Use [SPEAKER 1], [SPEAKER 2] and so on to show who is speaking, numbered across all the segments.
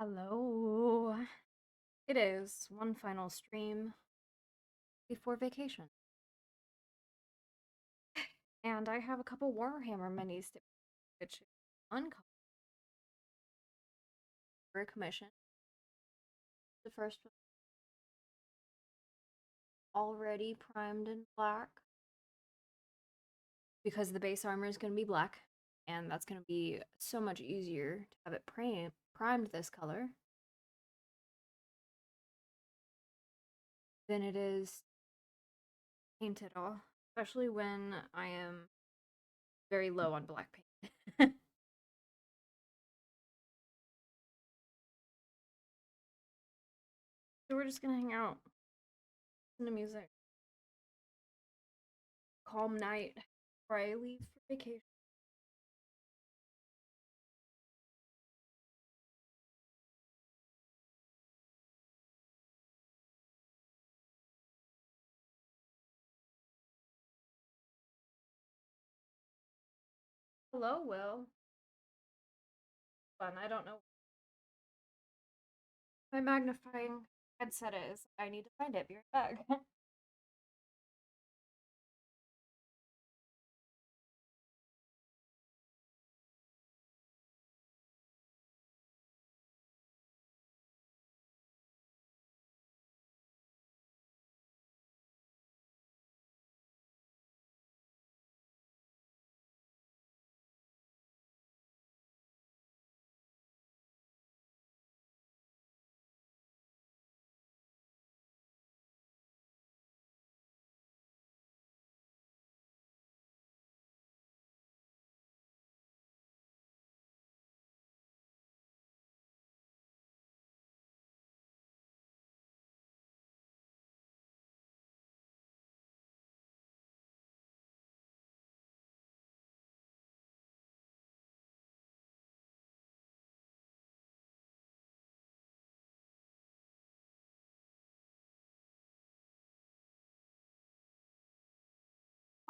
[SPEAKER 1] Hello. It is one final stream before vacation. And I have a couple Warhammer minis to which is uncovered for a commission. The first one already primed in black because the base armor is going to be black, and that's going to be so much easier to have it primed this color than it is painted all, especially when I am very low on black paint. So we're just gonna hang out, listen to music, calm night before I leave for vacation. Hello, Will. Fun. I don't know my magnifying headset is. I need to find it. Be right back.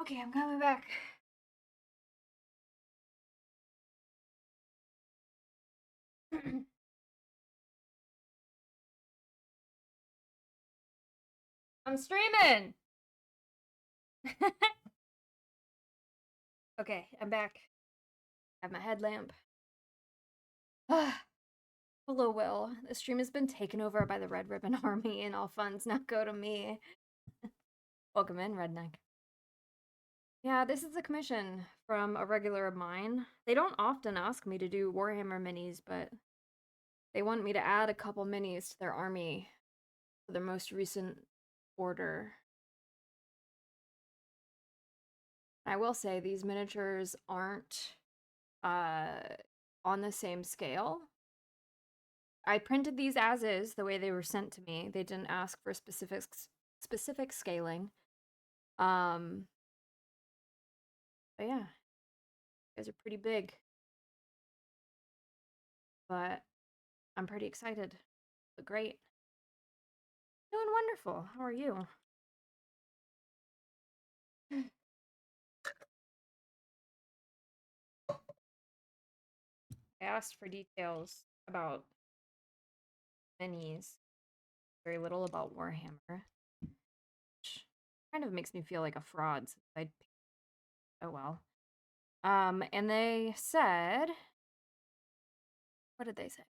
[SPEAKER 1] Okay, I'm coming back. I'm streaming. Okay, I'm back. I have my headlamp. Hello, Will. The stream has been taken over by the Red Ribbon Army, and all funds now go to me. Welcome in, Redneck. Yeah, this is a commission from a regular of mine. They don't often ask me to do Warhammer minis, but they want me to add a couple minis to their army for their most recent order. I will say these miniatures aren't on the same scale. I printed these as is the way they were sent to me. They didn't ask for specific scaling. But yeah, guys are pretty big. But I'm pretty excited. Look great. Doing wonderful. How are you? I asked for details about minis, very little about Warhammer, which kind of makes me feel like a fraud since oh well. And they said, what did they say?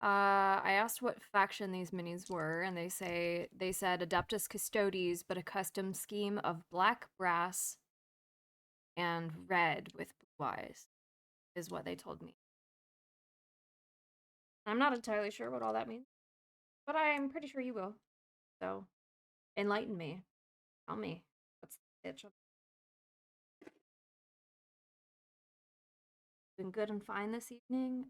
[SPEAKER 1] I asked what faction these minis were, and they said Adeptus Custodes, but a custom scheme of black brass and red with blue eyes, is what they told me. I'm not entirely sure what all that means, but I'm pretty sure you will. So, enlighten me. Tell me. What's the itch? Been good and fine this evening?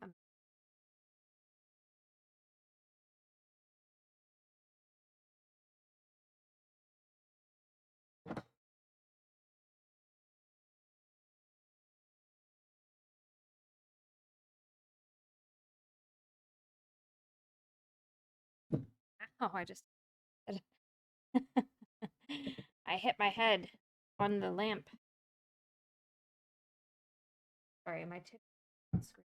[SPEAKER 1] Oh, I just I hit my head on the lamp. Sorry, my tip screen.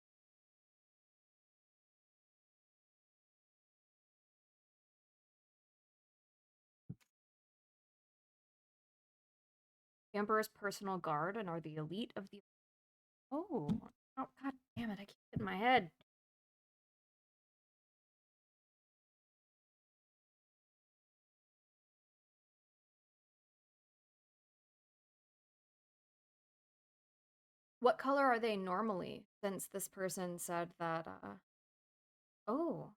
[SPEAKER 1] The Emperor's personal guard and are the elite of the. Oh, oh, god damn it! I keep hitting my head. What color are they normally? Since this person said that. Oh,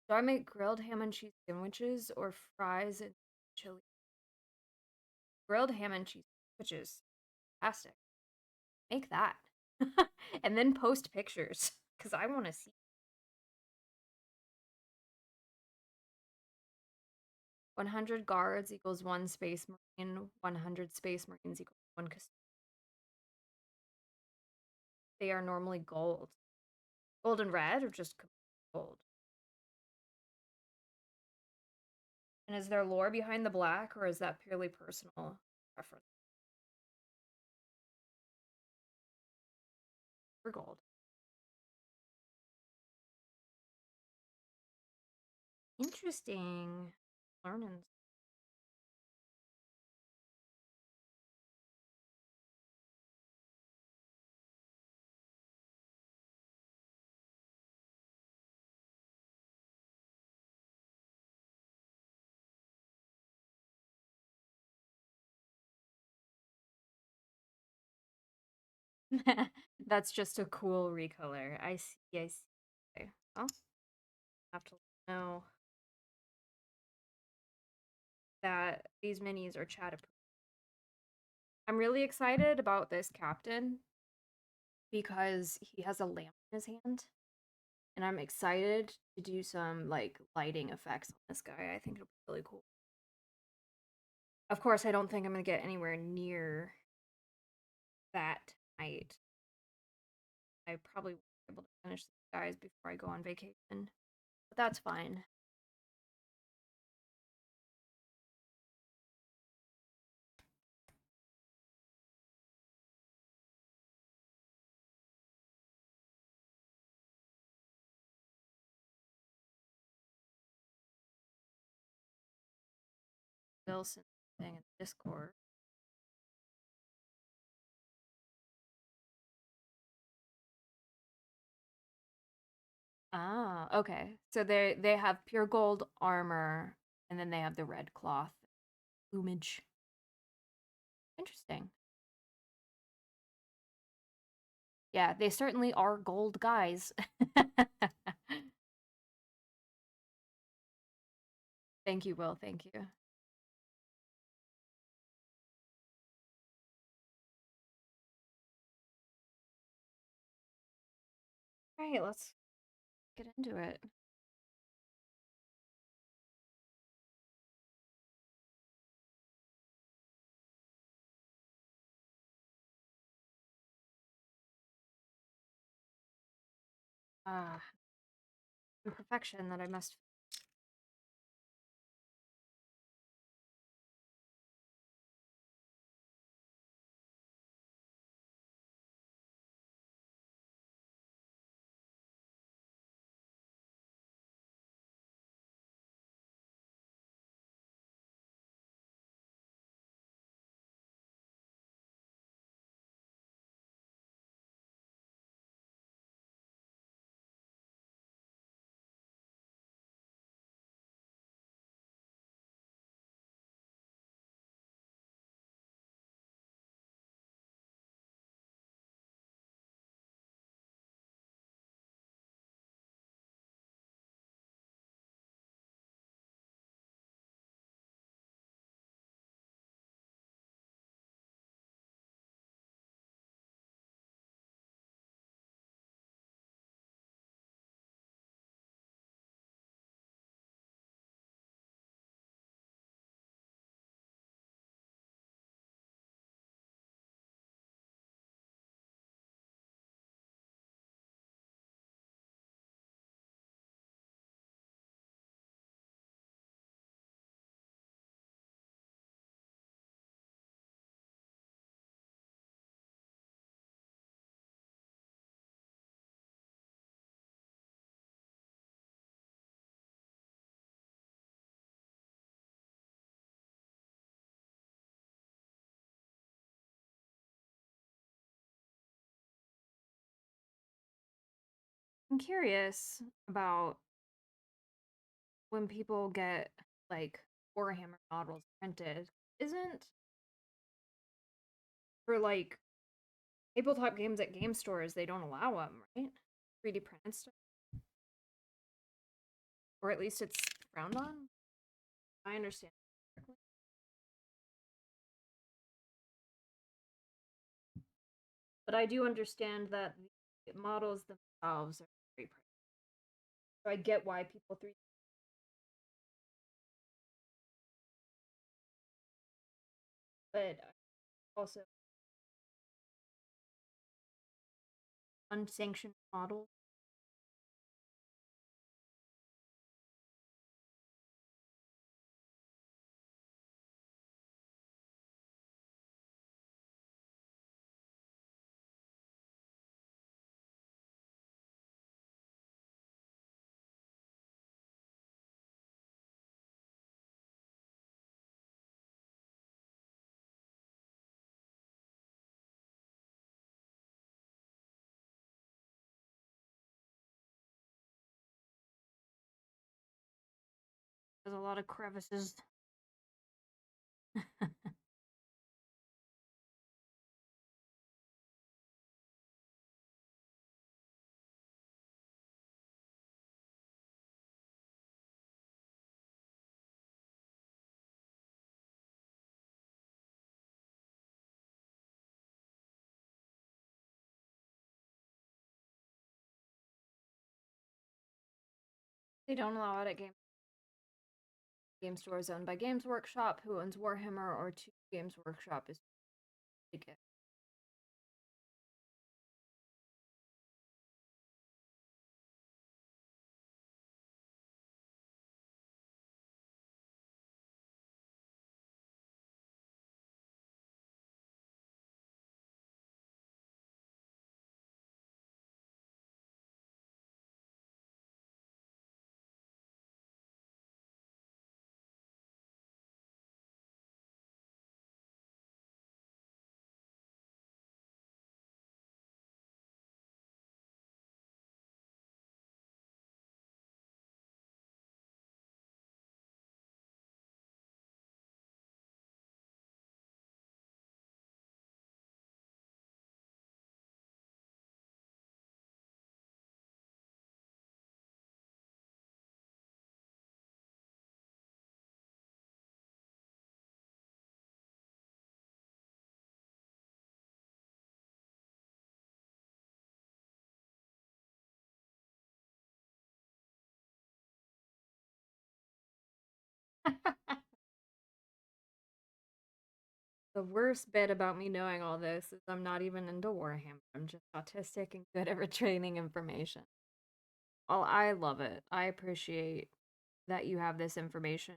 [SPEAKER 1] do I make grilled ham and cheese sandwiches or fries and chili? Grilled ham and cheese sandwiches. Fantastic. Make that. And then post pictures because I want to see. 100 guards equals 1 space marine, 100 space marines equals 1 custodian. They are normally gold. Gold and red or just gold? And is there lore behind the black or is that purely personal preference? For gold. Interesting. Learning. That's just a cool recolor. I see, I see. Okay. Well, I have to know that these minis are chat approved. I'm really excited about this captain because he has a lamp in his hand. And I'm excited to do some like lighting effects on this guy. I think it'll be really cool. Of course, I don't think I'm gonna get anywhere near that tonight. I probably won't be able to finish these guys before I go on vacation. But that's fine. Wilson thing in Discord. Ah, okay. So they have pure gold armor, and then they have the red cloth plumage. Interesting. Yeah, they certainly are gold guys. Thank you, Will. Thank you. All right, let's get into it. Ah, imperfection that I must. I'm curious about when people get like Warhammer models printed. Isn't for like tabletop games at game stores, they don't allow them, right? 3D printed stuff, or at least it's frowned on. I understand correctly. But I do understand that the models themselves are very pricey. So I get why people 3D. But also unsanctioned models. There's a lot of crevices. They don't allow it at game stores owned by Games Workshop, who owns Warhammer, or two Games Workshop is big. The worst bit about me knowing all this is I'm not even into Warhammer. I'm just autistic and good at retraining information. Well, I love it. I appreciate that you have this information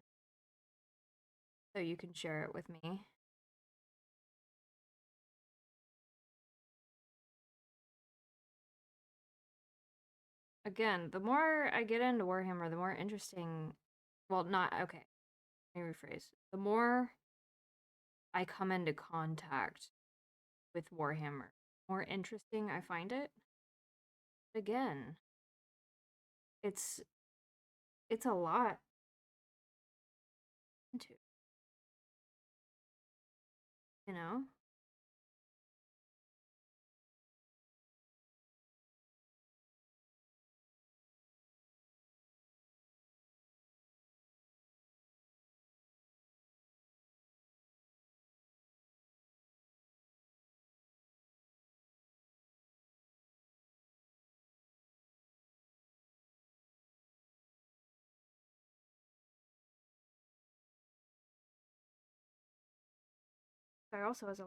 [SPEAKER 1] so you can share it with me. Again, the more I get into Warhammer, the more interesting. Well, not okay. Let me rephrase. The more I come into contact with Warhammer, the more interesting I find it. But again, it's it's a lot into, you know? I also has a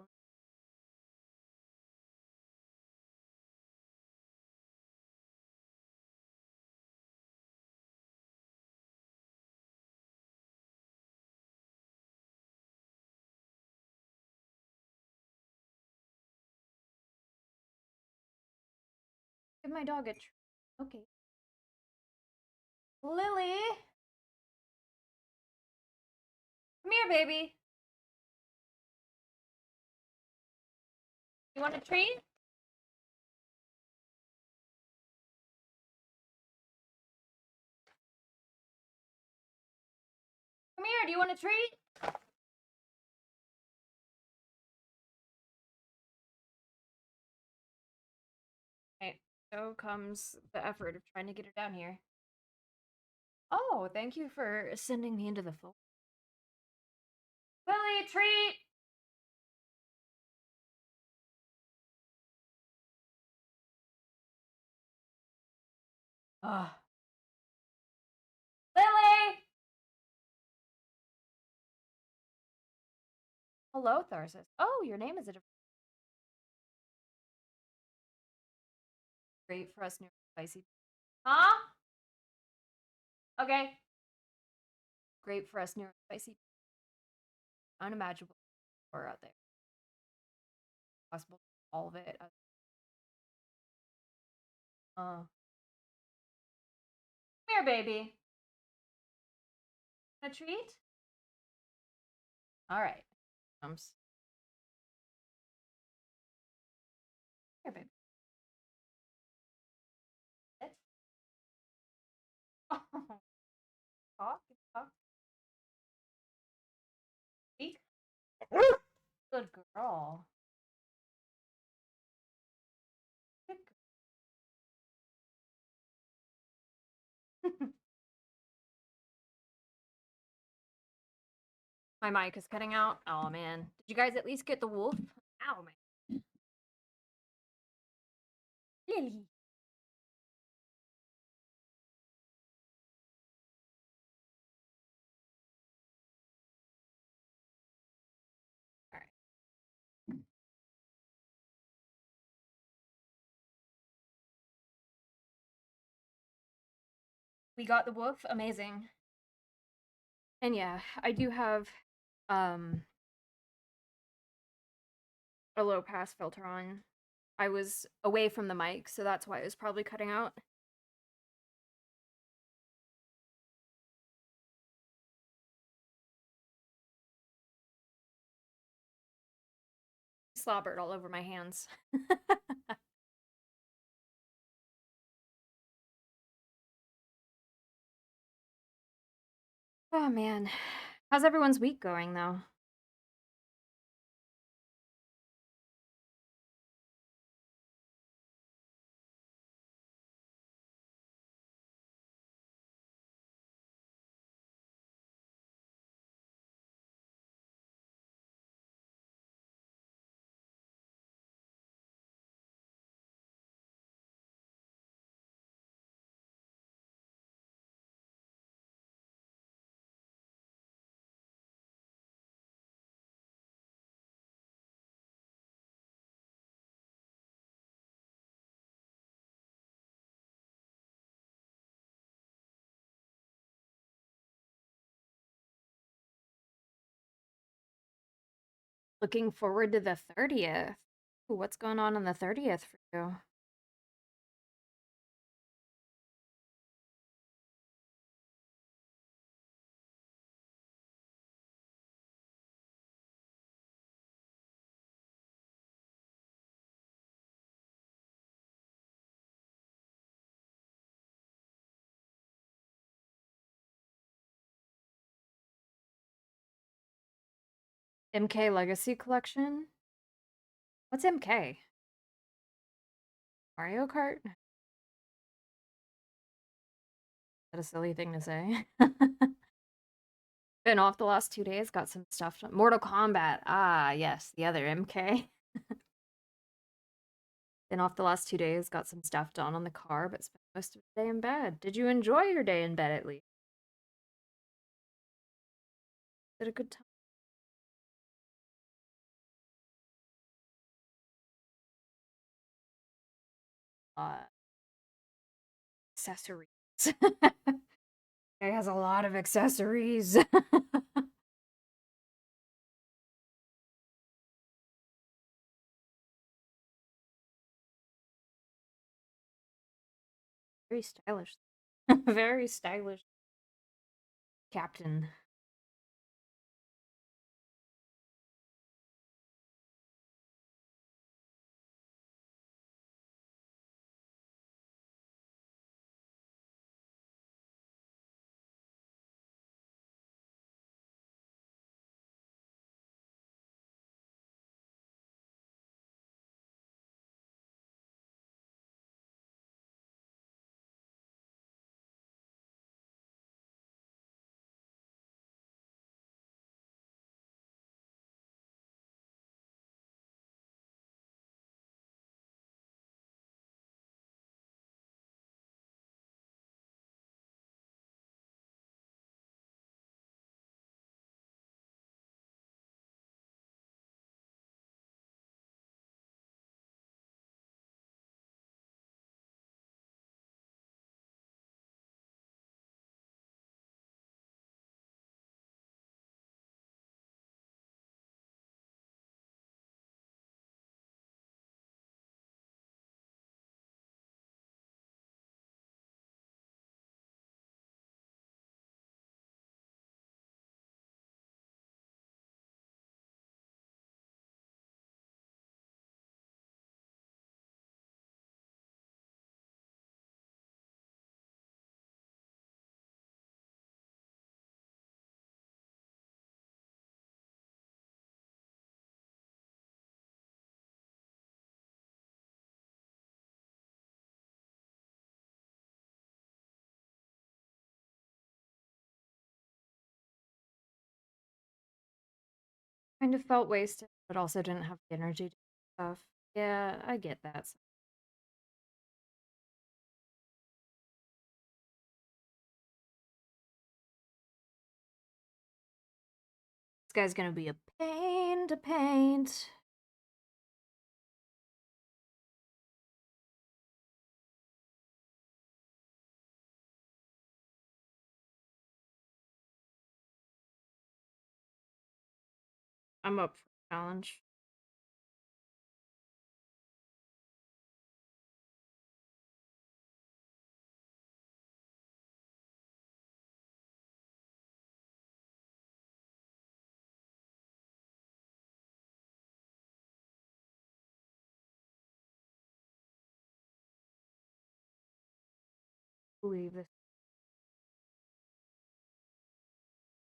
[SPEAKER 1] give my dog a okay. Lily, come here, baby. You want a treat? there. Do you want a treat? Okay, so comes the effort of trying to get her down here. Oh, thank you for sending me into the floor. Lily, treat! Ugh. Lily! Hello, Tharsis. Oh, your name is a great for us new spicy. Huh? Okay. Great for us new spicy. Unimaginable or out there. Possible all of it. Come here, baby. A treat? All right. Comes. Here, baby. Sit. Oh, talk. Talk. Speak. Good girl. Good girl. My mic is cutting out. Oh man. Did you guys at least get the wolf? Ow, man. Lily. All right. We got the wolf. Amazing. And yeah, I do have a low pass filter on. I was away from the mic, so that's why it was probably cutting out. Slobbered all over my hands. Oh man. How's everyone's week going though? Looking forward to the 30th. Ooh, what's going on the 30th for you? MK Legacy Collection? What's MK? Mario Kart? Is that a silly thing to say? Been off the last 2 days, got some stuff done. Mortal Kombat. Ah, yes, the other MK. Been off the last 2 days, got some stuff done on the car, but spent most of the day in bed. Did you enjoy your day in bed at least? Did a good time? Accessories. Guy has a lot of accessories. Very stylish. Very stylish captain. Kind of felt wasted, but also didn't have the energy to do stuff. Yeah, I get that. This guy's gonna be a pain to paint. I'm up for a challenge. Believe this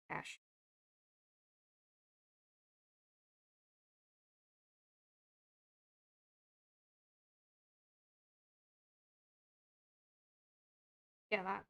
[SPEAKER 1] cash. Yeah, that.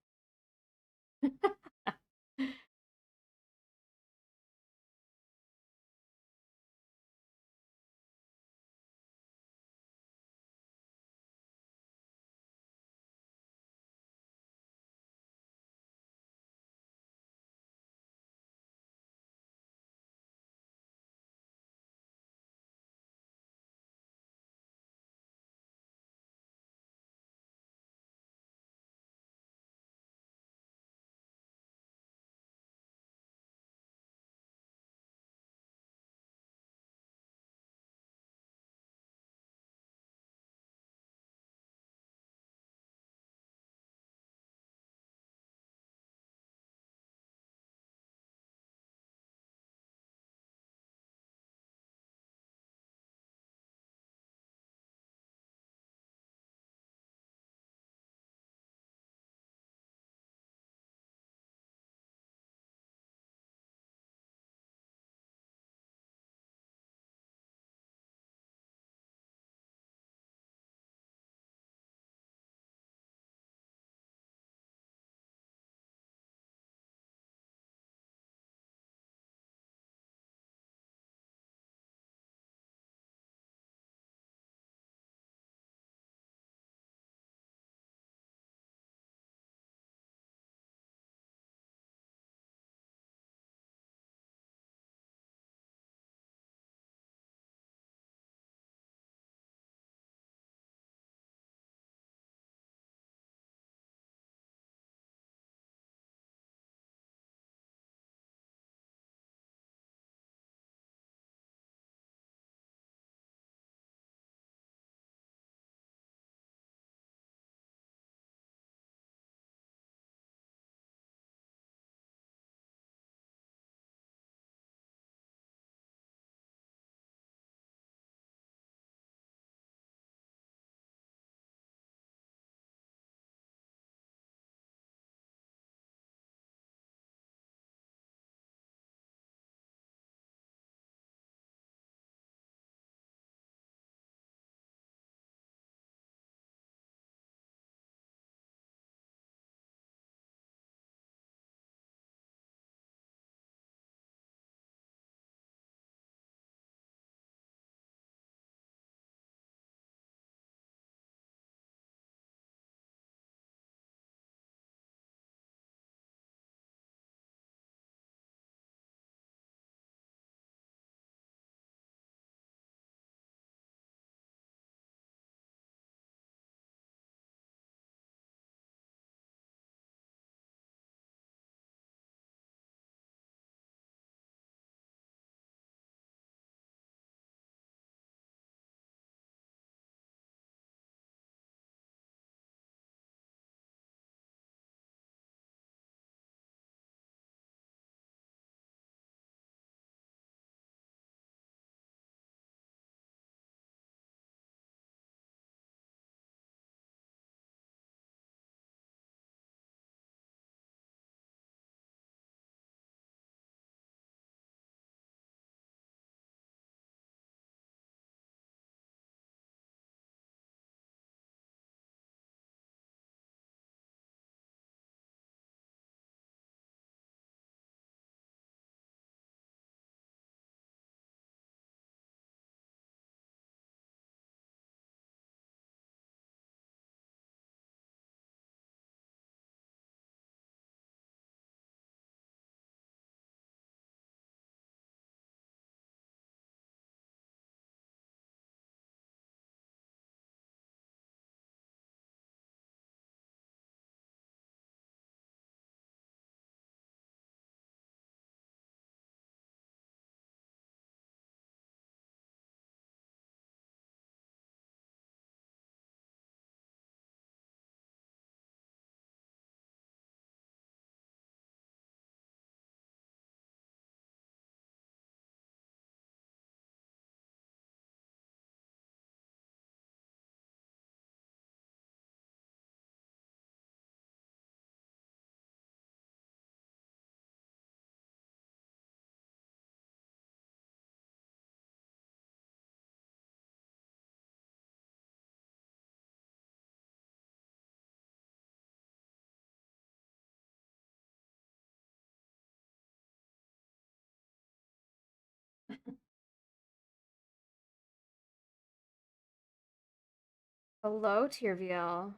[SPEAKER 1] Hello, Tirviel.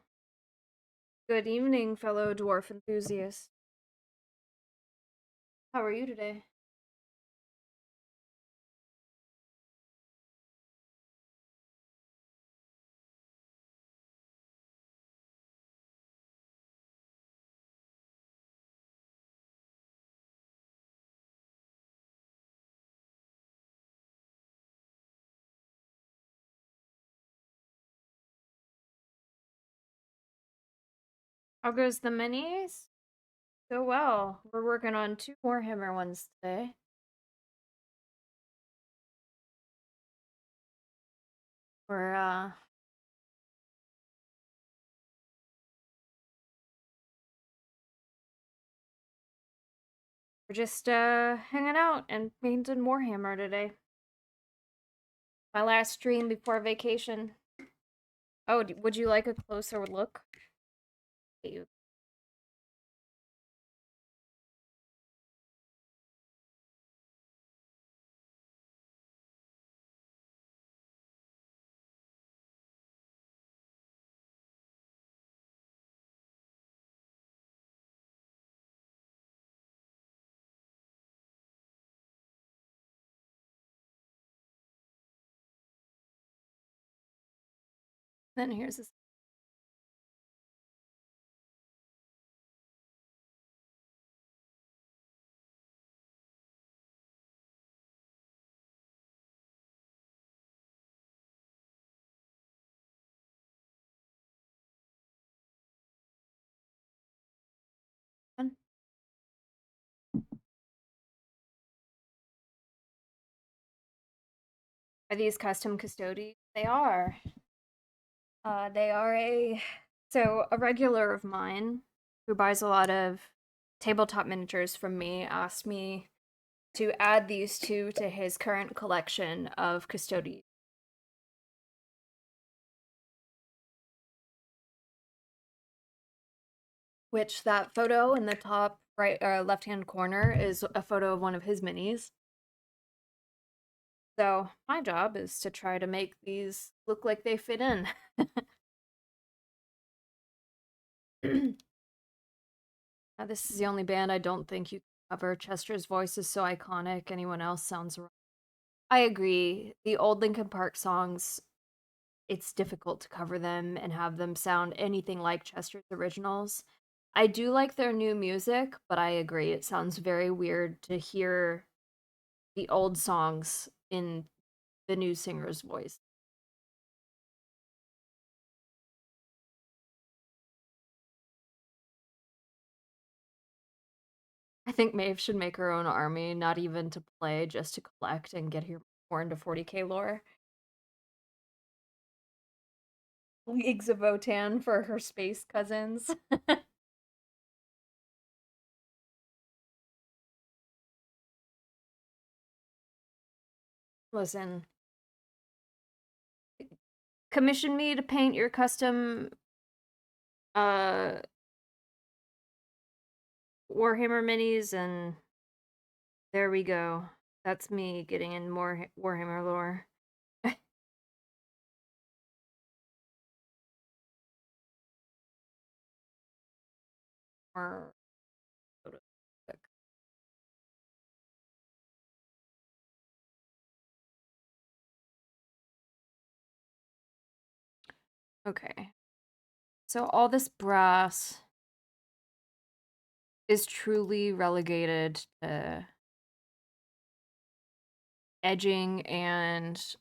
[SPEAKER 1] Good evening, fellow dwarf enthusiasts. How are you today? How goes the minis? So well. We're working on two more hammer ones today. We're we're just hanging out and painting more hammer today. My last stream before vacation. Oh, would you like a closer look? You. Then here's this. One. Are these custom custodies? They are. They are a regular of mine who buys a lot of tabletop miniatures from me asked me to add these two to his current collection of custodies. Which that photo in the top right left hand corner is a photo of one of his minis. So my job is to try to make these look like they fit in. This is the only band I don't think you can cover. Chester's voice is so iconic. Anyone else sounds wrong. I agree. The old Linkin Park songs, it's difficult to cover them and have them sound anything like Chester's originals. I do like their new music, but I agree. It sounds very weird to hear the old songs in the new singer's voice. I think Maeve should make her own army, not even to play, just to collect and get her more into 40k lore. Leagues of Votan for her space cousins. Listen, commission me to paint your custom uh Warhammer minis, and there we go. That's me getting in more Warhammer lore. Or okay. So all this brass is truly relegated to edging and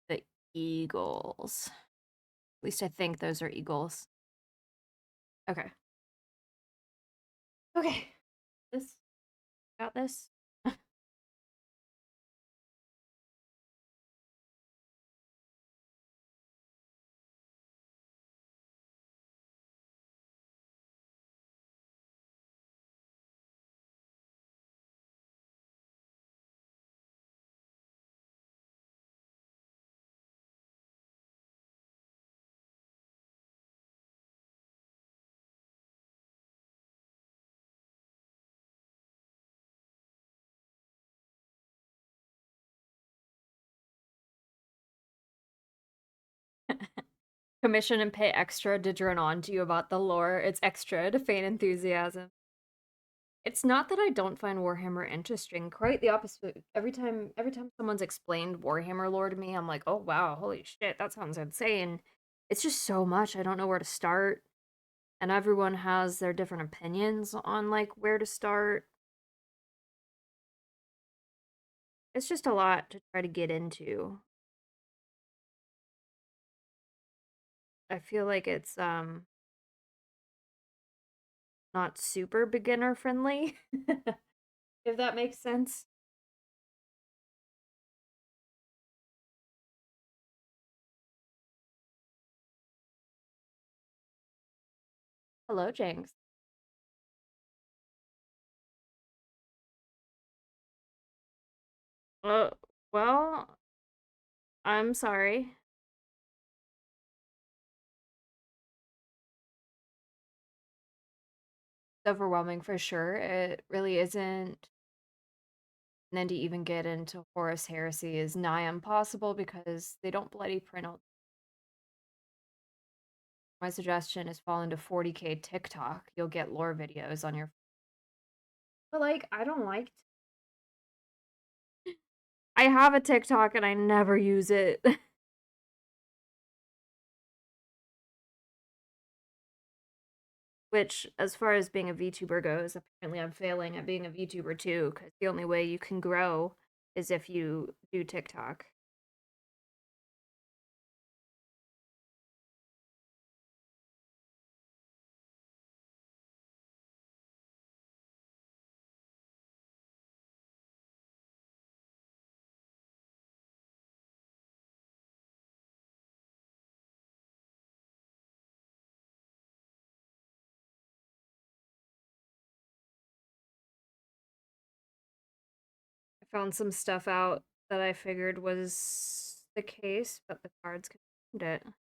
[SPEAKER 1] the eagles. At least I think those are eagles. Okay. Okay. This got this. Commission and pay extra to drone on to you about the lore. It's extra to feign enthusiasm. It's not that I don't find Warhammer interesting. Quite the opposite. Every time someone's explained Warhammer lore to me, I'm like, oh wow, holy shit, that sounds insane. It's just so much. I don't know where to start. And everyone has their different opinions on like where to start. It's just a lot to try to get into. I feel like it's not super beginner friendly. If that makes sense. Hello, Jinx. Uh, well, I'm sorry. It's overwhelming for sure. It really isn't. And then to even get into Horus Heresy is nigh impossible because they don't bloody print out. My suggestion is fall into 40K TikTok. You'll get lore videos on your. But like, I don't like. I have a TikTok and I never use it. Which, as far as being a VTuber goes, apparently I'm failing at being a VTuber too, because the only way you can grow is if you do TikTok. I found some stuff out that I figured was the case, but the cards confirmed it.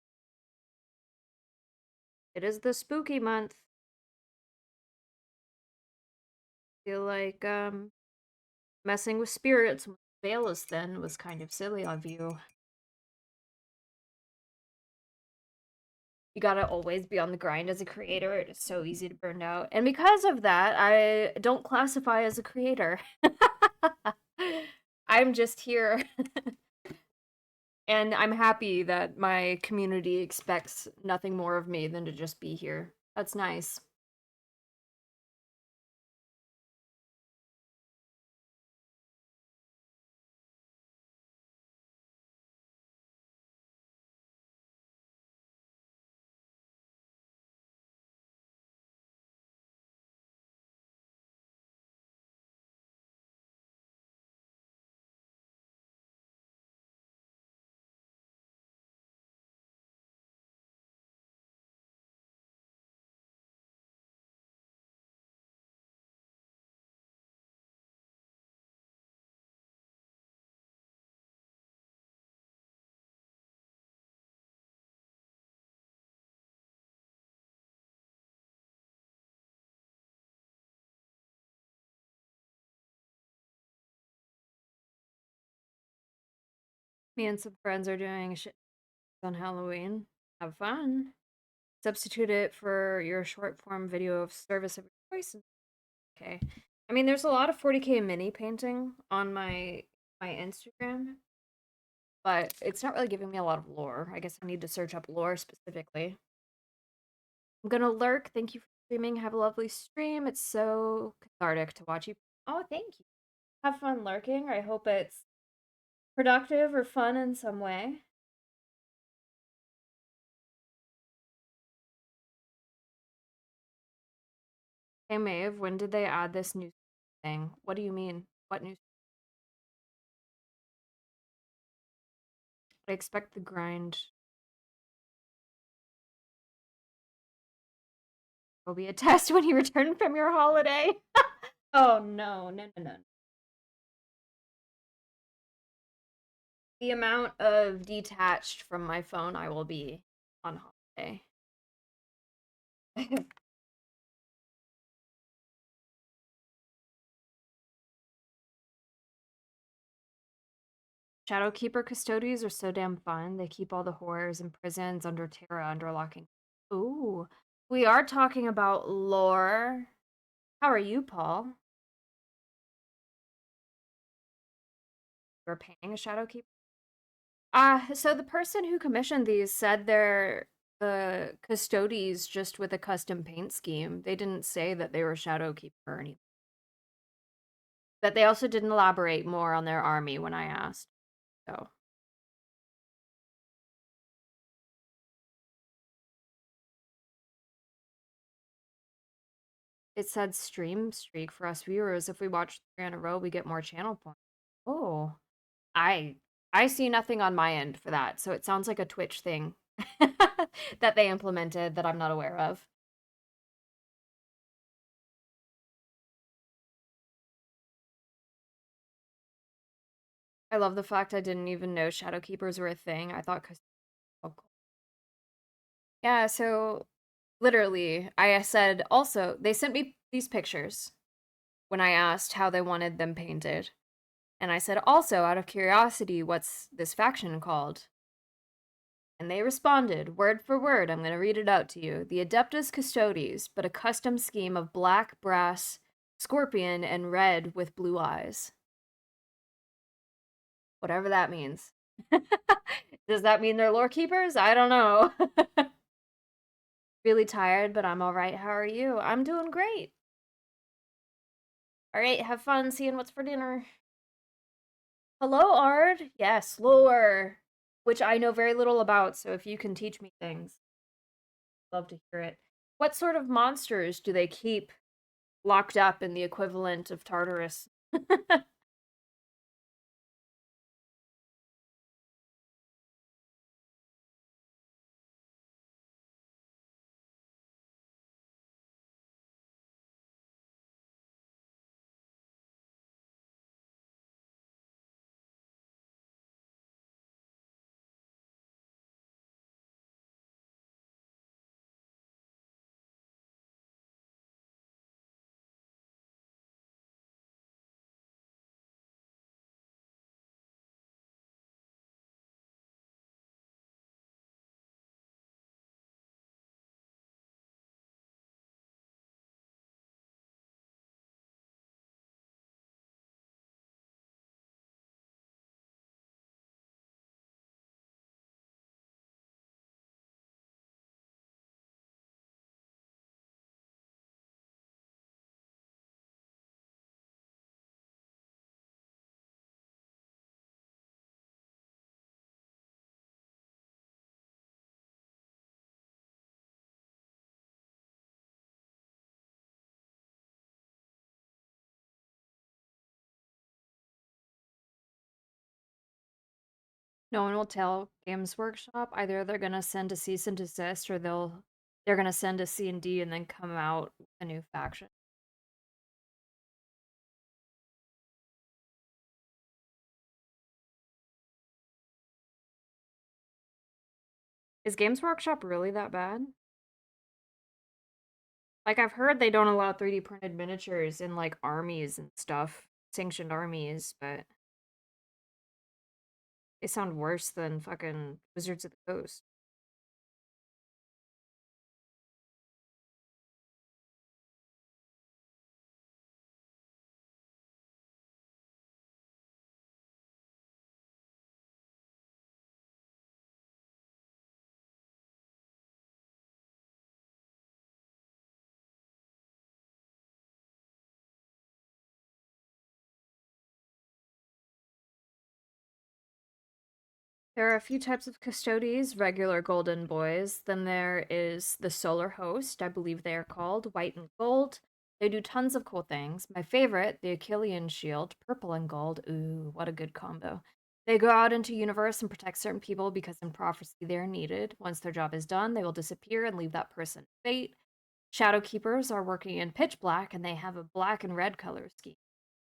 [SPEAKER 1] It is the spooky month. I feel like messing with spirits when the veil is thin was kind of silly of you. You gotta always be on the grind as a creator. It is so easy to burn out. And because of that, I don't classify as a creator. I'm just here. And I'm happy that my community expects nothing more of me than to just be here. That's nice. Me and some friends are doing shit on Halloween. Have fun. Substitute it for your short form video of service of your choice. Okay. I mean, there's a lot of 40K mini painting on my Instagram, but it's not really giving me a lot of lore. I guess I need to search up lore specifically. I'm gonna lurk. Thank you for streaming. Have a lovely stream. It's so cathartic to watch you. Oh, thank you. Have fun lurking. I hope it's productive or fun in some way. Hey, Maeve, when did they add this new thing? What do you mean? What new? I expect the grind will be a test when you return from your holiday. Oh no, no, no, no. The amount of detached from my phone I will be on holiday. Shadowkeeper custodies are so damn fun. They keep all the horrors and prisons under Terra under locking. Ooh, we are talking about lore. How are you, Paul? You're painting a Shadowkeeper? So the person who commissioned these said they're the custodies just with a custom paint scheme. They didn't say that they were Shadowkeeper or anything. But they also didn't elaborate more on their army when I asked. So it said stream streak for us viewers. If we watch 3 in a row, we get more channel points. Oh, I I see nothing on my end for that. So it sounds like a Twitch thing that they implemented that I'm not aware of. I love the fact I didn't even know Shadow Keepers were a thing. I thought oh, cool. Yeah, so literally, I said also, they sent me these pictures when I asked how they wanted them painted. And I said, also, out of curiosity, what's this faction called? And they responded, word for word, I'm going to read it out to you. The Adeptus Custodes, but a custom scheme of black, brass, scorpion, and red with blue eyes. Whatever that means. Does that mean they're lore keepers? I don't know. Really tired, but I'm alright. How are you? I'm doing great. Alright, have fun seeing what's for dinner. Hello, Ard. Yes, lore. Which I know very little about, so if you can teach me things, I'd love to hear it. What sort of monsters do they keep locked up in the equivalent of Tartarus? No one will tell Games Workshop. Either they're gonna send a cease and desist, or they're gonna send a C&D and then come out with a new faction. Is Games Workshop really that bad? Like I've heard they don't allow 3D printed miniatures in like armies and stuff, sanctioned armies, but they sound worse than fucking Wizards of the Coast. There are a few types of custodies, regular golden boys. Then there is the solar host, I believe they are called, white and gold. They do tons of cool things. My favorite, the Achillean shield, purple and gold. Ooh, what a good combo. They go out into universe and protect certain people because in prophecy they are needed. Once their job is done, they will disappear and leave that person fate. Shadow keepers are working in pitch black and they have a black and red color scheme.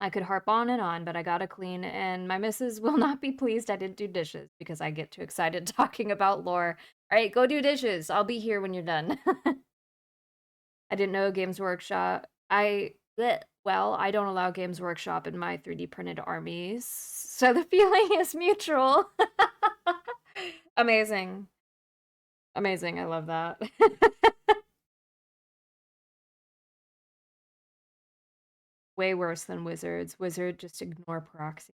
[SPEAKER 1] I could harp on and on, but I gotta clean, and my missus will not be pleased I didn't do dishes because I get too excited talking about lore. All right, go do dishes. I'll be here when you're done. I didn't know Games Workshop. Well, I don't allow Games Workshop in my 3D printed armies, so the feeling is mutual. Amazing. Amazing, I love that. Way worse than Wizards. Wizard just ignore proxy.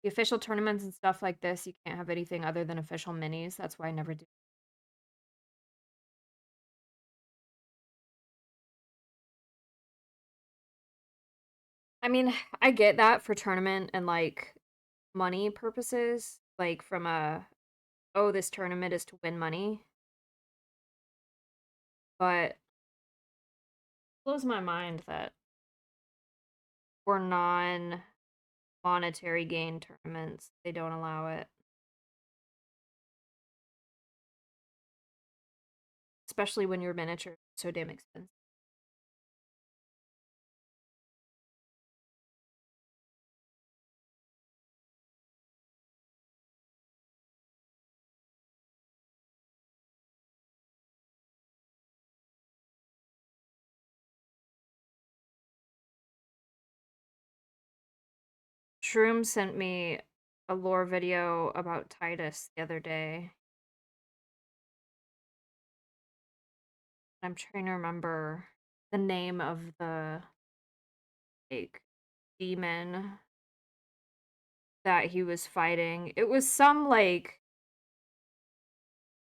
[SPEAKER 1] The official tournaments and stuff like this, you can't have anything other than official minis. That's why I never do. I mean, I get that for tournament and like money purposes, like from a, oh, this tournament is to win money. But it blows my mind that for non-monetary gain tournaments, they don't allow it. Especially when your miniature is so damn expensive. Shroom sent me a lore video about Titus the other day. I'm trying to remember the name of the like demon that he was fighting. It was some like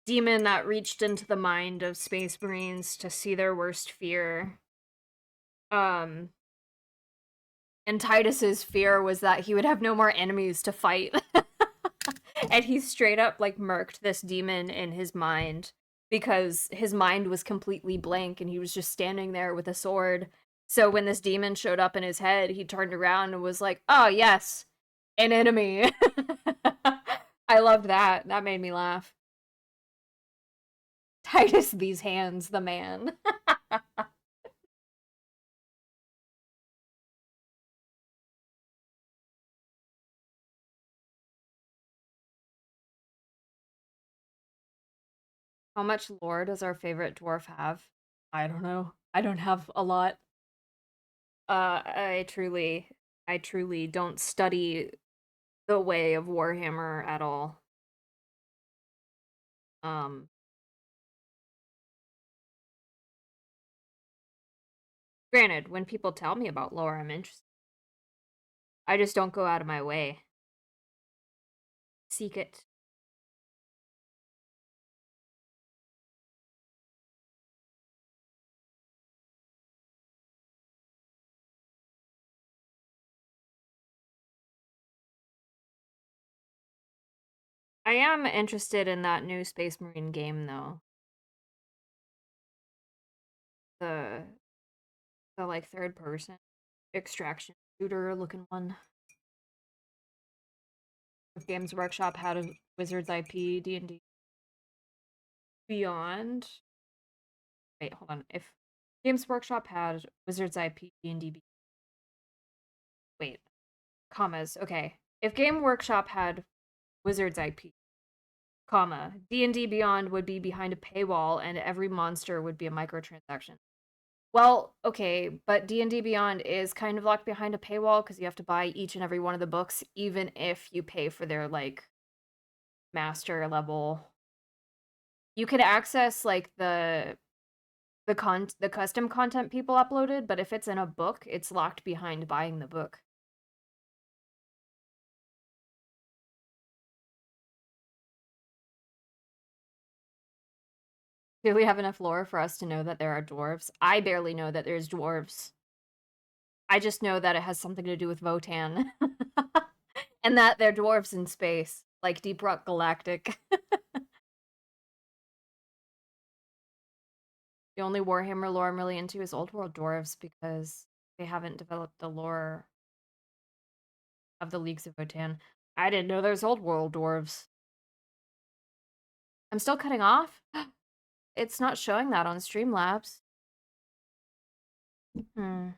[SPEAKER 1] demon that reached into the mind of Space Marines to see their worst fear. Um and Titus's fear was that he would have no more enemies to fight. And he straight up like murked this demon in his mind because his mind was completely blank and he was just standing there with a sword. So when this demon showed up in his head, he turned around and was like, "Oh, yes, an enemy." I loved that. That made me laugh. Titus these hands, the man. How much lore does our favorite dwarf have? I don't know. I don't have a lot. I truly don't study the way of Warhammer at all. Um, Granted, when people tell me about lore, I'm interested. I just don't go out of my way. Seek it. I am interested in that new Space Marine game, though. The the like third person extraction shooter looking one. If Games Workshop had a Wizards IP D&D Beyond. Wait, hold on. If Games Workshop had Wizards IP D&D wait, commas. Okay. If Game Workshop had Wizards IP, comma, D&D Beyond would be behind a paywall and every monster would be a microtransaction. Well, okay, but D&D Beyond is kind of locked behind a paywall because you have to buy each and every one of the books, even if you pay for their like master level. You can access like the custom content people uploaded, but if it's in a book, it's locked behind buying the book. Do we have enough lore for us to know that there are dwarves? I barely know that there's dwarves. I just know that it has something to do with Votan. And that they're dwarves in space, like Deep Rock Galactic. The only Warhammer lore I'm really into is Old World Dwarves because they haven't developed the lore of the Leagues of Votan. I didn't know there's Old World Dwarves. I'm still cutting off? It's not showing that on Streamlabs. Hmm.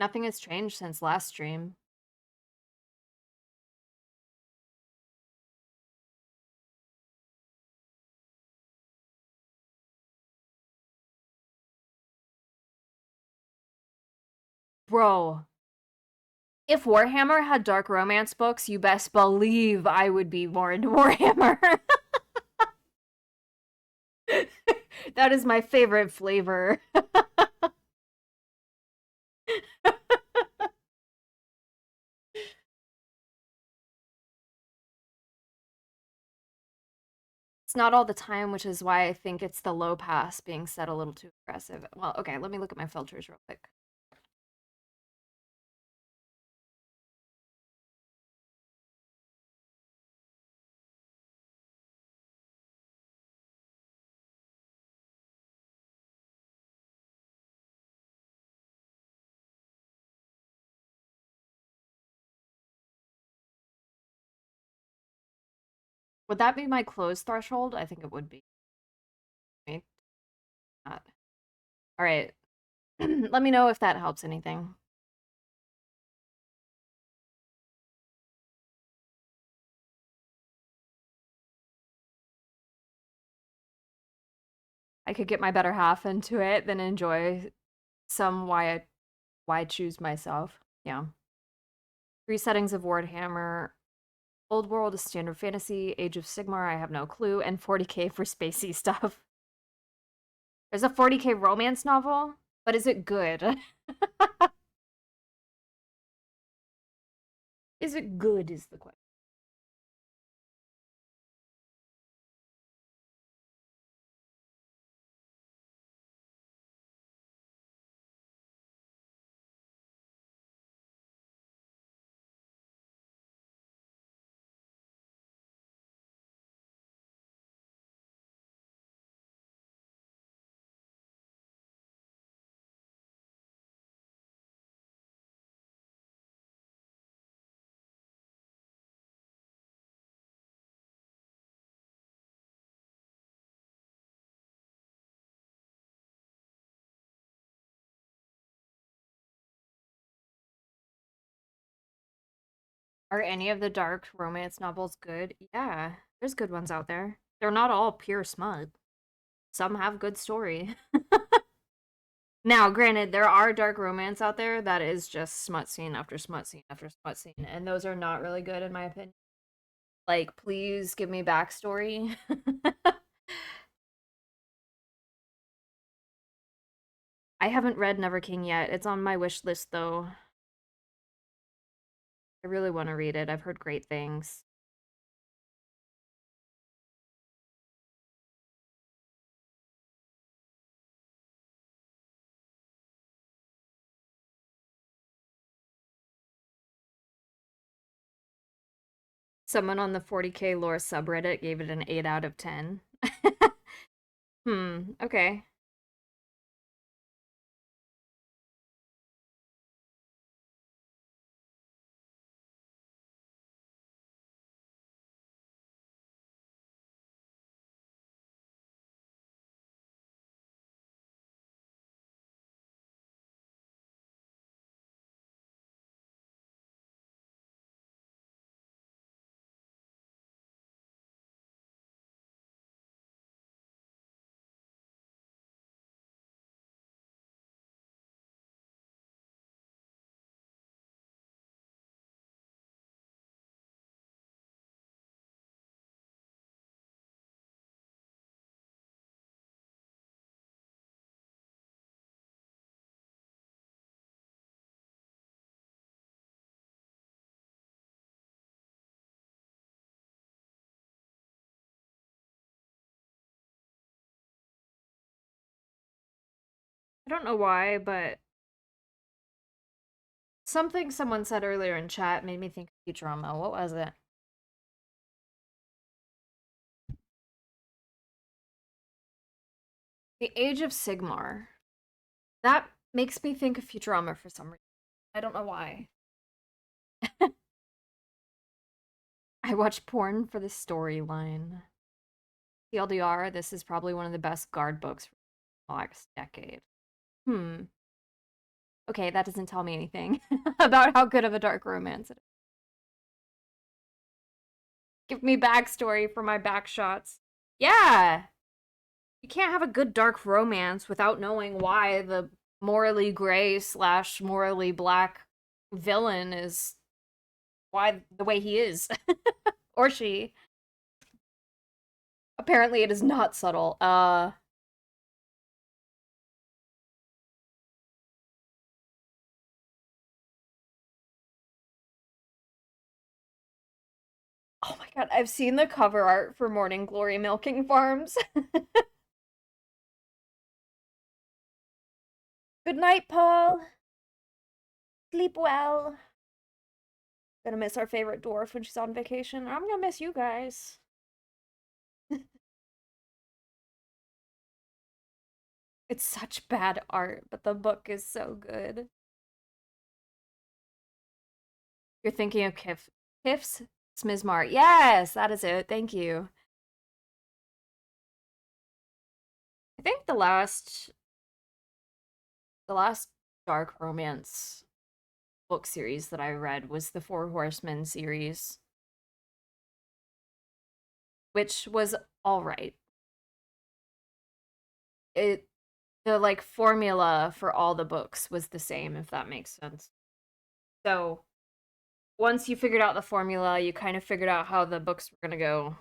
[SPEAKER 1] Nothing has changed since last stream. Bro, if Warhammer had dark romance books, you best believe I would be more into Warhammer. That is my favorite flavor. It's not all the time, which is why I think it's the low pass being set a little too aggressive. Well, okay, let me look at my filters real quick. Would that be my close threshold? I think it would be. Maybe not. All right. Let me know if that helps anything. I could get my better half into it, then enjoy some why choose myself. Yeah. 3 settings of Warhammer. Old World is standard fantasy, Age of Sigmar, I have no clue, and 40k for spacey stuff. There's a 40k romance novel, but is it good? Is it good is the question. Are any of the dark romance novels good? Yeah, there's good ones out there. They're not all pure smut. Some have good story. Now, granted, there are dark romance out there that is just smut scene after smut scene after smut scene, and those are not really good in my opinion. Like, please give me backstory. I haven't read Never King yet. It's on my wish list though. I really want to read it. I've heard great things. Someone on the 40k lore subreddit gave it an 8 out of 10. Okay. I don't know why, but something someone said earlier in chat made me think of Futurama. What was it? The Age of Sigmar. That makes me think of Futurama for some reason. I don't know why. I watch porn for the storyline. TLDR, this is probably one of the best guard books from the last decade. Hmm. Okay, that doesn't tell me anything about how good of a dark romance it is. Give me backstory for my back shots. Yeah! You can't have a good dark romance without knowing why the morally gray slash morally black villain is why the way he is. Or she. Apparently it is not subtle. Oh my god, I've seen the cover art for Morning Glory Milking Farms. Good night, Paul. Sleep well. Gonna miss our favorite dwarf when she's on vacation. I'm gonna miss you guys. It's such bad art, but the book is so good. You're thinking of Kif's Smizmar. Yes, that is it. Thank you. I think the last dark romance book series that I read was the Four Horsemen series, which was all right. It the like formula for all the books was the same, if that makes sense. So once you figured out the formula, you kind of figured out how the books were gonna go.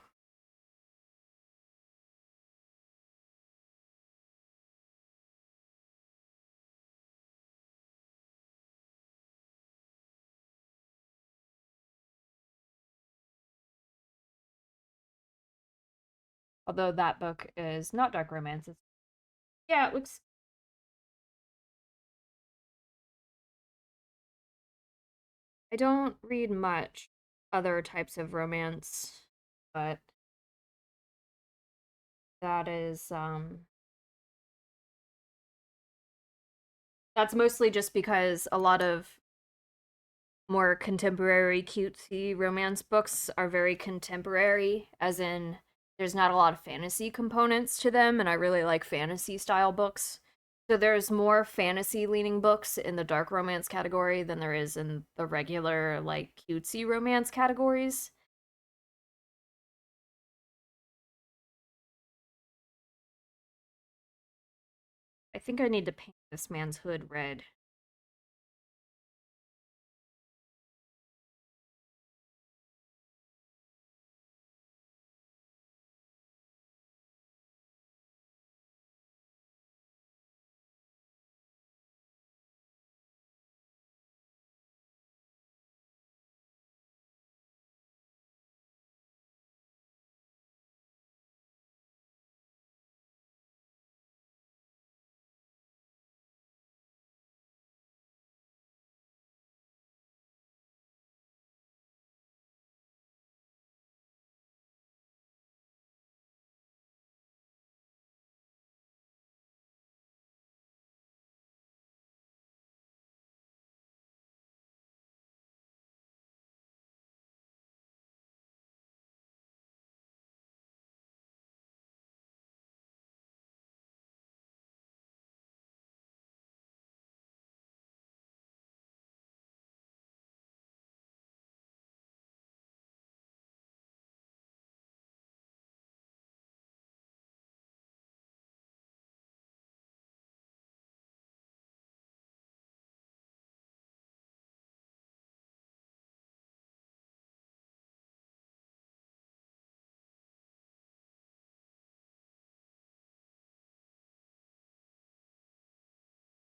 [SPEAKER 1] Although that book is not dark romance. Yeah, it looks. I don't read much other types of romance, but that is that's mostly just because a lot of more contemporary cutesy romance books are very contemporary, as in there's not a lot of fantasy components to them, and I really like fantasy style books. So there's more fantasy leaning books in the dark romance category than there is in the regular like cutesy romance categories. I think I need to paint this man's hood red.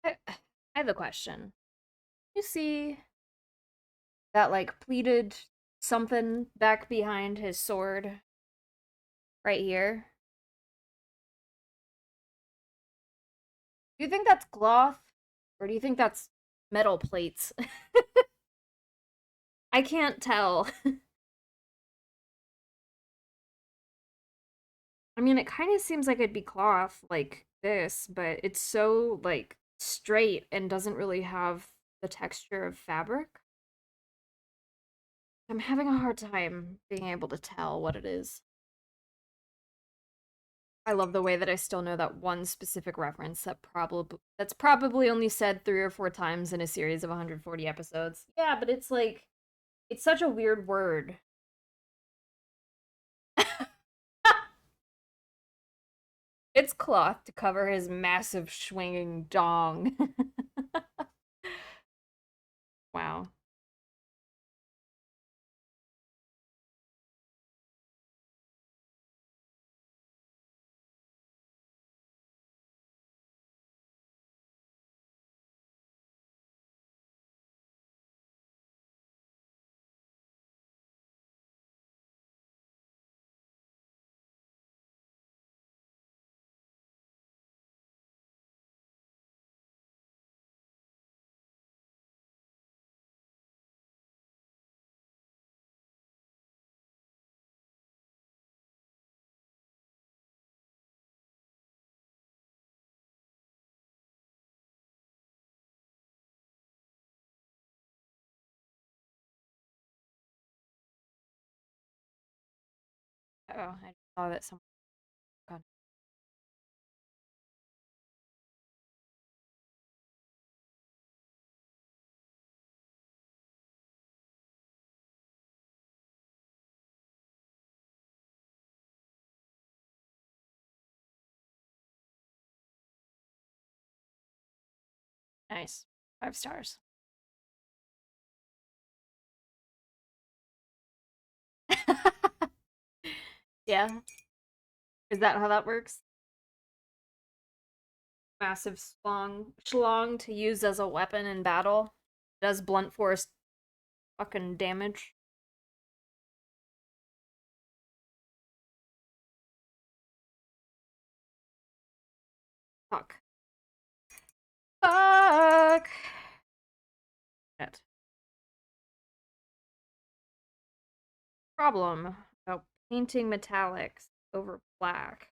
[SPEAKER 1] I have a question. You see that like pleated something back behind his sword right here? Do you think that's cloth? Or do you think that's metal plates? I can't tell. I mean, it kind of seems like it'd be cloth like this, but it's so like straight and doesn't really have the texture of fabric. I'm having a hard time being able to tell what it is. I love the way that I still know that one specific reference that's probably only said 3 or 4 times in a series of 140 episodes. Yeah, but it's like it's such a weird word. It's cloth to cover his massive swinging dong. Wow. Oh, I saw that someone. God. Nice. 5 stars. Yeah. Is that how that works? Massive schlong to use as a weapon in battle. Does blunt force fucking damage. Fuck. Fuck. Shit. Problem about painting metallics over black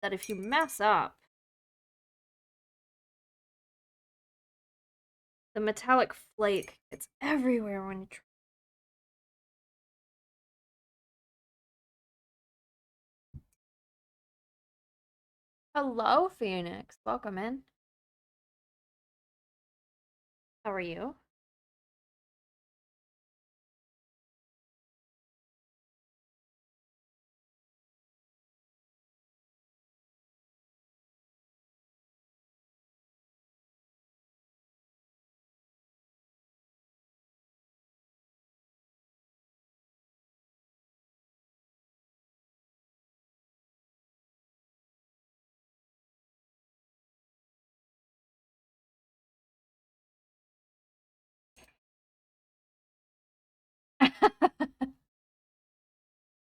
[SPEAKER 1] that if you mess up, the metallic flake gets everywhere when you try. Hello, Phoenix. Welcome in. How are you?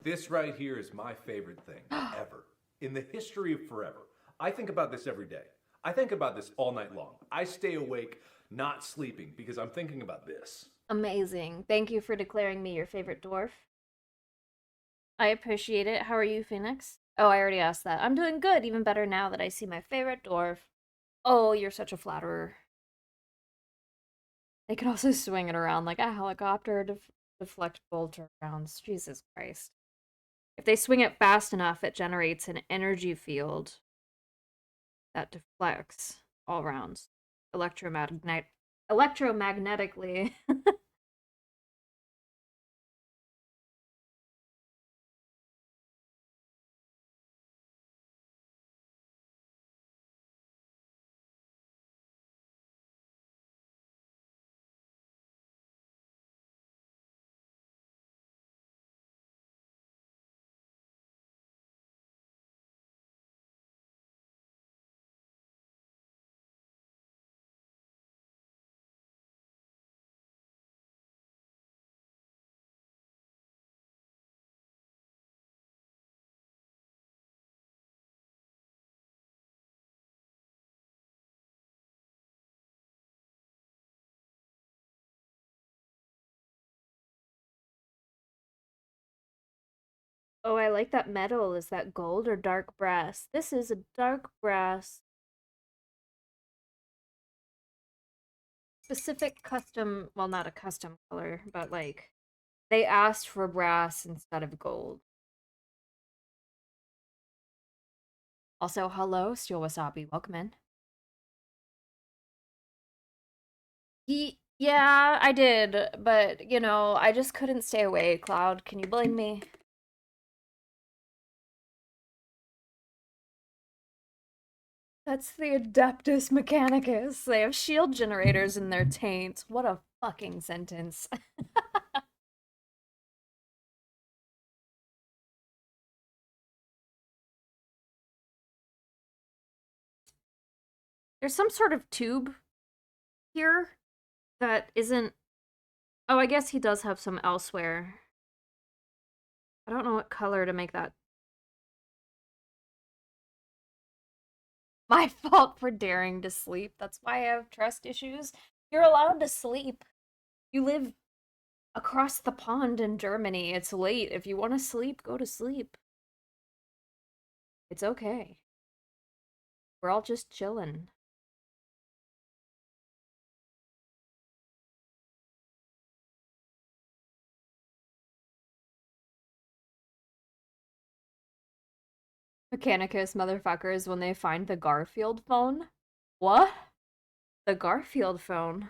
[SPEAKER 2] This right here is my favorite thing ever in the history of forever. I think about this every day. I think about this all night long. I stay awake not sleeping because I'm thinking about this.
[SPEAKER 1] Amazing. Thank you for declaring me your favorite dwarf. I appreciate it. How are you, Phoenix? Oh, I already asked that. I'm doing good, even better now that I see my favorite dwarf. Oh, you're such a flatterer. They can also swing it around like a helicopter to deflect bolter rounds. Jesus Christ. If they swing it fast enough, it generates an energy field that deflects all rounds electromagnetically. Oh, I like that metal. Is that gold or dark brass? This is a dark brass. Specific custom, well, not a custom color, but like they asked for brass instead of gold. Also, hello, Steel Wasabi. Welcome in. Yeah, I did, but I just couldn't stay away, Cloud. Can you blame me? That's the Adeptus Mechanicus. They have shield generators in their taint. What a fucking sentence. There's some sort of tube here that isn't. Oh, I guess he does have some elsewhere. I don't know what color to make that. My fault for daring to sleep. That's why I have trust issues. You're allowed to sleep. You live across the pond in Germany. It's late. If you want to sleep, go to sleep. It's okay. We're all just chilling. Mechanicus motherfuckers when they find the Garfield phone. What? The Garfield phone?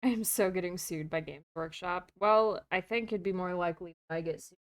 [SPEAKER 1] I am so getting sued by Games Workshop. Well, I think it'd be more likely I get sued.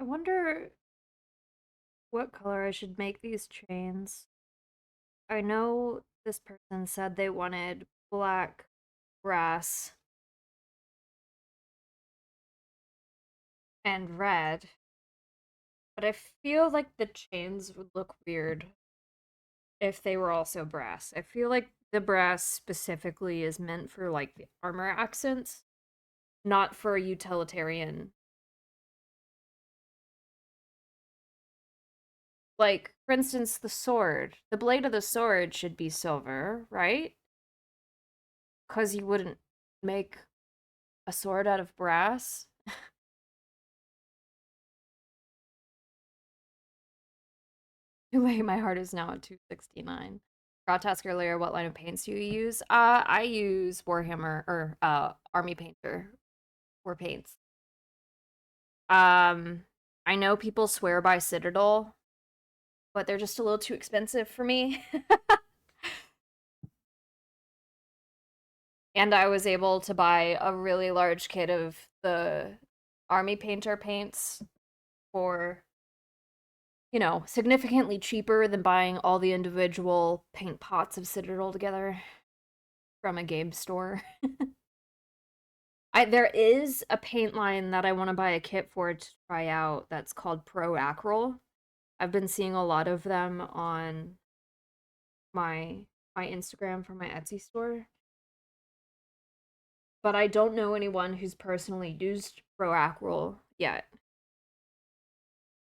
[SPEAKER 1] I wonder what color I should make these chains. I know this person said they wanted black brass and red, but I feel like the chains would look weird if they were also brass. I feel like the brass specifically is meant for like the armor accents, not for a utilitarian. Like, for instance, the sword. The blade of the sword should be silver, right? Because you wouldn't make a sword out of brass. Too late, my heart is now at 269. Forgot to ask earlier, what line of paints do you use? I use Warhammer or Army Painter war paints. Um, I know people swear by Citadel, but they're just a little too expensive for me. And I was able to buy a really large kit of the Army Painter paints for, significantly cheaper than buying all the individual paint pots of Citadel together from a game store. There is a paint line that I want to buy a kit for to try out that's called Pro Acryl. I've been seeing a lot of them on my my Instagram for my Etsy store. But I don't know anyone who's personally used Pro Acryl yet.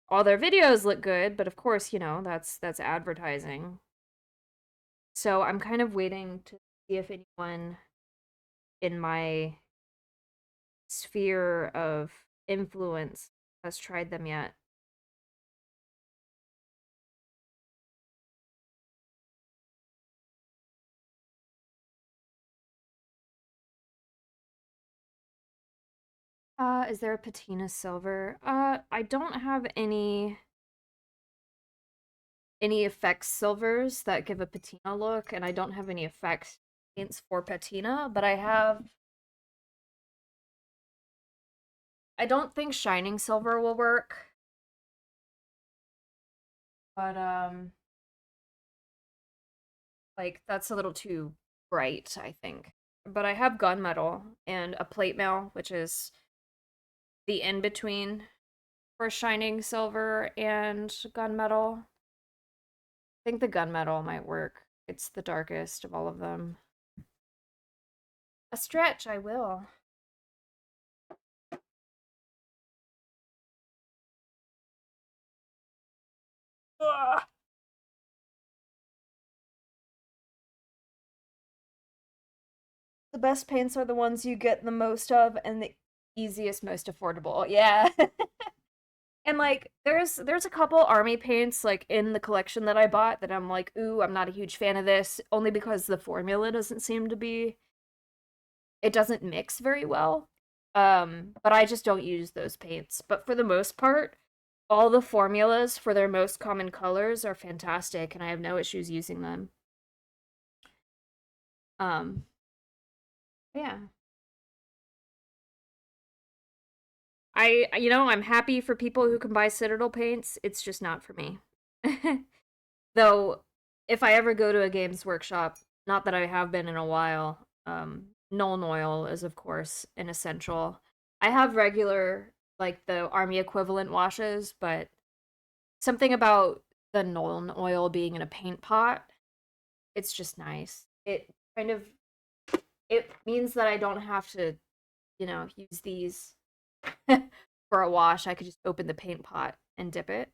[SPEAKER 1] All their videos look good, but of course, that's advertising. So I'm kind of waiting to see if anyone in my sphere of influence has tried them yet. Is there a patina silver? I don't have any effects silvers that give a patina look, and I don't have any effects paints for patina, but I don't think shining silver will work. But like that's a little too bright, I think. but I have gunmetal and a plate mail, which is the in between for shining silver and gunmetal. I think the gunmetal might work. It's the darkest of all of them. A stretch, I will. Ugh. The best paints are the ones you get the most of and the easiest, most affordable. Yeah. And like there's a couple army paints like in the collection that I bought that I'm like, "Ooh, I'm not a huge fan of this," only because the formula doesn't seem to be it doesn't mix very well. But I just don't use those paints. But for the most part, all the formulas for their most common colors are fantastic and I have no issues using them. Um, yeah. I'm happy for people who can buy Citadel paints. It's just not for me. Though, if I ever go to a Games Workshop, not that I have been in a while, Null Oil is, of course, an essential. I have regular, like, the Army equivalent washes, but something about the Null Oil being in a paint pot, it's just nice. It kind of, it means that I don't have to, use these for a wash. I could just open the paint pot and dip it.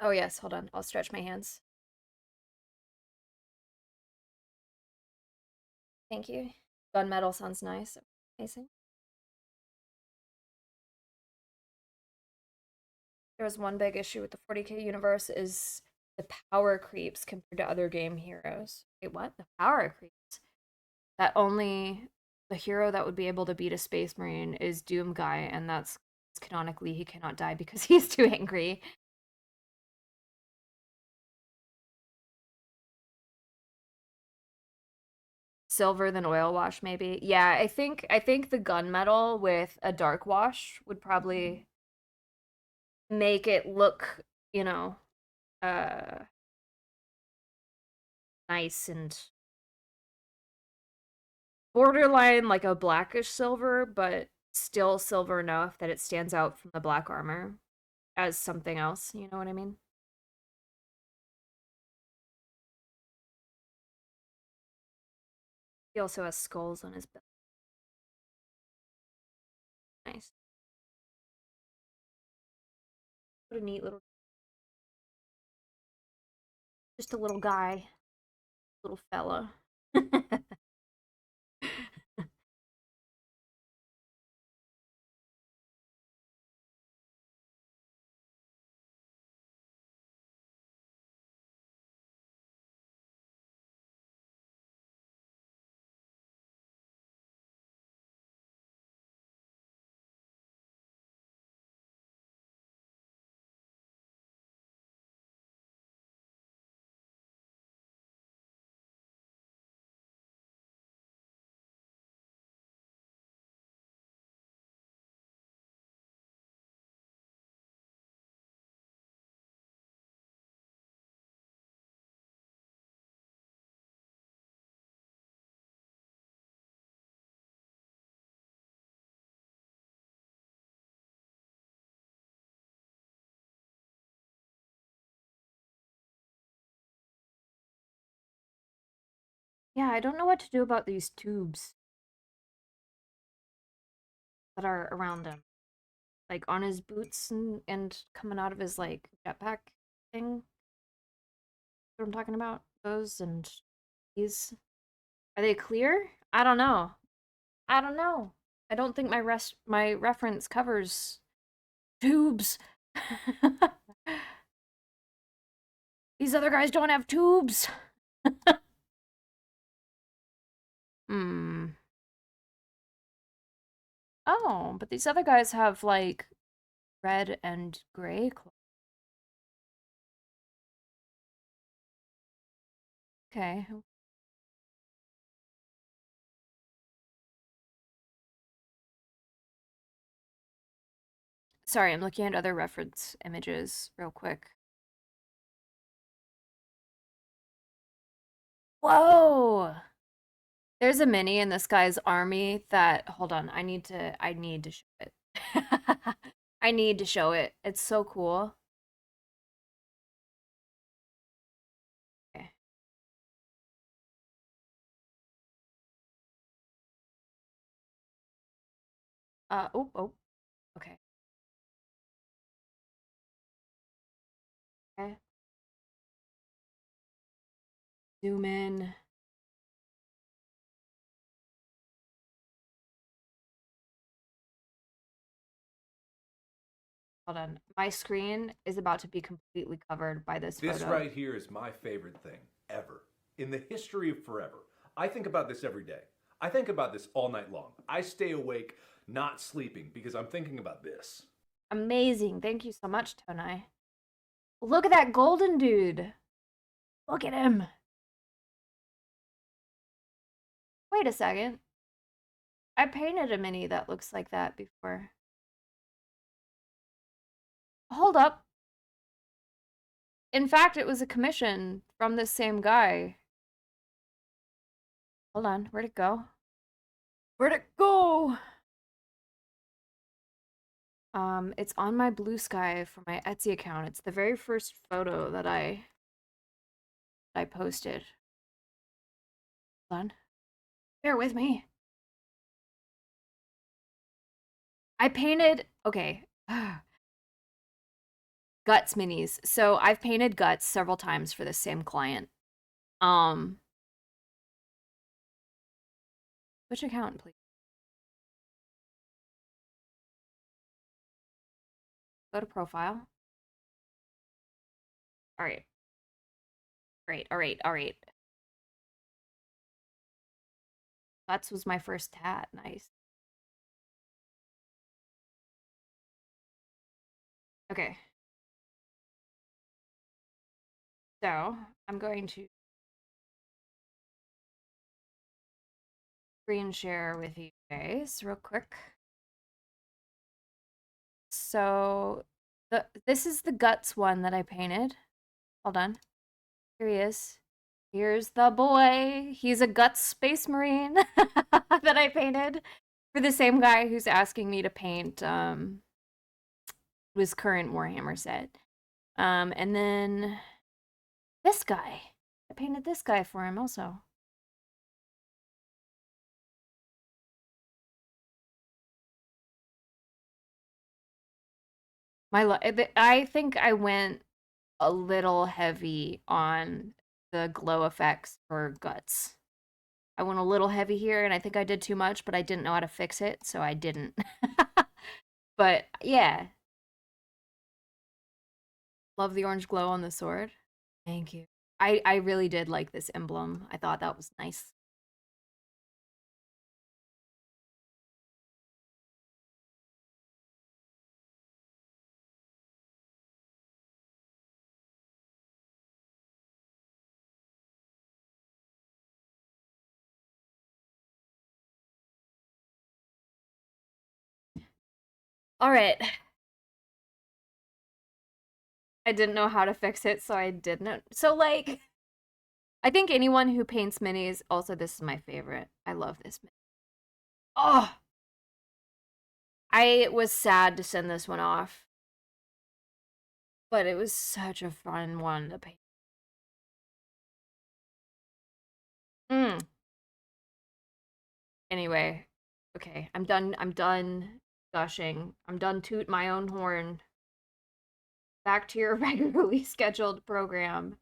[SPEAKER 1] Oh, yes, hold on. I'll stretch my hands. Thank you. Gunmetal sounds nice. Amazing. There's one big issue with the 40k universe is the power creeps compared to other game heroes. Wait, what? The power creeps? That only the hero that would be able to beat a space marine is Doom Guy, and that's canonically he cannot die because he's too angry. Silver than oil wash, maybe. Yeah, I think the gunmetal with a dark wash would probably make it look, you know, uh nice and borderline like a blackish silver, but still silver enough that it stands out from the black armor as something else. You know what I mean? He also has skulls on his belt. Nice. What a neat little, just a little guy, little fella. Yeah, I don't know what to do about these tubes that are around him, like on his boots and coming out of his like jetpack thing. What I'm talking about? Those and these. Are they clear? I don't know. I don't know. I don't think my reference covers tubes. These other guys don't have tubes. Hmm. Oh, but these other guys have like red and gray clothes. Okay. Sorry, I'm looking at other reference images real quick. Whoa! There's a mini in this guy's army that, hold on, I need to show it. I need to show it. It's so cool. Okay. Oh, okay. Okay. Zoom in. Hold on. My screen is about to be completely covered by this
[SPEAKER 2] This
[SPEAKER 1] photo.
[SPEAKER 2] right here is my favorite thing ever. In the history of forever. I think about this every day. I think about this all night long. I stay awake not sleeping because I'm thinking about this.
[SPEAKER 1] Amazing. Thank you so much, Tonai. Look at that golden dude. Look at him. Wait a second. I painted a mini that looks like that before. Hold up. In fact, it was a commission from this same guy. Hold on. Where'd it go? Where'd it go? It's on my Blue Sky for my Etsy account. It's the very first photo that I posted. Hold on. Bear with me. I painted, okay. Guts minis. So I've painted Guts several times for the same client. Which account, please? Go to profile. All right. All right. Guts was my first tat. Nice. Okay. So I'm going to screen share with you guys real quick. So this is the Guts one that I painted. Hold on. Here he is. Here's the boy. He's a Guts Space Marine that I painted for the same guy who's asking me to paint his current Warhammer set. And then this guy. I painted this guy for him also. I think I went a little heavy on the glow effects for Guts. I went a little heavy here, and I think I did too much, but I didn't know how to fix it, so I didn't. But yeah, love the orange glow on the sword. Thank you. I really did like this emblem. I thought that was nice. All right. I didn't know how to fix it, so I didn't. So like I think anyone who paints minis, also this is my favorite. I love this mini. Oh, I was sad to send this one off, but it was such a fun one to paint. Mm. Anyway, okay, I'm done. I'm done gushing. I'm done toot my own horn. Back to your regularly scheduled program.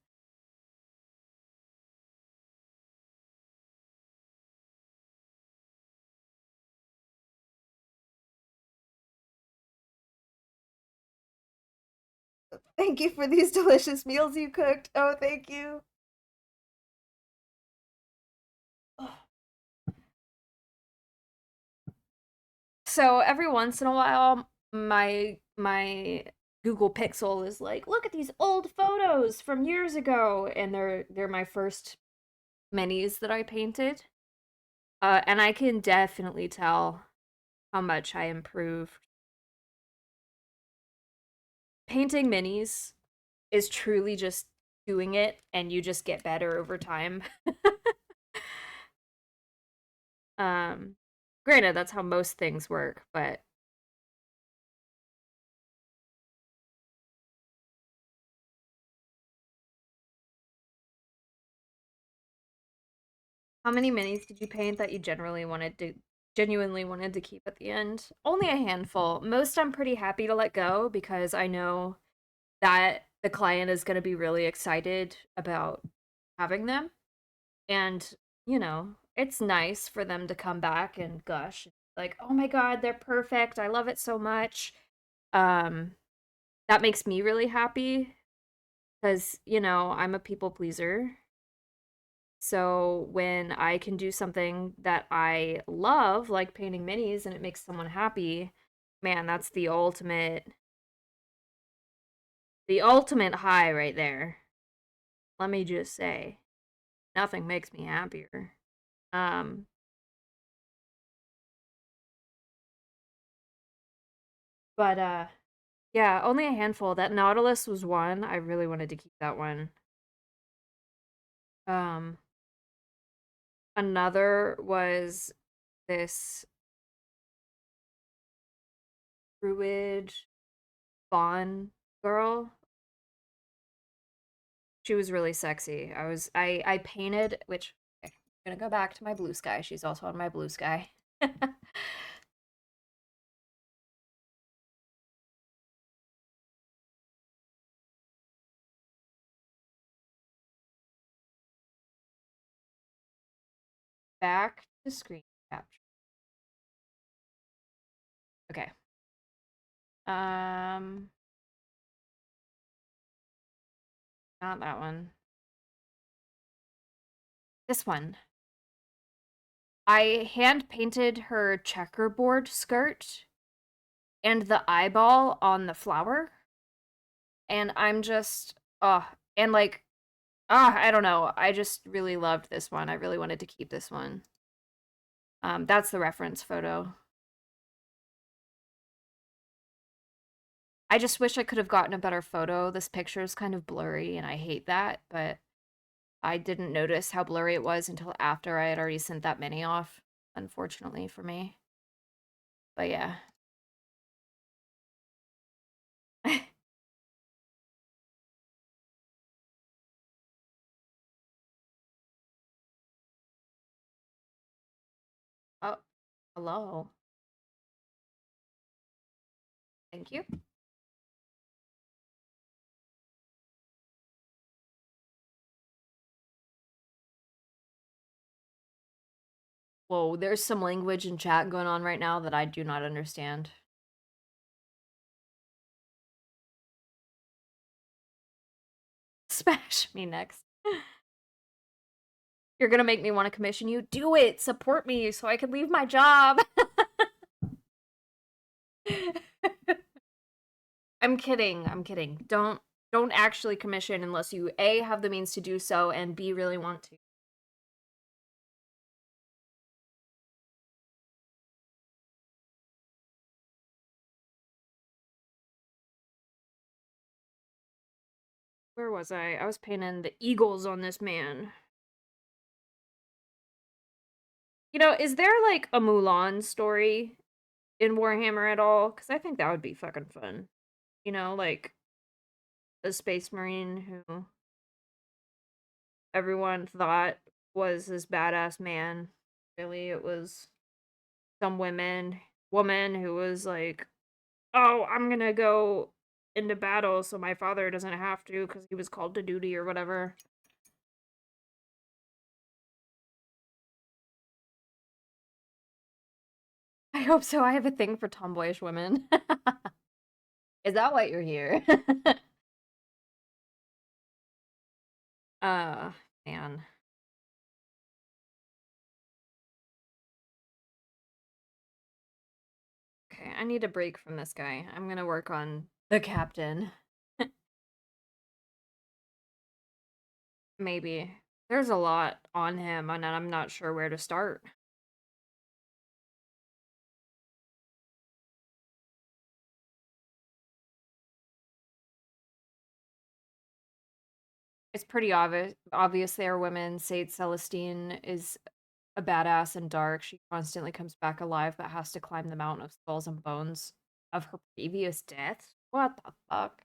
[SPEAKER 1] Thank you for these delicious meals you cooked. Oh, thank you. So every once in a while, my Google Pixel is like, look at these old photos from years ago, and they're my first minis that I painted. And I can definitely tell how much I improved. Painting minis is truly just doing it and you just get better over time. um Granted, that's how most things work, but how many minis did you paint that you genuinely wanted to keep at the end? Only a handful. Most I'm pretty happy to let go because I know that the client is going to be really excited about having them. And, it's nice for them to come back and gush like, "Oh my god, they're perfect. I love it so much." Um that makes me really happy cuz, I'm a people pleaser. So when I can do something that I love, like painting minis, and it makes someone happy, man, that's the ultimate high right there. Let me just say, nothing makes me happier. Um, but yeah, only a handful. That Nautilus was one. I really wanted to keep that one. Um, Another was this Druid Fawn girl. She was really sexy. I painted, which okay, I'm gonna go back to my blue sky. She's also on my blue sky. Back to screen capture. Okay. Um, Not that one. This one. I hand painted her checkerboard skirt and the eyeball on the flower. And I'm just, and like, I don't know. I just really loved this one. I really wanted to keep this one. That's the reference photo. I just wish I could have gotten a better photo. This picture is kind of blurry, and I hate that, but I didn't notice how blurry it was until after I had already sent that mini off, unfortunately for me. But yeah. Oh, hello. Thank you. Whoa, there's some language in chat going on right now that I do not understand. Smash me next. You're gonna make me want to commission you? Do it! Support me so I can leave my job! I'm kidding. I'm kidding. Don't actually commission unless you A have the means to do so and B really want to. Where was I? I was painting the eagles on this man. Is there like a Mulan story in Warhammer at all? Because I think that would be fucking fun. Like a space marine who everyone thought was this badass man. Really, it was some woman who was like, "Oh, I'm gonna go into battle so my father doesn't have to because he was called to duty or whatever." I hope so. I have a thing for tomboyish women. Is that why you're here? uh, Man. Okay, I need a break from this guy. I'm gonna work on the captain. Maybe. There's a lot on him, and I'm not sure where to start. It's pretty obvious they are women. Saint Celestine is a badass and dark. She constantly comes back alive, but has to climb the mountain of skulls and bones of her previous death. What the fuck?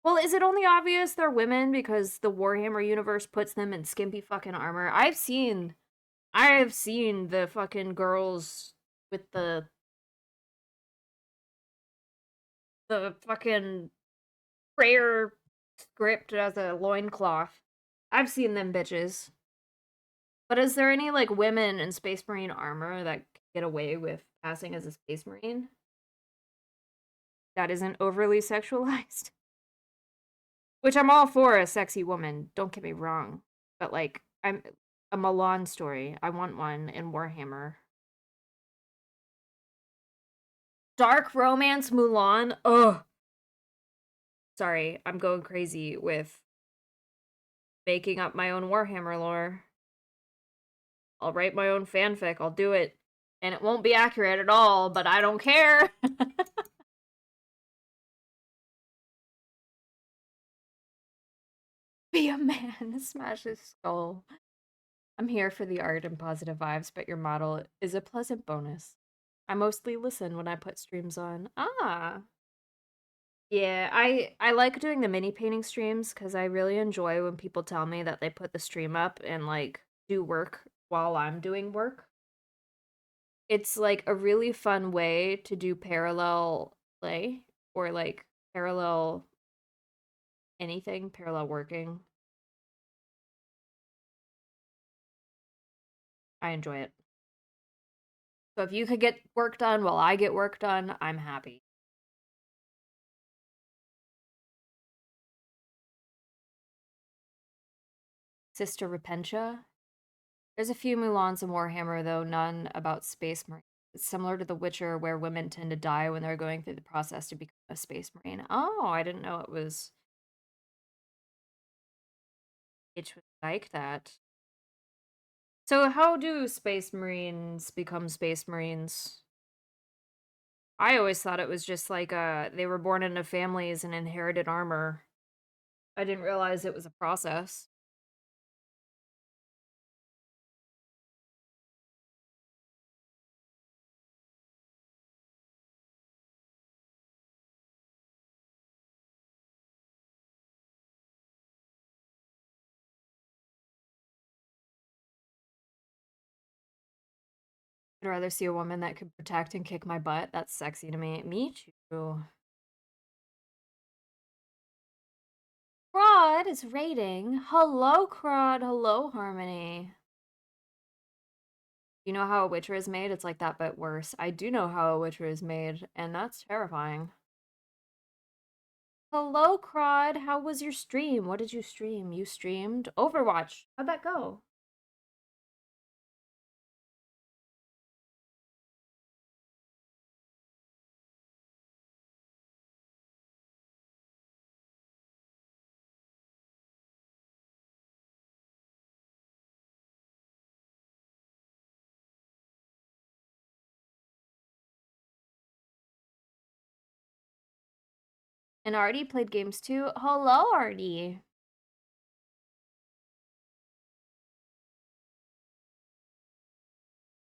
[SPEAKER 1] Well, is it only obvious they're women because the Warhammer universe puts them in skimpy fucking armor? I've seen the fucking girls with the fucking prayer script as a loincloth. I've seen them bitches. But is there any like women in Space Marine armor that get away with passing as a Space Marine that isn't overly sexualized? Which I'm all for a sexy woman, don't get me wrong. But like I'm a Milan story. I want one in Warhammer. Dark romance Mulan. Ugh. Sorry, I'm going crazy with making up my own Warhammer lore. I'll write my own fanfic. I'll do it. And it won't be accurate at all, but I don't care. Be a man, smash his skull. I'm here for the art and positive vibes, but your model is a pleasant bonus. I mostly listen when I put streams on. Ah. Yeah, I like doing the mini painting streams because I really enjoy when people tell me that they put the stream up and like do work while I'm doing work. It's like a really fun way to do parallel play or like parallel anything, parallel working. I enjoy it. So if you could get work done while I get work done, I'm happy. Sister Repentia. There's a few Mulans in Warhammer, though none about Space Marine. It's similar to The Witcher, where women tend to die when they're going through the process to become a Space Marine. Oh, I didn't know it was like that. So how do Space Marines become Space Marines? I always thought it was just like they were born into families and inherited armor. I didn't realize it was a process. I'd rather see a woman that could protect and kick my butt. That's sexy to me. Me too. Crod is rating. Hello, Crod. Hello, Harmony. You know how a Witcher is made? It's like that, but worse. I do know how a Witcher is made, and that's terrifying. Hello, Crod. How was your stream? What did you stream? You streamed Overwatch. How'd that go? And Artie played games too. Hello, Artie.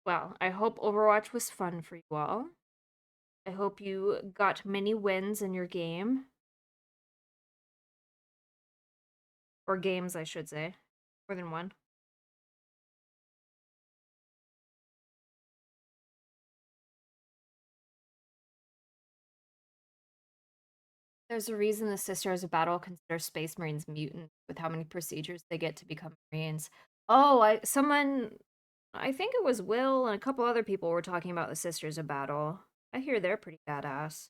[SPEAKER 1] Well, I hope Overwatch was fun for you all. I hope you got many wins in your game. Or games, I should say. More than one. There's a reason the Sisters of Battle consider Space Marines mutants with how many procedures they get to become Marines. Oh, I think it was Will and a couple other people were talking about the Sisters of Battle. I hear they're pretty badass.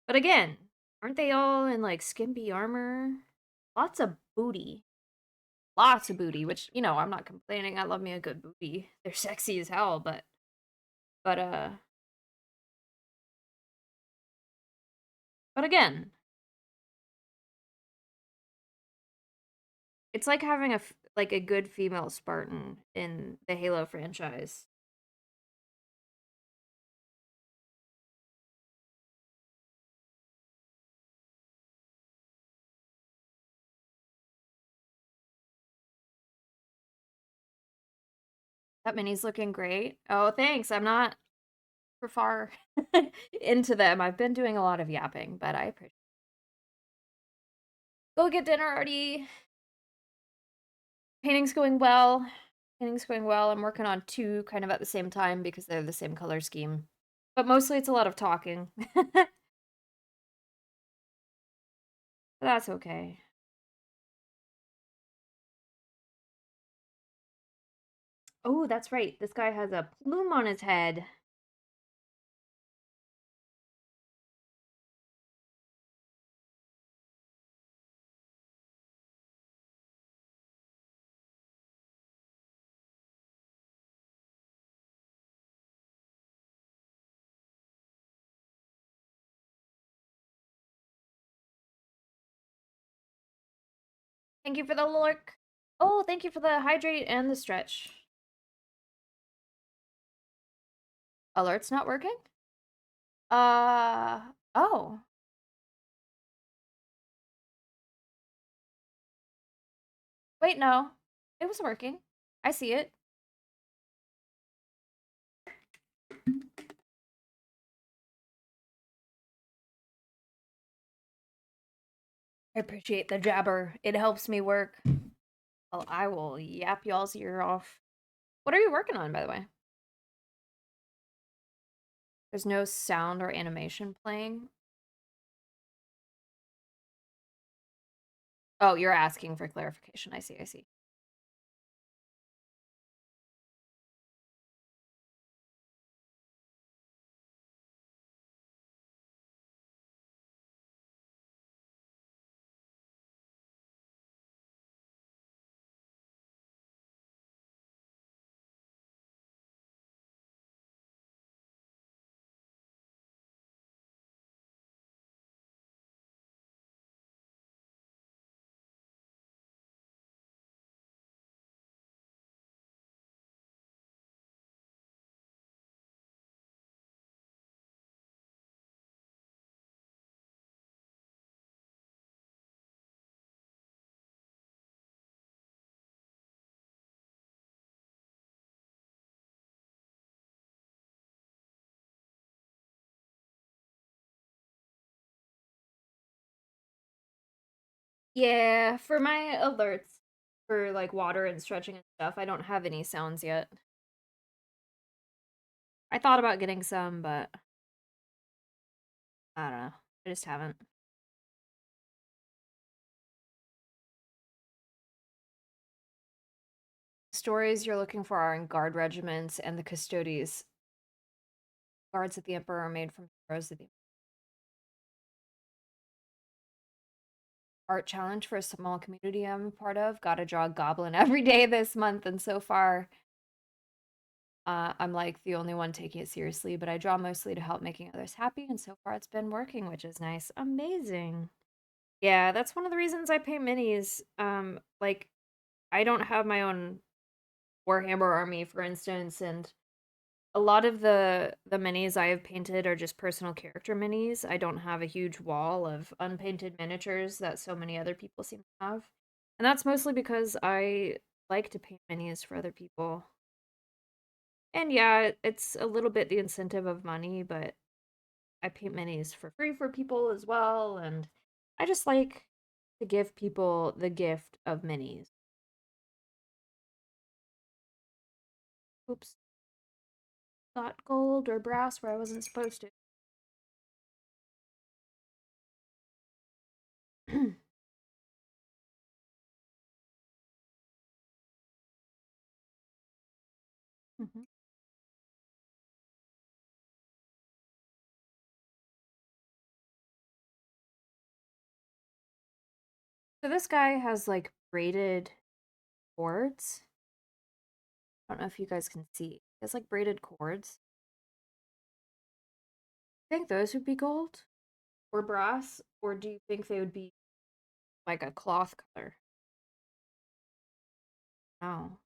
[SPEAKER 1] But again, aren't they all in like skimpy armor? Lots of booty. Lots of booty, which, you know, I'm not complaining. I love me a good booty. They're sexy as hell, but but again, it's like having like a good female Spartan in the Halo franchise. That mini's looking great. Oh, thanks. I'm not for far into them. I've been doing a lot of yapping, but I appreciate it. Go get dinner already. Painting's going well. Painting's going well. I'm working on two kind of at the same time because they're the same color scheme. But mostly it's a lot of talking. That's okay. Oh, that's right. This guy has a plume on his head. Thank you for the lurk. Oh, thank you for the hydrate and the stretch. Alert's not working? Oh. Wait, no. It was working. I see it. I appreciate the jabber. It helps me work. Well, I will yap y'all's ear off. What are you working on, by the way? There's no sound or animation playing. Oh, you're asking for clarification. I see, I see. Yeah, for my alerts, for like water and stretching and stuff, I don't have any sounds yet. I thought about getting some, but I don't know. I just haven't. Stories you're looking for are in guard regiments and the custodies. Guards of the Emperor are made from heroes of the art challenge for a small community I'm a part of. Gotta draw a goblin every day this month, and so far, I'm like the only one taking it seriously, but I draw mostly to help making others happy, and so far it's been working, which is nice. Amazing. Yeah, that's one of the reasons I paint minis. Like I don't have my own Warhammer army, for instance, and a lot of the minis I have painted are just personal character minis. I don't have a huge wall of unpainted miniatures that so many other people seem to have. And that's mostly because I like to paint minis for other people. And yeah, it's a little bit the incentive of money, but I paint minis for free for people as well, and I just like to give people the gift of minis. Oops, got gold or brass where I wasn't supposed to. Mhm. So this guy has like braided cords. I don't know if you guys can see. He has like braided cords. I think those would be gold or brass, or do you think they would be like a cloth color? Oh.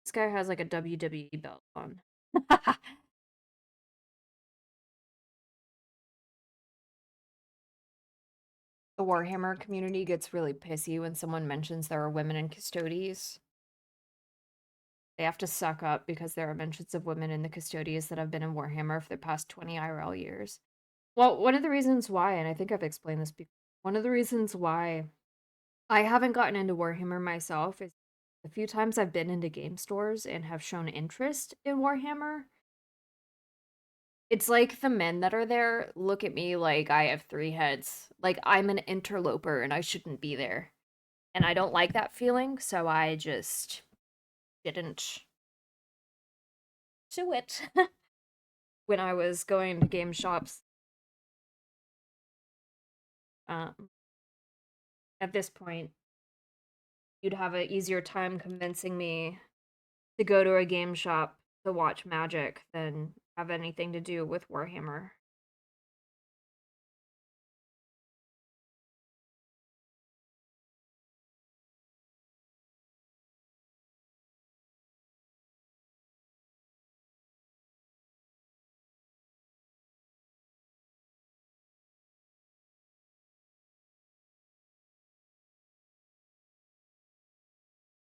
[SPEAKER 1] This guy has like a WWE belt on. the Warhammer community gets really pissy when someone mentions there are women in custodies. They have to suck up because there are mentions of women in the custodies that have been in Warhammer for the past 20 IRL years. Well, one of the reasons why, and I think I've explained this before, one of the reasons why I haven't gotten into Warhammer myself is the few times I've been into game stores and have shown interest in Warhammer. It's like the men that are there look at me like I have three heads. Like I'm an interloper and I shouldn't be there. And I don't like that feeling, so I just didn't do it when I was going to game shops. Um, at this point, you'd have an easier time convincing me to go to a game shop to watch Magic than have anything to do with Warhammer.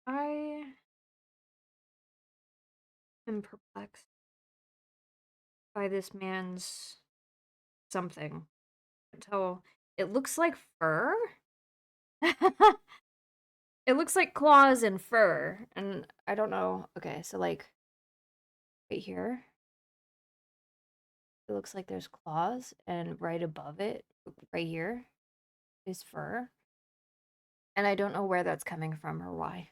[SPEAKER 1] I am perplexed by this man's something. Until it looks like fur. It looks like claws and fur, and I don't know. Okay, so like right here, it looks like there's claws, and right above it, right here, is fur, and I don't know where that's coming from or why.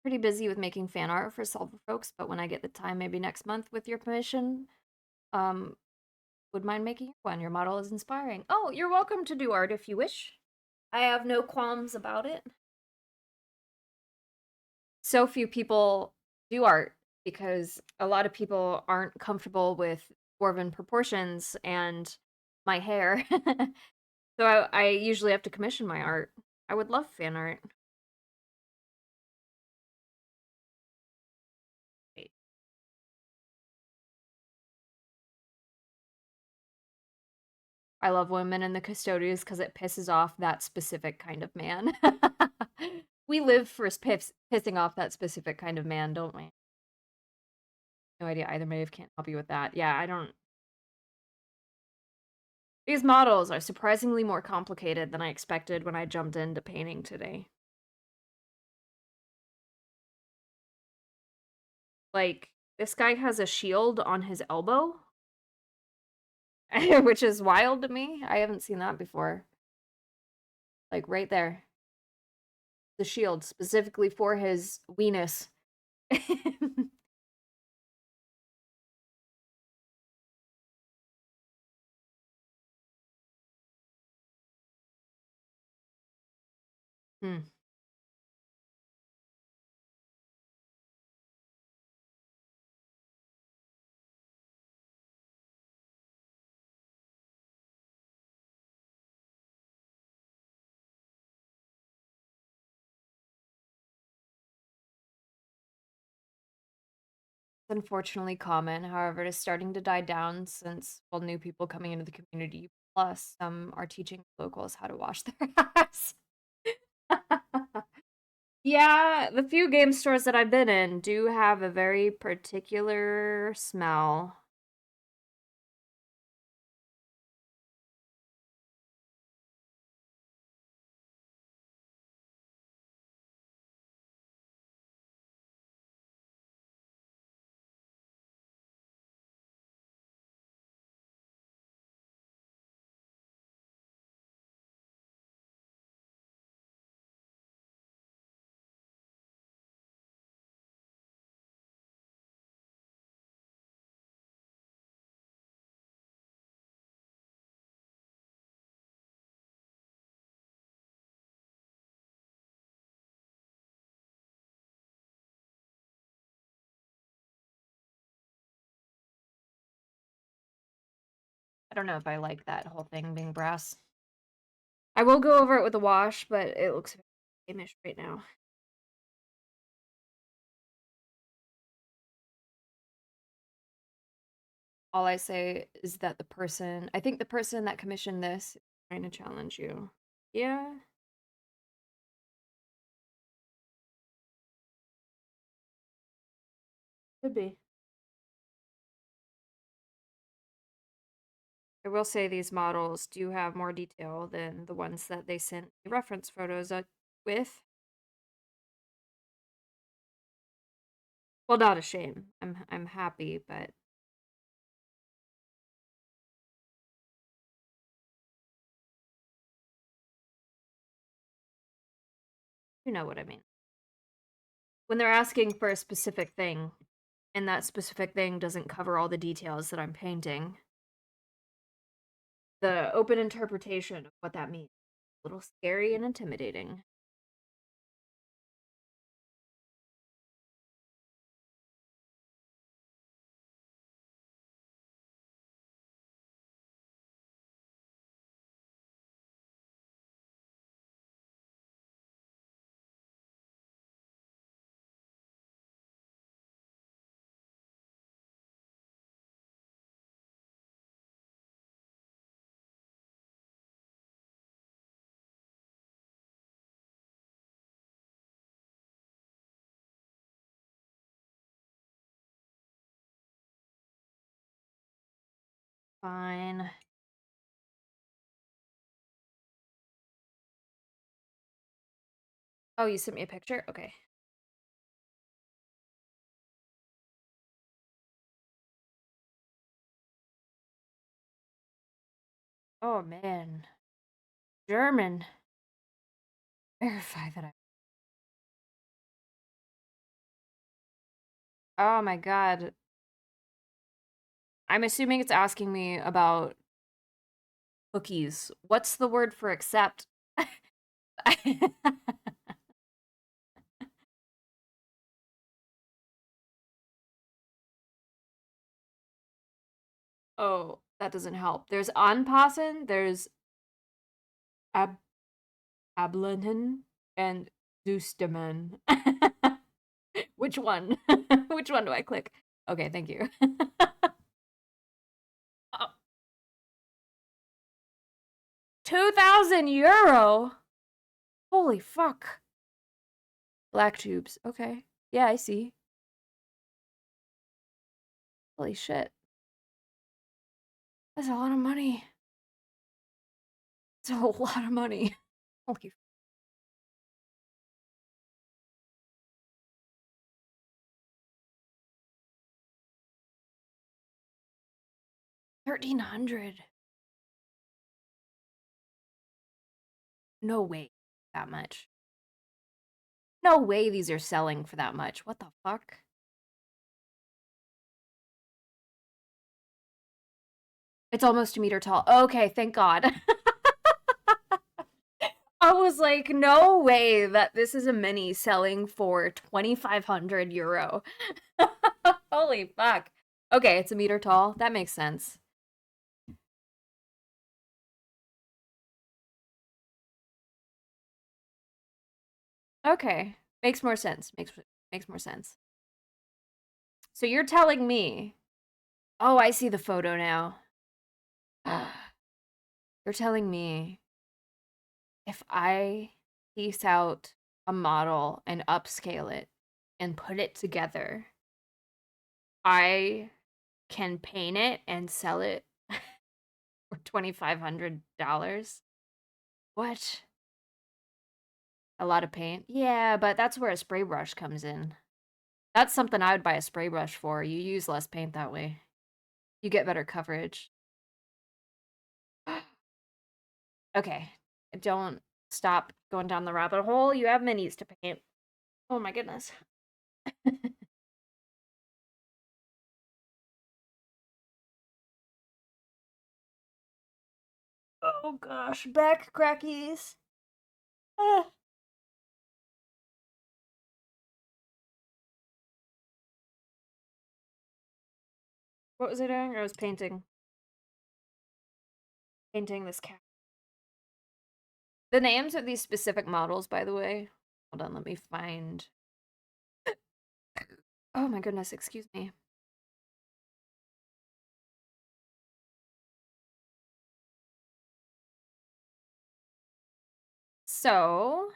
[SPEAKER 1] Pretty busy with making fan art for Silver Folks, but when I get the time, maybe next month, with your permission, um, would mind making one. Your model is inspiring. Oh, you're welcome to do art if you wish. I have no qualms about it. So few people do art because a lot of people aren't comfortable with dwarven proportions and my hair. So I usually have to commission my art. I would love fan art. Wait. I love women in the custodians because it pisses off that specific kind of man. We live for pissing off that specific kind of man, don't we? No idea. Either Maeve can't help you with that. Yeah, I don't. These models are surprisingly more complicated than I expected when I jumped into painting today. Like, this guy has a shield on his elbow, which is wild to me. I haven't seen that before. Like, right there. The shield, specifically for his weenus. Hmm. It's unfortunately common, however, it is starting to die down since, well, new people coming into the community, plus some are teaching locals how to wash their ass. Yeah, the few game stores that I've been in do have a very particular smell. I don't know if I like that whole thing being brass. I will go over it with a wash, but it looks very Amish right now. All I say is that I think the person that commissioned this is trying to challenge you. Yeah. Could be. I will say these models do have more detail than the ones that they sent me reference photos with. Well, not a shame. I'm happy, but you know what I mean. When they're asking for a specific thing, and that specific thing doesn't cover all the details that I'm painting, the open interpretation of what that means is a little scary and intimidating. Fine. Oh, you sent me a picture? Okay. Oh, man. German. Verify that I. Oh my god. I'm assuming it's asking me about cookies. What's the word for accept? Oh, that doesn't help. There's anpassen, there's ab ablenen, and zustimmen. Which one? Which one do I click? Okay, thank you. Oh, 2,000 euro? Holy fuck. Black tubes. Okay. Yeah, I see. Holy shit. That's a lot of money. It's a whole lot of money. Holy 1,300. No way that much. No way these are selling for that much. What the fuck? It's almost a meter tall. Okay, thank God. I was like, no way that this is a mini selling for 2,500 euro. Holy fuck. Okay, it's a meter tall. That makes sense. Okay, makes more sense. Makes more sense. So you're telling me. Oh, I see the photo now. You're telling me if I piece out a model and upscale it and put it together, I can paint it and sell it for $2,500. What? A lot of paint? Yeah, but that's where a spray brush comes in. That's something I would buy a spray brush for. You use less paint that way. You get better coverage. Okay, don't stop going down the rabbit hole. You have minis to paint. Oh my goodness. Oh gosh, back crackies. Ah. What was I doing? I was painting this cat. The names of these specific models, by the way. Hold on, let me find. Oh my goodness, excuse me. So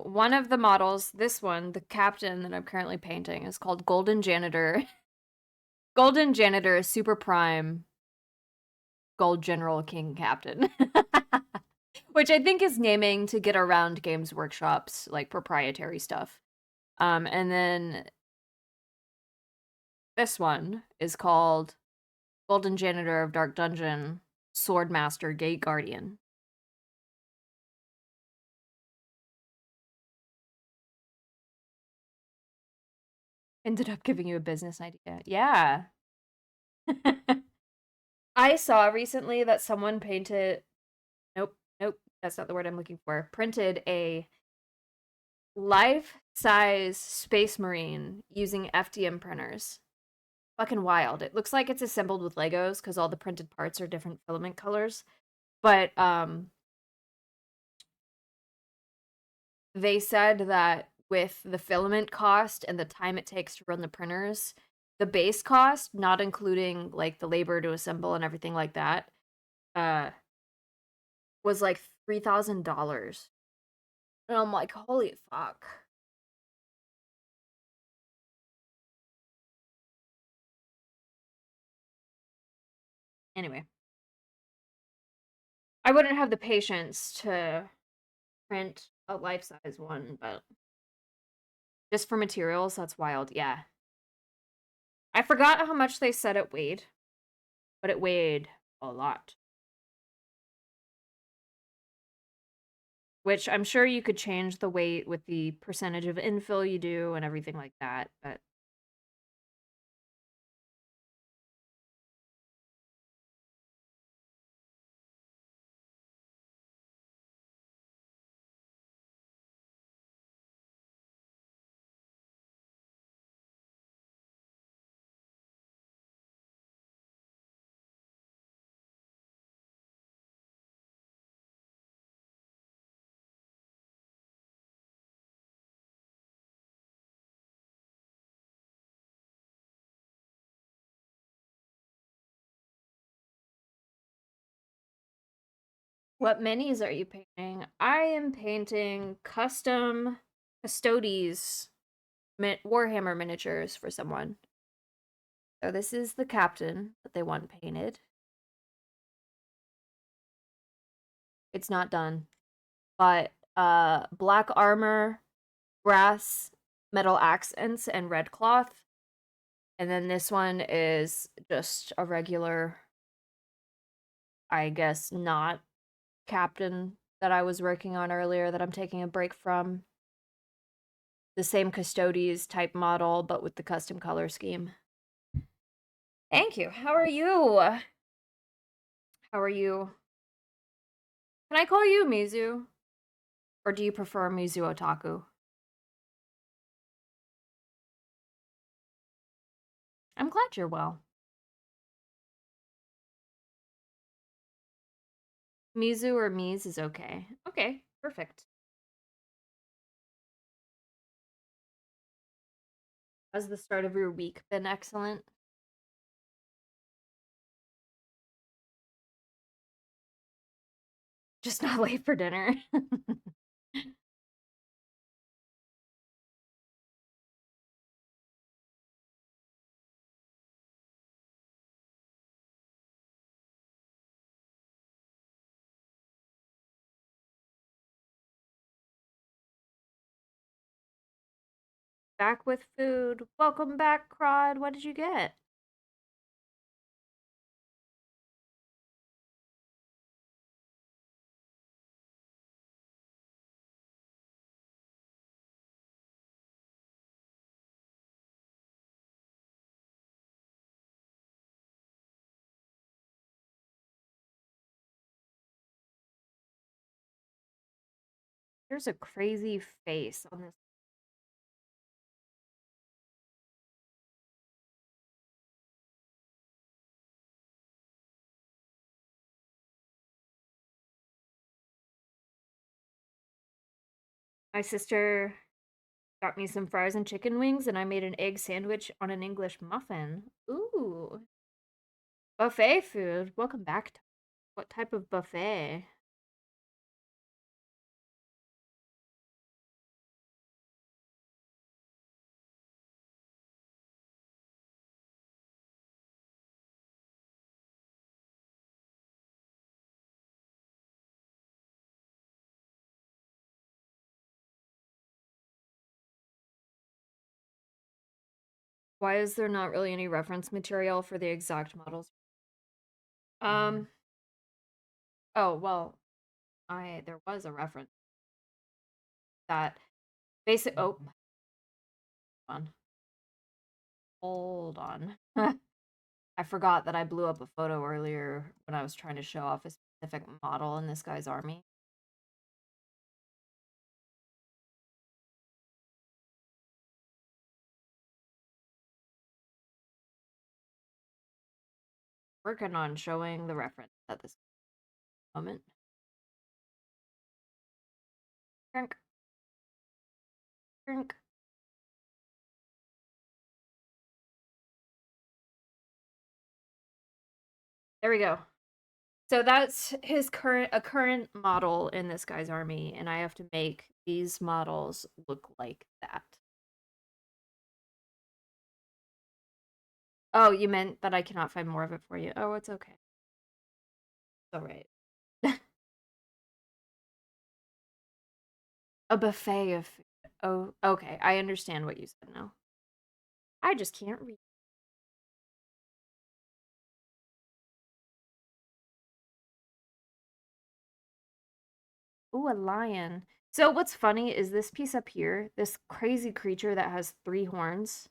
[SPEAKER 1] one of the models, this one, the captain that I'm currently painting, is called Golden Janitor. Golden Janitor is Super Prime Gold General King Captain. Which I think is naming to get around Games Workshop's like proprietary stuff. And then this one is called Golden Janitor of Dark Dungeon, Swordmaster Gate Guardian. Ended up giving you a business idea. Yeah. I saw recently that someone painted. Nope, that's not the word I'm looking for. Printed a life-size Space Marine using FDM printers. Fucking wild. It looks like it's assembled with Legos because all the printed parts are different filament colors. But they said that with the filament cost and the time it takes to run the printers, the base cost, not including like the labor to assemble and everything like that, was like $3,000. And I'm like, holy fuck. Anyway, I wouldn't have the patience to print a life-size one, but just for materials, that's wild. Yeah. I forgot how much they said it weighed, but it weighed a lot. Which I'm sure you could change the weight with the percentage of infill you do and everything like that, but what minis are you painting? I am painting custom Custodes Warhammer miniatures for someone. So this is the captain that they want painted. It's not done. But black armor, brass, metal accents, and red cloth. And then this one is just a regular, I guess, not captain that I was working on earlier that I'm taking a break from. The same Custodes type model, but with the custom color scheme. Thank you. How are you? How are you? Can I call you Mizu? Or do you prefer Mizu Otaku? I'm glad you're well. Mizu or Mies is okay. Okay, perfect. Has the start of your week been excellent? Just not late for dinner. Back with food. Welcome back, Crod. What did you get? There's a crazy face on this. My sister got me some fries and chicken wings, and I made an egg sandwich on an English muffin. Ooh. Buffet food? Welcome back to what type of buffet? Why is there not really any reference material for the exact models? Um, oh, well, there was a reference that basic, oh, hold on. Hold on. I forgot that I blew up a photo earlier when I was trying to show off a specific model in this guy's army. Working on showing the reference at this moment. Drink. Drink. There we go. So that's his current model in this guy's army, and I have to make these models look like that. Oh, you meant that I cannot find more of it for you. Oh, it's okay. It's all right. A buffet of food. Oh, okay. I understand what you said now. I just can't read. Ooh, a lion. So what's funny is this piece up here, this crazy creature that has 3 horns.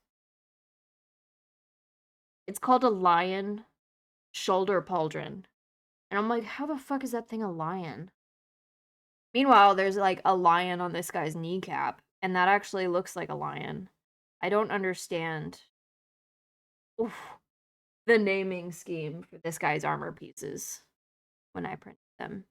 [SPEAKER 1] It's called a lion shoulder pauldron. And I'm like, how the fuck is that thing a lion? Meanwhile, there's like a lion on this guy's kneecap, and that actually looks like a lion. I don't understand oof, the naming scheme for this guy's armor pieces when I print them.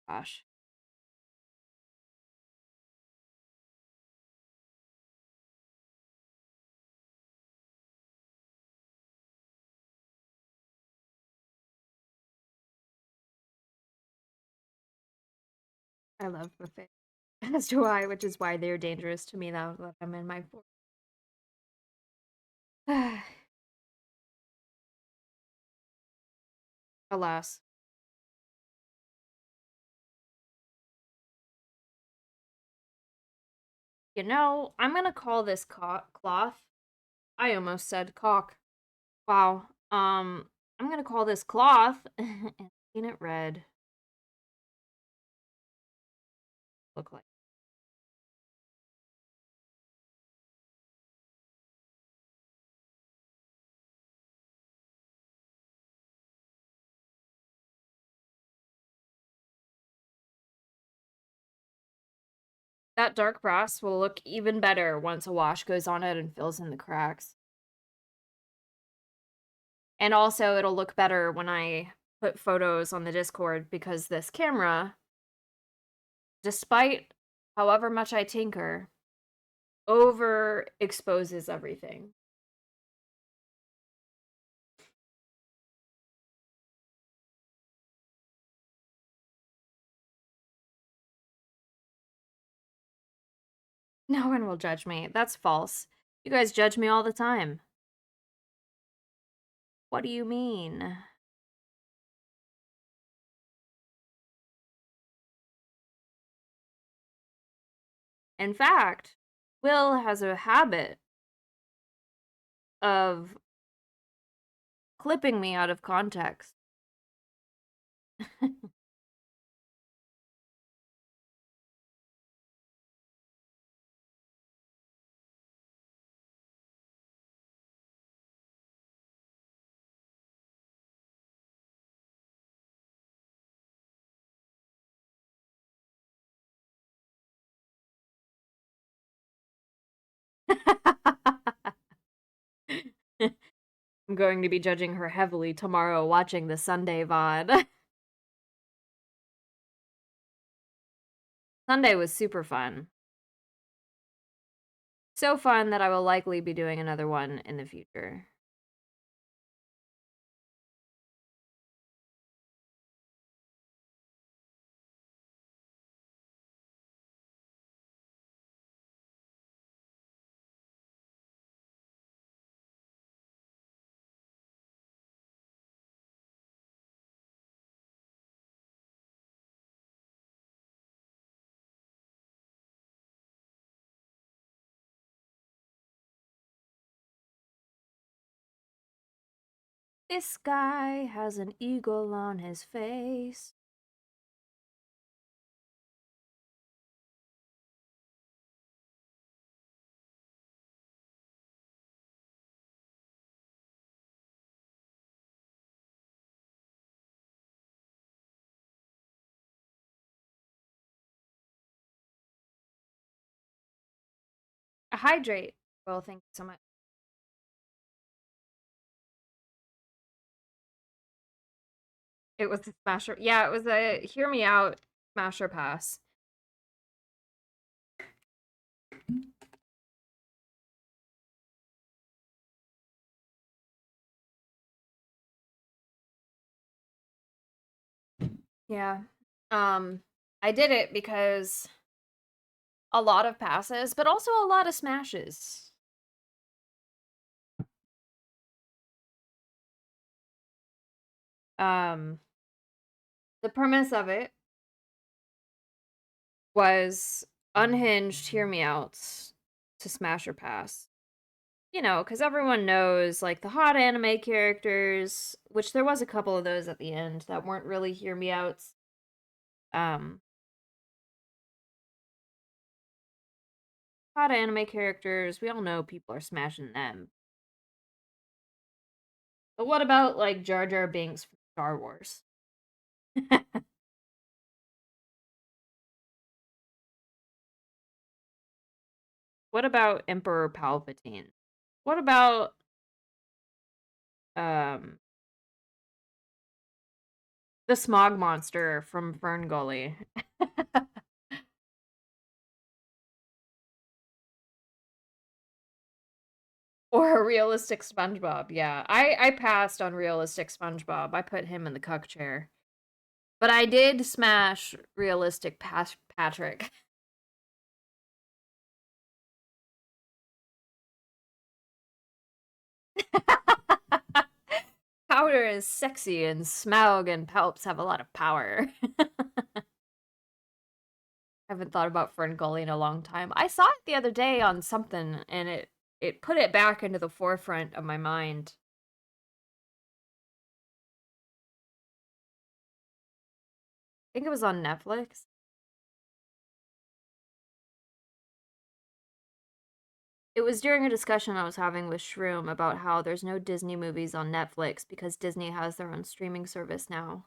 [SPEAKER 1] Gosh. I love buffet. As do I, which is why they're dangerous to me now that I'm in my fort. Alas. You know, I'm gonna call this cloth. I almost said cock. Wow. I'm gonna call this cloth and paint it red. Look like that dark brass will look even better once a wash goes on it and fills in the cracks. And also, it'll look better when I put photos on the Discord because this camera, despite however much I tinker, overexposes everything. No one will judge me. That's false. You guys judge me all the time. What do you mean? In fact, Will has a habit of clipping me out of context. I'm going to be judging her heavily tomorrow watching the Sunday VOD. Sunday was super fun. So fun that I will likely be doing another one in the future. This guy has an eagle on his face. Hydrate. Well, thank you so much. It was a smasher. Yeah, it was a hear me out smasher pass. Yeah. I did it because a lot of passes, but also a lot of smashes. Um, the premise of it was unhinged hear me outs to smash or pass. You know, because everyone knows like the hot anime characters, which there was a couple of those at the end that weren't really hear me outs. Um, hot anime characters, we all know people are smashing them. But what about like Jar Jar Binks from Star Wars? What about Emperor Palpatine? What about um the smog monster from Fern Gully? Or a realistic SpongeBob? Yeah, I passed on realistic SpongeBob. I put him in the cuck chair. But I did smash realistic Patrick. Powder is sexy, and Smaug and Palps have a lot of power. I haven't thought about Fern Gully in a long time. I saw it the other day on something, and it put it back into the forefront of my mind. I think it was on Netflix. It was during a discussion I was having with Shroom about how there's no Disney movies on Netflix because Disney has their own streaming service now.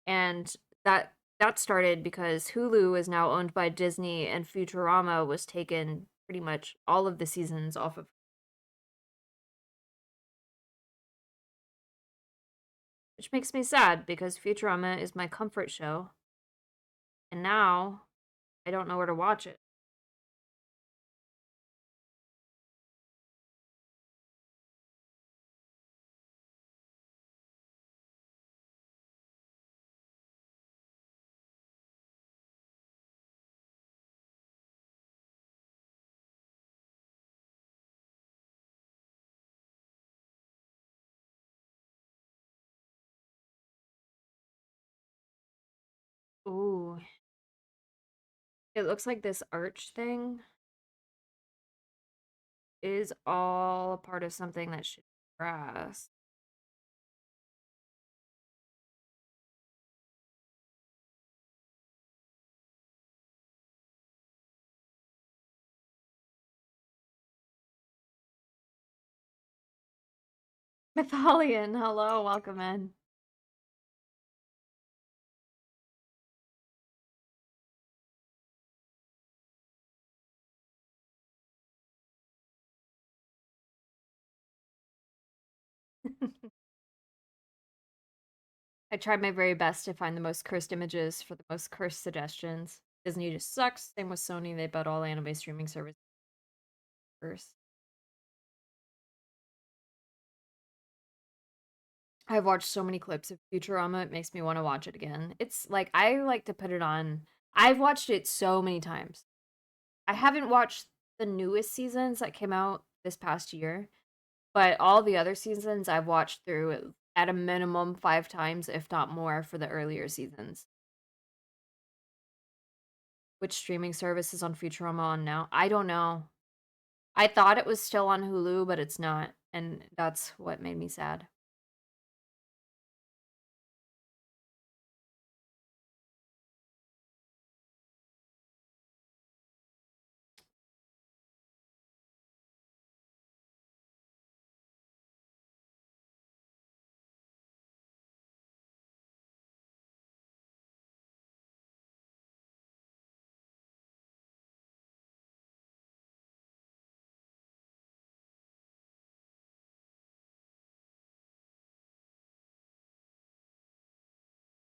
[SPEAKER 1] And that started because Hulu is now owned by Disney and Futurama was taken pretty much all of the seasons off of, which makes me sad because Futurama is my comfort show. And now I don't know where to watch it. Ooh. It looks like this arch thing is all a part of something that should be grass. Mythalian, hello, welcome in. I tried my very best to find the most cursed images for the most cursed suggestions. Disney just sucks. Same with Sony. They bet all anime streaming services first. I've watched so many clips of Futurama, it makes me want to watch it again. It's like I like to put it on. I've watched it so many times. I haven't watched the newest seasons that came out this past year, but all the other seasons I've watched through at a minimum 5 times, if not more, for the earlier seasons. Which streaming service is on Futurama on now? I don't know. I thought it was still on Hulu, but it's not, and that's what made me sad.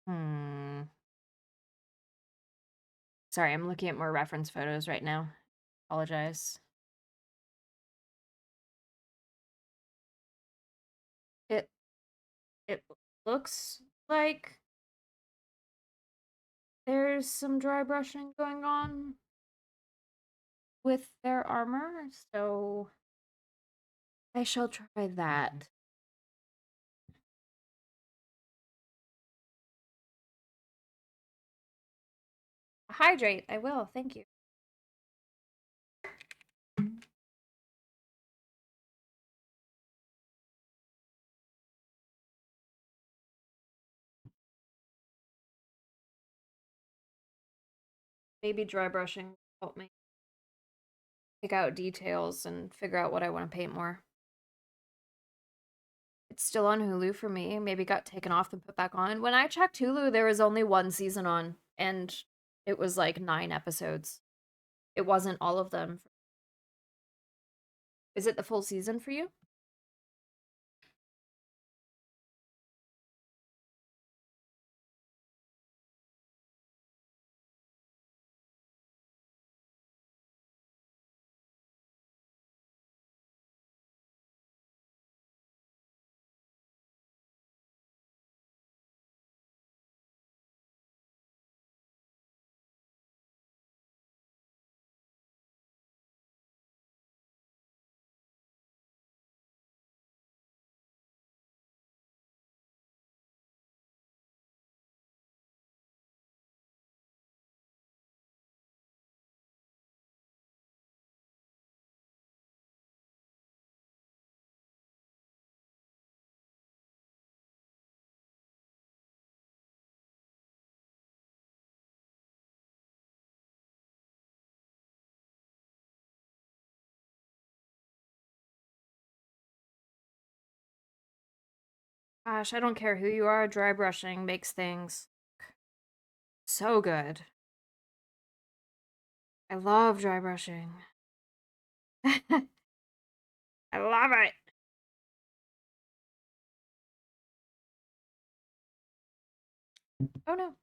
[SPEAKER 1] Hmm. Sorry, I'm looking at more reference photos right now. Apologize. It it looks like there's some dry brushing going on with their armor, so I shall try that. Hydrate, I will, thank you. Maybe dry brushing will help me pick out details and figure out what I want to paint more. It's still on Hulu for me. Maybe got taken off and put back on. When I checked Hulu, there was only one season on, and it was like 9 episodes. It wasn't all of them. Is it the full season for you? Gosh, I don't care who you are, dry brushing makes things so good. I love dry brushing. I love it. Oh no.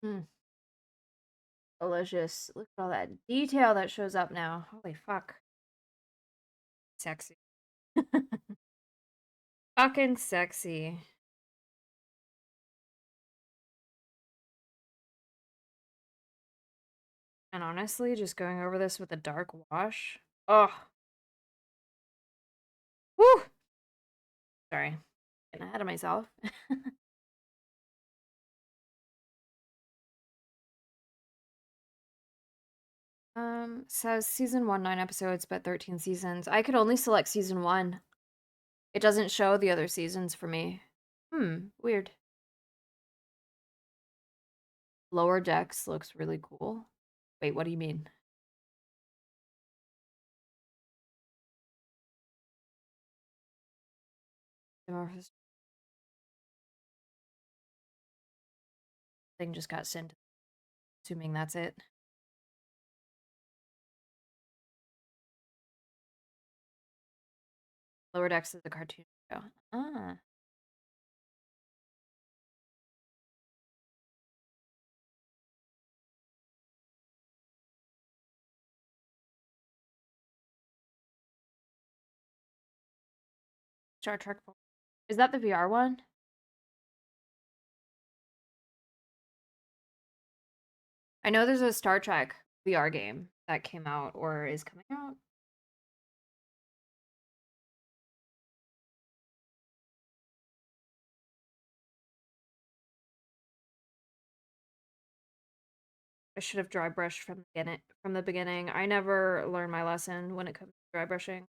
[SPEAKER 1] Mm, delicious. Look at all that detail that shows up now. Holy fuck. Sexy. Fucking sexy. And honestly, just going over this with a dark wash. Oh, whew. Sorry, getting ahead of myself. Says season 1, 9 episodes, but 13 seasons. I could only select season 1. It doesn't show the other seasons for me. Weird. Lower Decks looks really cool. Wait, what do you mean? Amorphous thing just got sent. Assuming that's it. Lower Decks is a cartoon show. Ah. Star Trek. Is that the VR one? I know there's a Star Trek VR game that came out or is coming out. I should have dry brushed from the beginning. I never learned my lesson when it comes to dry brushing.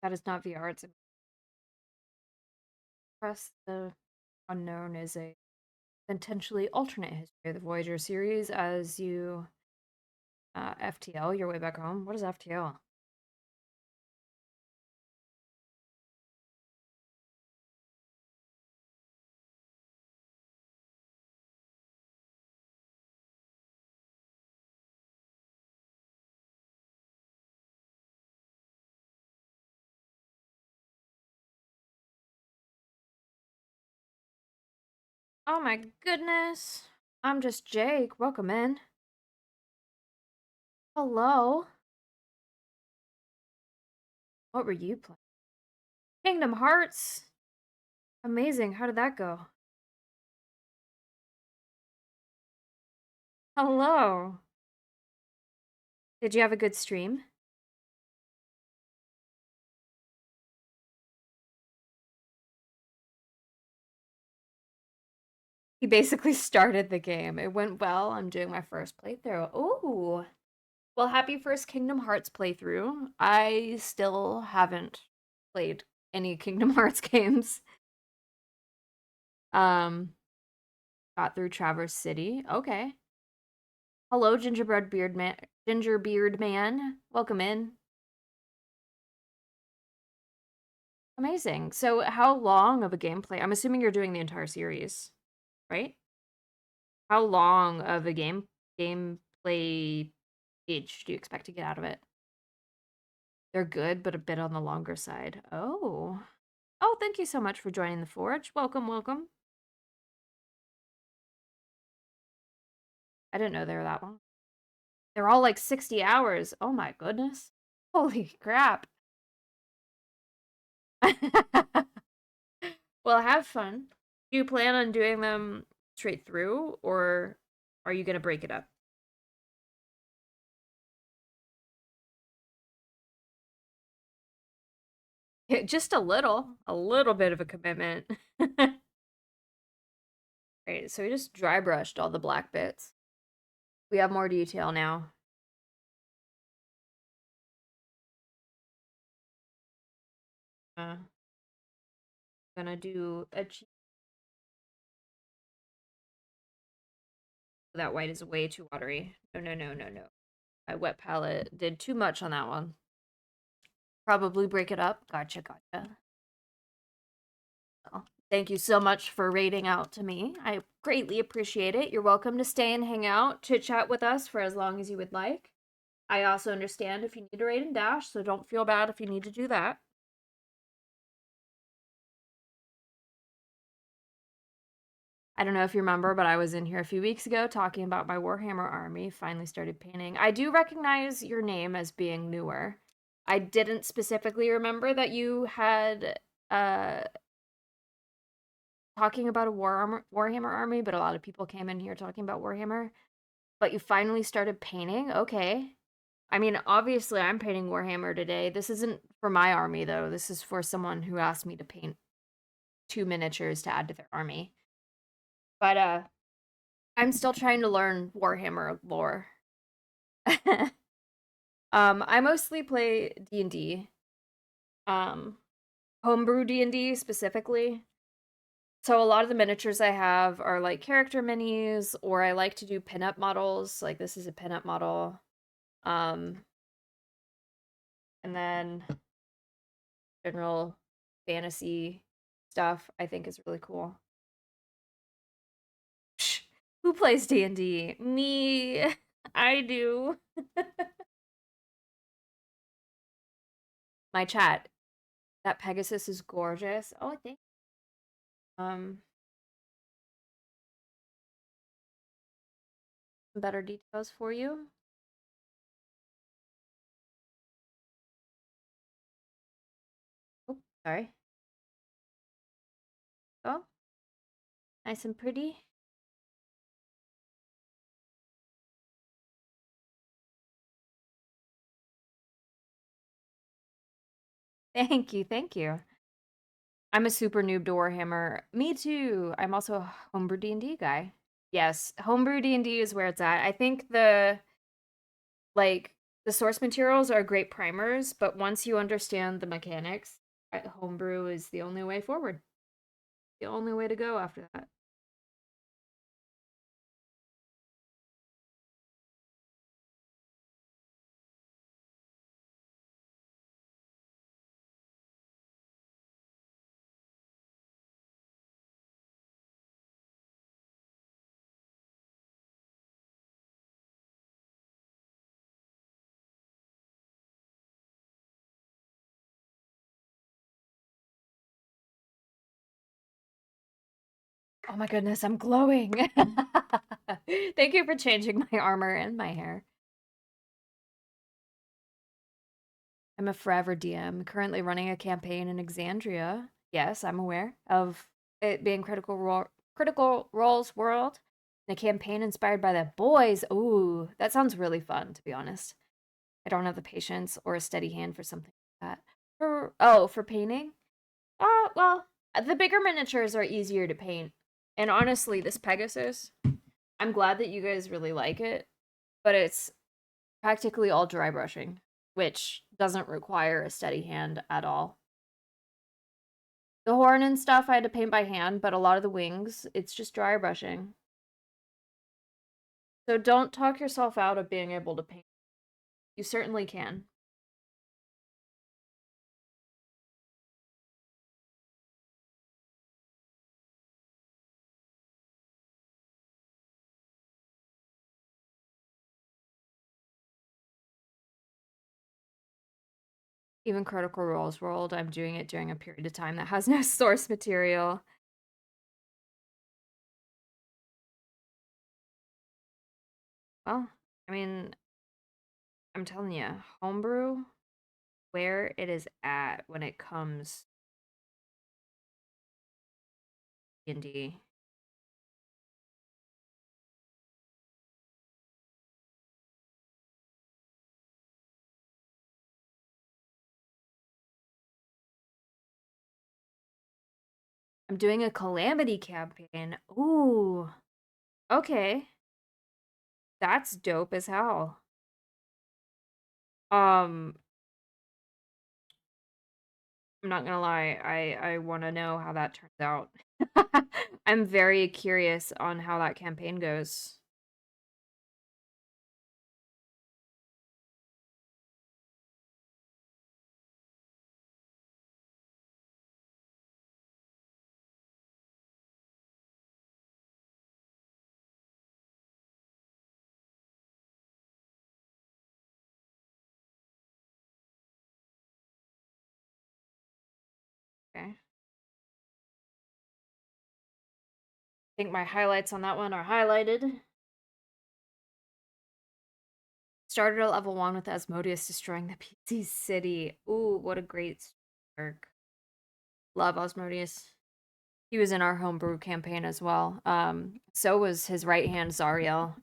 [SPEAKER 1] That is not VR. It's Press the Unknown is a potentially alternate history of the Voyager series as you FTL your way back home. What is FTL? Oh my goodness. I'm just Jake. Welcome in. Hello. What were you playing? Kingdom Hearts. Amazing. How did that go? Hello. Did you have a good stream? He basically started the game. It went well. I'm doing my first playthrough. Ooh. Well, happy first Kingdom Hearts playthrough. I still haven't played any Kingdom Hearts games. Um, got through Traverse City. Okay. Hello, Gingerbread Beard Man. Ginger Beard Man. Welcome in. Amazing. So, how long of a gameplay? I'm assuming you're doing the entire series, right? How long of a gameplay age do you expect to get out of it? They're good, but a bit on the longer side. Oh. Oh, thank you so much for joining the Forge. Welcome, welcome. I didn't know they were that long. They're all like 60 hours. Oh my goodness. Holy crap. Well, have fun. Do you plan on doing them straight through, or are you going to break it up? Just a little bit of a commitment. Right, so we just dry brushed all the black bits. We have more detail now. Gonna do a that white is way too watery. No, no, no, no, no. My wet palette did too much on that one. Probably break it up. Gotcha, gotcha. Well, thank you so much for raiding out to me. I greatly appreciate it. You're welcome to stay and hang out, chit chat with us for as long as you would like. I also understand if you need to raid and dash, so don't feel bad if you need to do that. I don't know if you remember, but I was in here a few weeks ago talking about my Warhammer army. Finally started painting. I do recognize your name as being newer. I didn't specifically remember that you had talking about a Warhammer army, but a lot of people came in here talking about Warhammer. But you finally started painting? Okay. I mean, obviously I'm painting Warhammer today. This isn't for my army though. This is for someone who asked me to paint 2 miniatures to add to their army. But I'm still trying to learn Warhammer lore. I mostly play D&D. Homebrew D&D specifically. So a lot of the miniatures I have are like character minis, or I like to do pinup models. Like this is a pinup model. And then general fantasy stuff I think is really cool. Psh, who plays D&D? Me. I do. My chat. That Pegasus is gorgeous. Oh, thank um some better details for you. Oh, sorry. Oh, nice and pretty. Thank you, thank you. I'm a super noob to Warhammer. Me too. I'm also a homebrew D&D guy. Yes, homebrew D&D is where it's at. I think the source materials are great primers, but once you understand the mechanics, homebrew is the only way forward. The only way to go after that. Oh my goodness, I'm glowing. Thank you for changing my armor and my hair. I'm a forever DM, currently running a campaign in Exandria. Yes, I'm aware of it being Critical Role's world. And a campaign inspired by the boys. Ooh, that sounds really fun, to be honest. I don't have the patience or a steady hand for something like that. For painting? Well, the bigger miniatures are easier to paint. And honestly, this Pegasus, I'm glad that you guys really like it, but it's practically all dry brushing, which doesn't require a steady hand at all. The horn and stuff I had to paint by hand, but a lot of the wings, it's just dry brushing. So don't talk yourself out of being able to paint. You certainly can. Even Critical Role's world, I'm doing it during a period of time that has no source material. Well, I mean, I'm telling you, homebrew, where it is at when it comes D&D. I'm doing a Calamity campaign. Ooh, okay. That's dope as hell. Um, I'm not gonna lie, I want to know how that turns out. I'm very curious on how that campaign goes. Okay. I think my highlights on that one are highlighted. Started at level 1 with Asmodeus destroying the PC city. Ooh, what a great arc. Love Asmodeus. He was in our homebrew campaign as well. So was his right hand Zariel.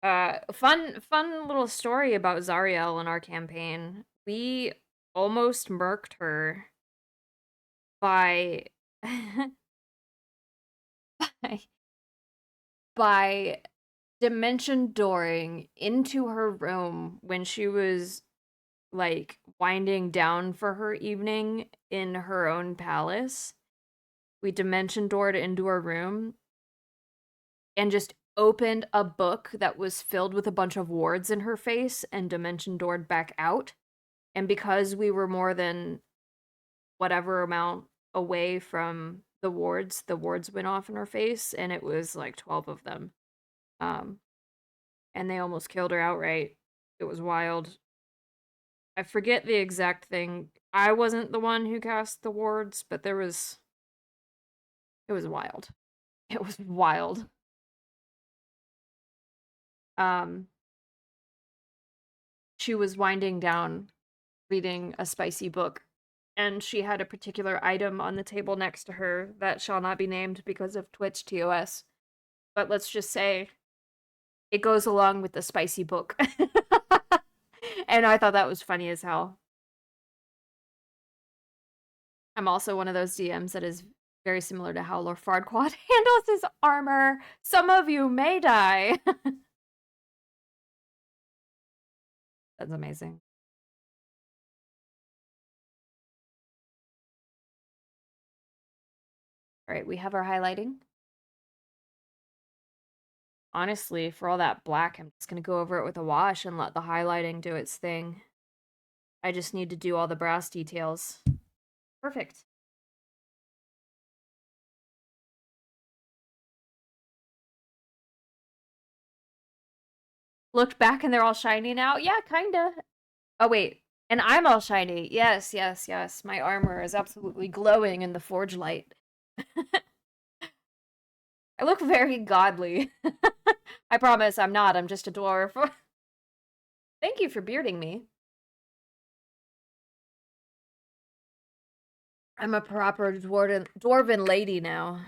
[SPEAKER 1] Fun little story about Zariel in our campaign. We almost murked her by by, by dimension dooring into her room when she was like winding down for her evening in her own palace. We dimension doored into her room and just opened a book that was filled with a bunch of wards in her face and dimension doored back out. And because we were more than whatever amount away from the wards went off in her face, and it was like 12 of them. And they almost killed her outright. It was wild. I forget the exact thing. I wasn't the one who cast the wards, but it was wild. It was wild. Um she was winding down reading a spicy book, and she had a particular item on the table next to her that shall not be named because of Twitch TOS. But let's just say it goes along with the spicy book. And I thought that was funny as hell. I'm also one of those DMs that is very similar to how Lord Farquaad handles his armor. Some of you may die. That's amazing. All right, we have our highlighting. Honestly, for all that black, I'm just going to go over it with a wash and let the highlighting do its thing. I just need to do all the brass details. Perfect. Looked back and they're all shiny now? Yeah, kinda. Oh, wait. And I'm all shiny. Yes, yes, yes. My armor is absolutely glowing in the forge light. I look very godly. I promise I'm not. I'm just a dwarf. Thank you for bearding me. I'm a proper dwarven lady now.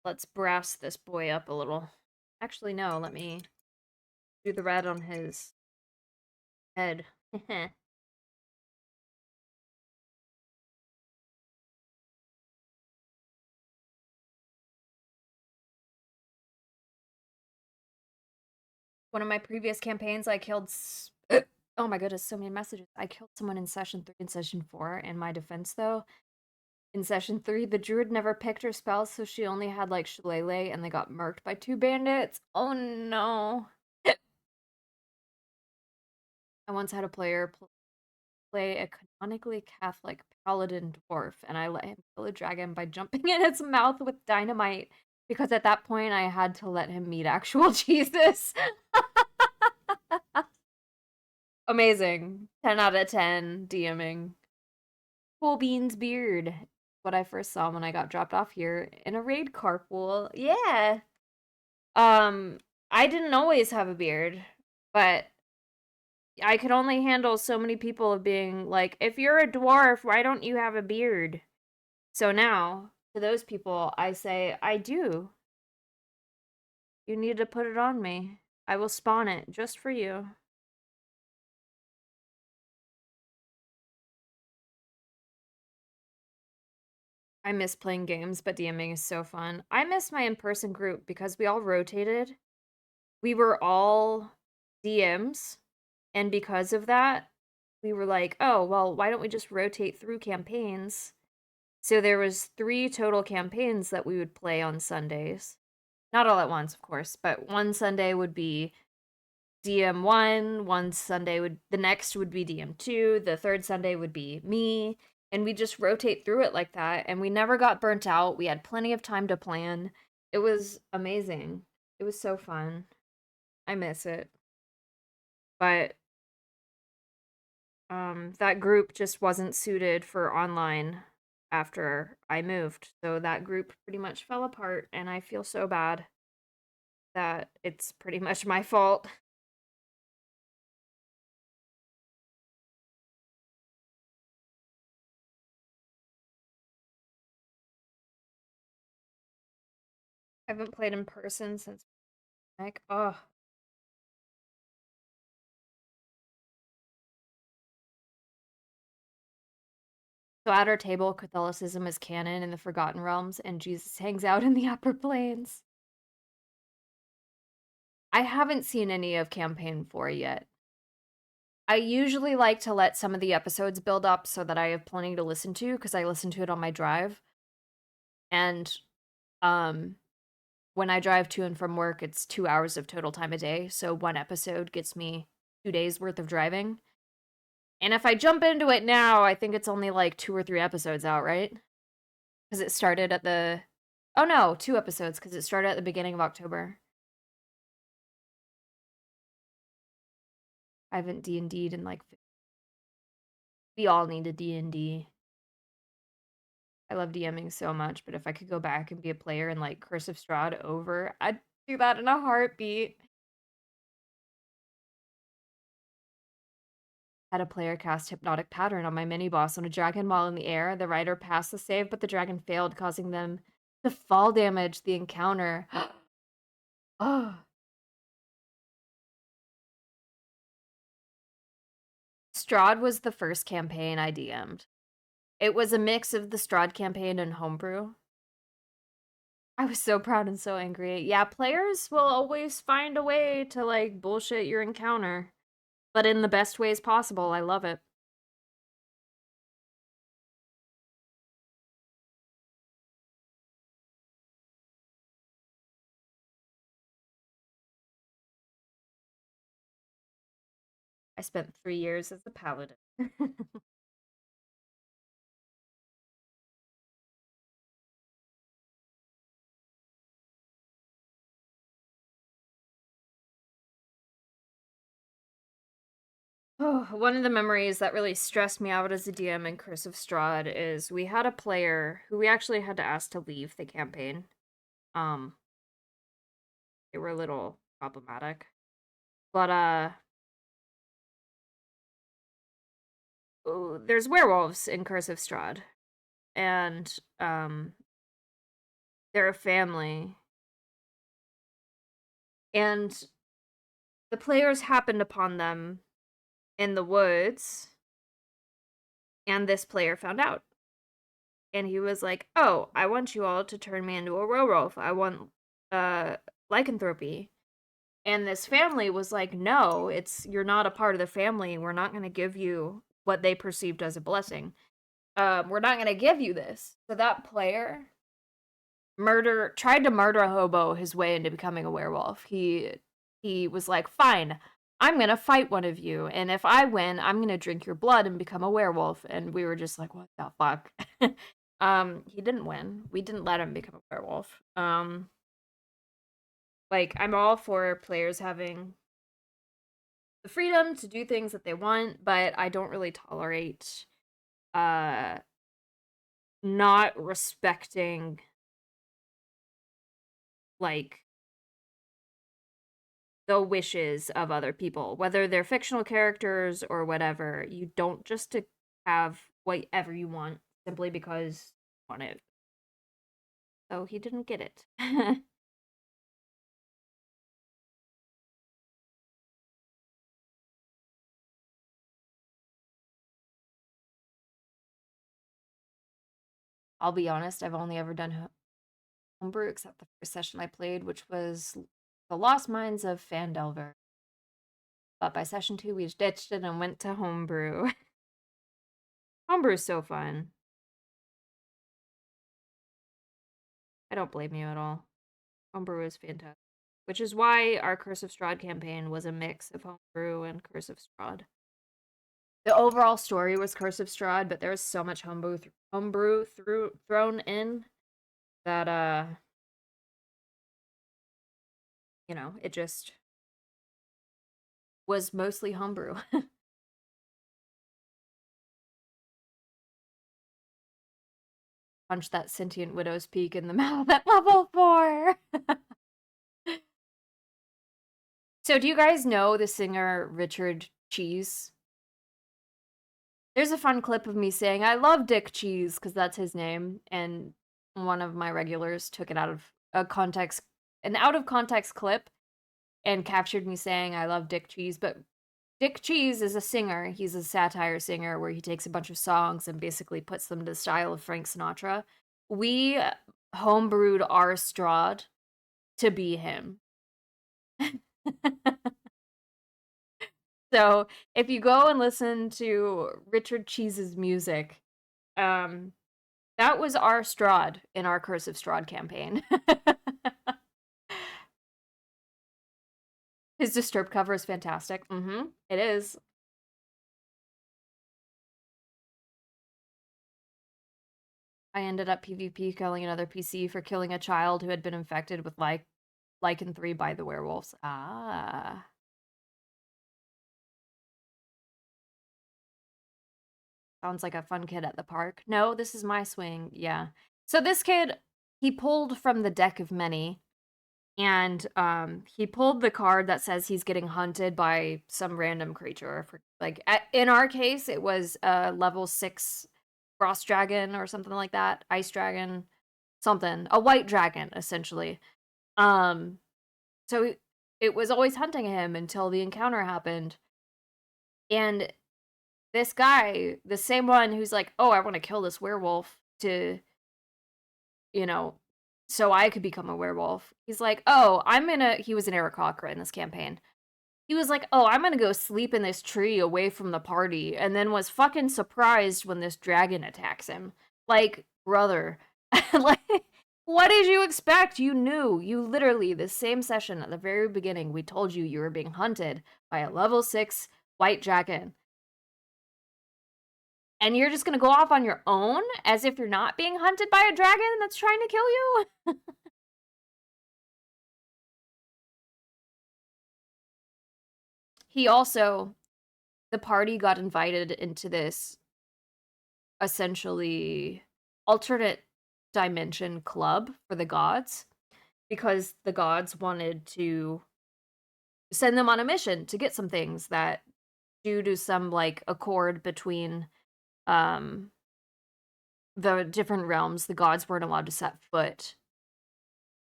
[SPEAKER 1] Let's brass this boy up a little. Actually, no, let me do the red on his head. One of my previous campaigns, I killed. Oh my goodness, so many messages. I killed someone in session 3 and session 4. In my defense, though, in session 3, the druid never picked her spells, so she only had like Shillelagh, and they got murked by 2 bandits. Oh no. I once had a player play a canonically Catholic paladin dwarf, and I let him kill a dragon by jumping in its mouth with dynamite because at that point I had to let him meet actual Jesus. Amazing. 10 out of 10 DMing. Cool Beans beard. What I first saw when I got dropped off here in a raid carpool. Yeah. Um, I didn't always have a beard, but I could only handle so many people of being like, if you're a dwarf, why don't you have a beard? So now, to those people, I say, I do. You need to put it on me. I will spawn it just for you. I miss playing games, but DMing is so fun. I miss my in-person group because we all rotated. We were all DMs, and because of that, we were like, oh, well, why don't we just rotate through campaigns? So there was 3 total campaigns that we would play on Sundays. Not all at once, of course, but one Sunday would be DM1, one Sunday the next would be DM2, the third Sunday would be me, and we just rotate through it like that, and we never got burnt out. We had plenty of time to plan. It was amazing. It was so fun. I miss it. But that group just wasn't suited for online after I moved. So that group pretty much fell apart, and I feel so bad that it's pretty much my fault. I haven't played in person since like, oh. So at our table, Catholicism is canon in the Forgotten Realms, and Jesus hangs out in the upper planes. I haven't seen any of Campaign 4 yet. I usually like to let some of the episodes build up so that I have plenty to listen to, because I listen to it on my drive. And um, when I drive to and from work, it's 2 hours of total time a day, so one episode gets me 2 days worth of driving. And if I jump into it now, I think it's only like 2 or 3 episodes out, right? Because it started at the... Oh no, 2 episodes, because it started at the beginning of October. I haven't D&D'd in like... We all need a D&D. I love DMing so much, but if I could go back and be a player in like Curse of Strahd over, I'd do that in a heartbeat. Had a player cast Hypnotic Pattern on my mini-boss on a dragon while in the air. The rider passed the save, but the dragon failed, causing them to fall damage the encounter. Oh. Strahd was the first campaign I DM'd. It was a mix of the Strahd campaign and Homebrew. I was so proud and so angry. Yeah, players will always find a way to, like, bullshit your encounter. But in the best ways possible. I love it. I spent 3 years as a paladin. Oh, one of the memories that really stressed me out as a DM in Curse of Strahd is we had a player who we actually had to ask to leave the campaign. Um, they were a little problematic. But there's werewolves in Curse of Strahd, and they're a family, and the players happened upon them in the woods, and this player found out. And he was like, "Oh, I want you all to turn me into a werewolf. I want lycanthropy." And this family was like, "No, you're not a part of the family. We're not going to give you what they perceived as a blessing. We're not going to give you this." So that player tried to murder a hobo his way into becoming a werewolf. He was like, "Fine, I'm gonna fight one of you, and if I win, I'm gonna drink your blood and become a werewolf." And we were just like, "What the fuck?" He didn't win. We didn't let him become a werewolf. Like, I'm all for players having the freedom to do things that they want, but I don't really tolerate uh not respecting, like, the wishes of other people, whether they're fictional characters or whatever. You don't just to have whatever you want simply because you want it. So he didn't get it. I'll be honest, I've only ever done homebrew except the first session I played, which was The Lost Mines of Fandelver. But by session 2, we ditched it and went to homebrew. Homebrew's so fun. I don't blame you at all. Homebrew is fantastic. Which is why our Curse of Strahd campaign was a mix of homebrew and Curse of Strahd. The overall story was Curse of Strahd, but there was so much homebrew thrown in that it just was mostly homebrew. Punch that sentient widow's peak in the mouth at level 4. So do you guys know the singer Richard Cheese? There's a fun clip of me saying, "I love Dick Cheese," because that's his name, and one of my regulars took it out of an out of context clip, and captured me saying, "I love Dick Cheese." But Dick Cheese is a singer. He's a satire singer where he takes a bunch of songs and basically puts them to the style of Frank Sinatra. We homebrewed our Strahd to be him. So if you go and listen to Richard Cheese's music, that was our Strahd in our Curse of Strahd campaign. His Disturbed cover is fantastic. It is. I ended up PvP killing another PC for killing a child who had been infected with Lycan 3 by the werewolves. Ah. Sounds like a fun kid at the park. No, this is my swing. Yeah. So this kid, he pulled from the deck of many, and he pulled the card that says he's getting hunted by some random creature. In our case, it was a level 6 frost dragon or something like that, ice dragon, something, a white dragon essentially. So it was always hunting him until the encounter happened. And this guy, the same one who's like, "Oh, I want to kill this werewolf to, you know, so I could become a werewolf." He's like, "Oh, he was an Aarakocra in this campaign. He was like, "Oh, I'm gonna go sleep in this tree away from the party," and then was fucking surprised when this dragon attacks him. Like, brother, like, what did you expect? You knew. You literally, the same session at the very beginning, we told you were being hunted by a level 6 white dragon. And you're just gonna go off on your own as if you're not being hunted by a dragon that's trying to kill you? He also the party got invited into this essentially alternate dimension club for the gods because the gods wanted to send them on a mission to get some things that due to some like accord between um the different realms, the gods weren't allowed to set foot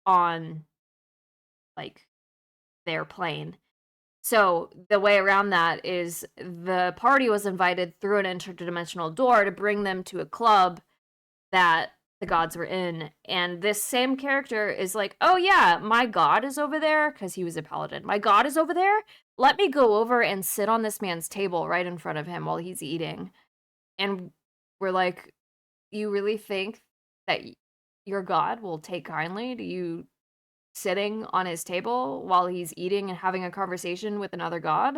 [SPEAKER 1] on like their plane. So the way around that is the party was invited through an interdimensional door to bring them to a club that the gods were in. And this same character is like, oh yeah, my god is over there, because he was a paladin. My god is over there. Let me go over and sit on this man's table right in front of him while he's eating. And we're like, you really think that your god will take kindly to you sitting on his table while he's eating and having a conversation with another god?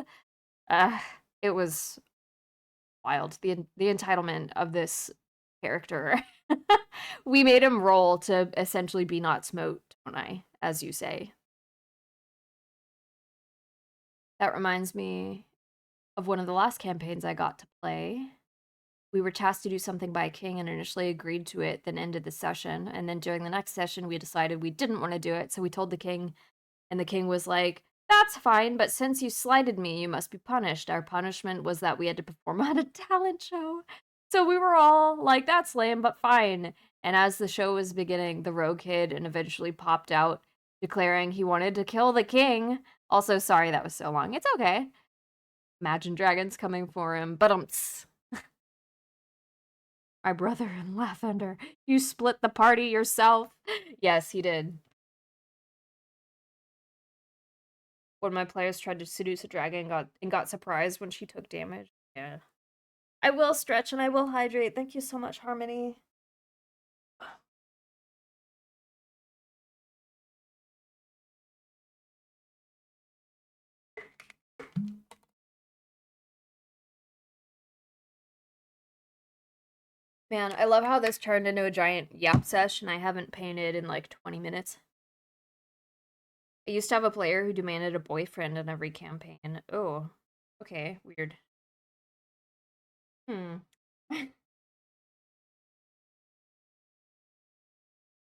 [SPEAKER 1] Uh, it was wild. The entitlement of this character. We made him roll to essentially be not smote, don't I? As you say. That reminds me of one of the last campaigns I got to play. We were tasked to do something by a king and initially agreed to it, then ended the session. And then during the next session, we decided we didn't want to do it. So we told the king, and the king was like, that's fine, but since you slighted me, you must be punished. Our punishment was that we had to perform on a talent show. So we were all like, that's lame, but fine. And as the show was beginning, the rogue kid and eventually popped out, declaring he wanted to kill the king. Also, sorry that was so long. It's okay. Imagine dragons coming for him, but my brother in Lavender, you split the party yourself. Yes, he did. When my players tried to seduce a dragon and got surprised when she took damage. Yeah. I will stretch and I will hydrate. Thank you so much, Harmony. Man, I love how this turned into a giant yap sesh and I haven't painted in like 20 minutes. I used to have a player who demanded a boyfriend in every campaign. Oh, okay, weird.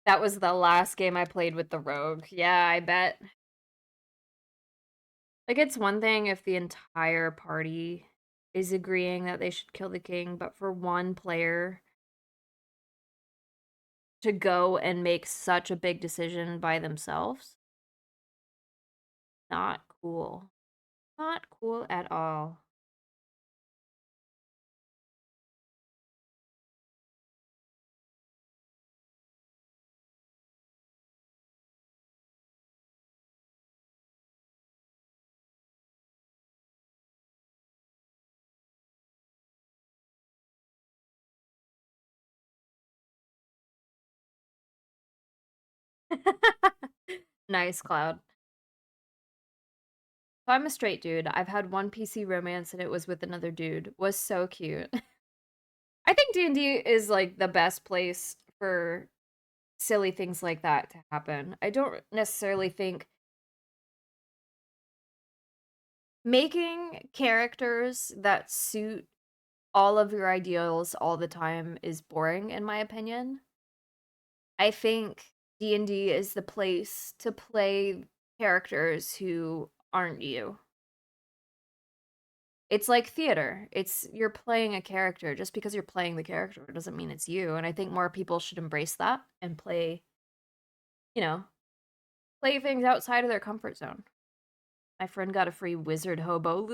[SPEAKER 1] That was the last game I played with the rogue. Yeah, I bet. Like, it's one thing if the entire party is agreeing that they should kill the king, but for one player to go and make such a big decision by themselves, not cool. Not cool at all. Nice, Cloud. So I'm a straight dude. I've had one PC romance and it was with another dude. Was so cute. I think D&D is like the best place for silly things like that to happen. I don't necessarily think making characters that suit all of your ideals all the time is boring in my opinion. I think D&D is the place to play characters who aren't you. It's like theater. It's you're playing a character. Just because you're playing the character doesn't mean it's you. And I think more people should embrace that and play, you know, play things outside of their comfort zone. My friend got a free wizard hobo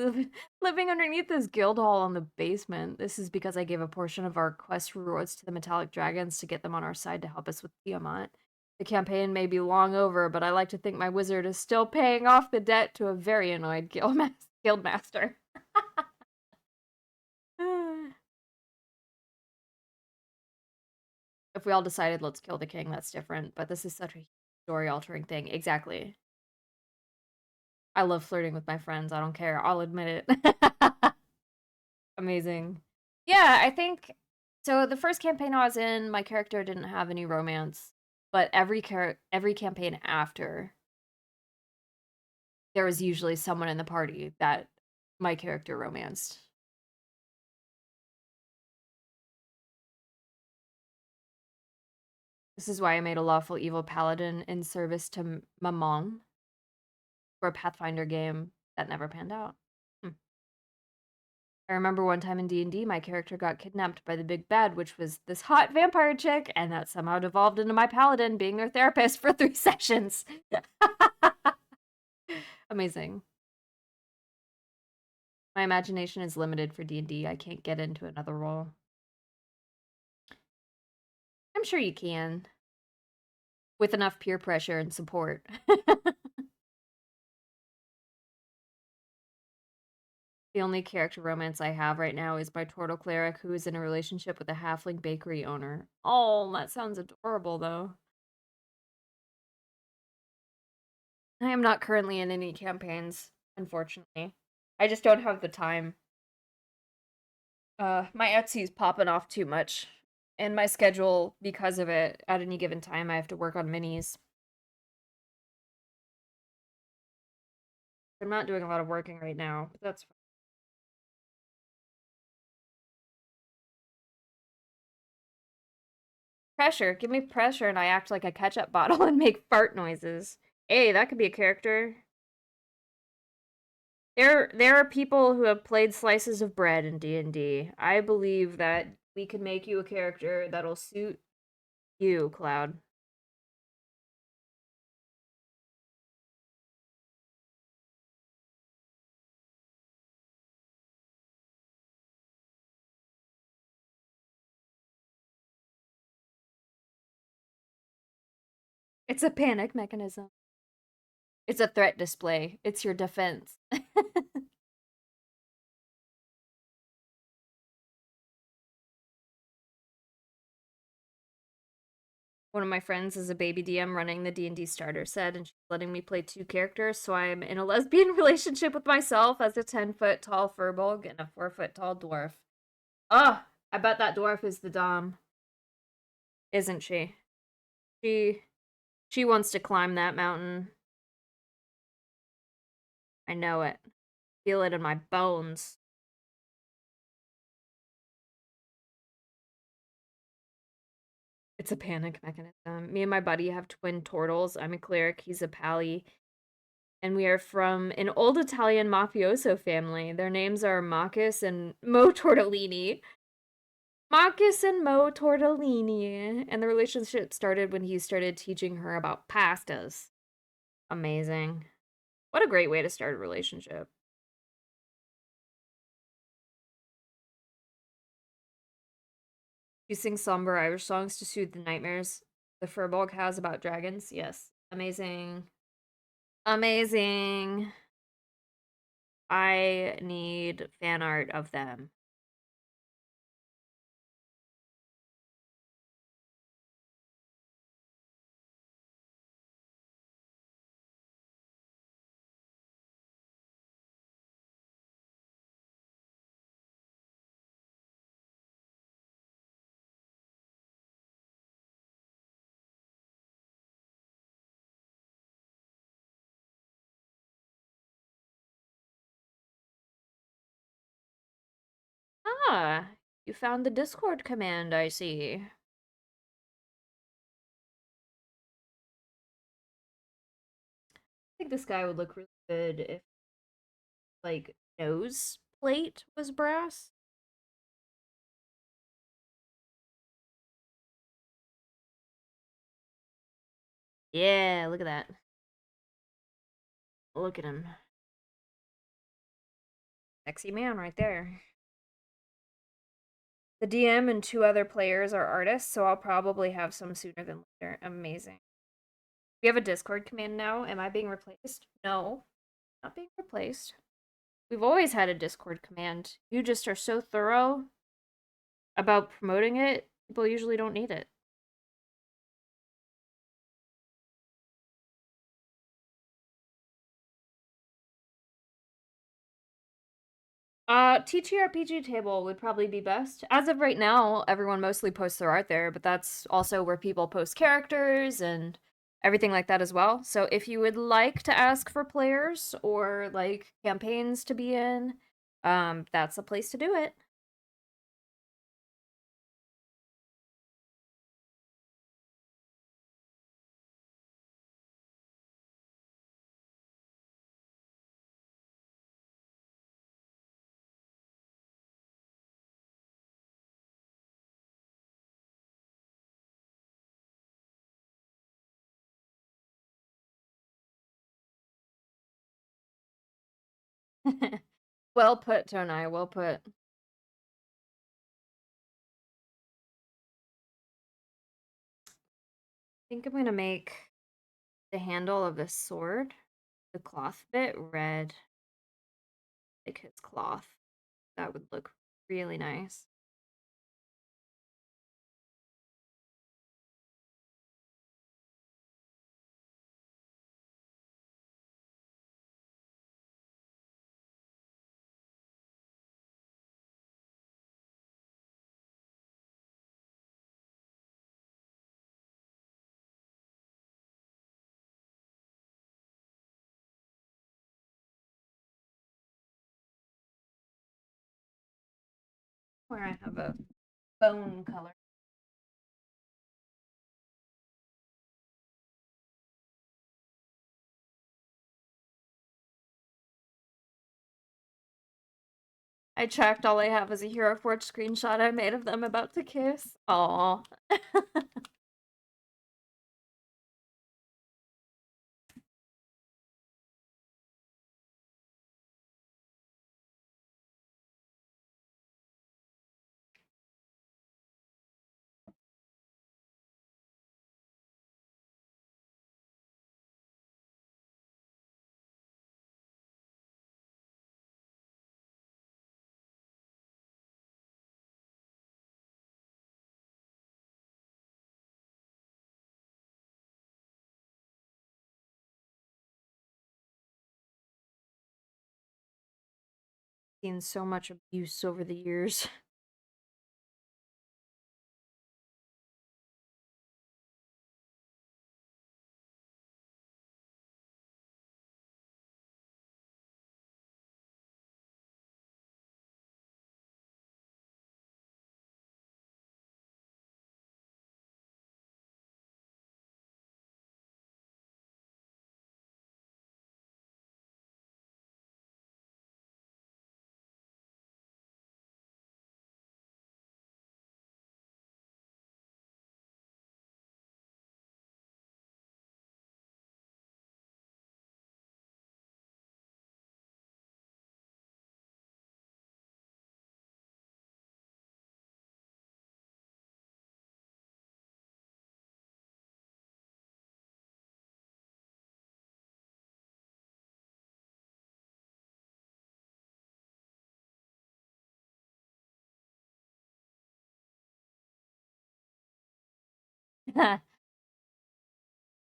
[SPEAKER 1] living underneath this guild hall in the basement. This is because I gave a portion of our quest rewards to the metallic dragons to get them on our side to help us with Tiamat. The campaign may be long over, but I like to think my wizard is still paying off the debt to a very annoyed guild master. If we all decided let's kill the king, that's different, but this is such a story-altering thing. Exactly. I love flirting with my friends. I don't care. I'll admit it. Amazing. Yeah, I think so. The first campaign I was in, my character didn't have any romance, but every campaign after, there was usually someone in the party that my character romanced. This is why I made a lawful evil paladin in service to Mammon for a Pathfinder game that never panned out. I remember one time in D&D, my character got kidnapped by the big bad, which was this hot vampire chick, and that somehow devolved into my paladin being their therapist for 3 sessions. Amazing. My imagination is limited for D&D. I can't get into another role. I'm sure you can. With enough peer pressure and support. The only character romance I have right now is my Turtle Cleric, who is in a relationship with a halfling bakery owner. Oh, that sounds adorable, though. I am not currently in any campaigns, unfortunately. I just don't have the time. My Etsy's popping off too much. And my schedule, because of it, at any given time, I have to work on minis. I'm not doing a lot of working right now, but that's fine. Pressure. Give me pressure and I act like a ketchup bottle and make fart noises. Hey, that could be a character. There are people who have played slices of bread in D&D. I believe that we can make you a character that'll suit you, Cloud. It's a panic mechanism. It's a threat display. It's your defense. One of my friends is a baby DM running the D&D starter set, and she's letting me play 2 characters, so I'm in a lesbian relationship with myself as a 10-foot tall furbolg and a 4-foot tall dwarf. Oh, I bet that dwarf is the dom. Isn't she? She wants to climb that mountain. I know it. Feel it in my bones. It's a panic mechanism. Me and my buddy have twin turtles. I'm a cleric, he's a pally. And we are from an old Italian mafioso family. Their names are Marcus and Mo Tortellini. Marcus and Mo Tortellini. And the relationship started when he started teaching her about pastas. Amazing. What a great way to start a relationship. You sing somber Irish songs to soothe the nightmares the Furbolg has about dragons? Yes. Amazing. Amazing. I need fan art of them. Ah, you found the Discord command, I see. I think this guy would look really good if, like, nose plate was brass. Yeah, look at that. Look at him. Sexy man right there. The DM and 2 other players are artists, so I'll probably have some sooner than later. Amazing. We have a Discord command now. Am I being replaced? No, not being replaced. We've always had a Discord command. You just are so thorough about promoting it, people usually don't need it. TTRPG table would probably be best. As of right now, everyone mostly posts their art there, but that's also where people post characters and everything like that as well. So if you would like to ask for players or like campaigns to be in, that's a place to do it. Well put, Tonai, well put. I think I'm gonna make the handle of this sword, the cloth bit, red, like his cloth. That would look really nice. Where I have a bone color. I checked, all I have is a Hero Forge screenshot I made of them about to kiss. Aww. Seen so much abuse over the years.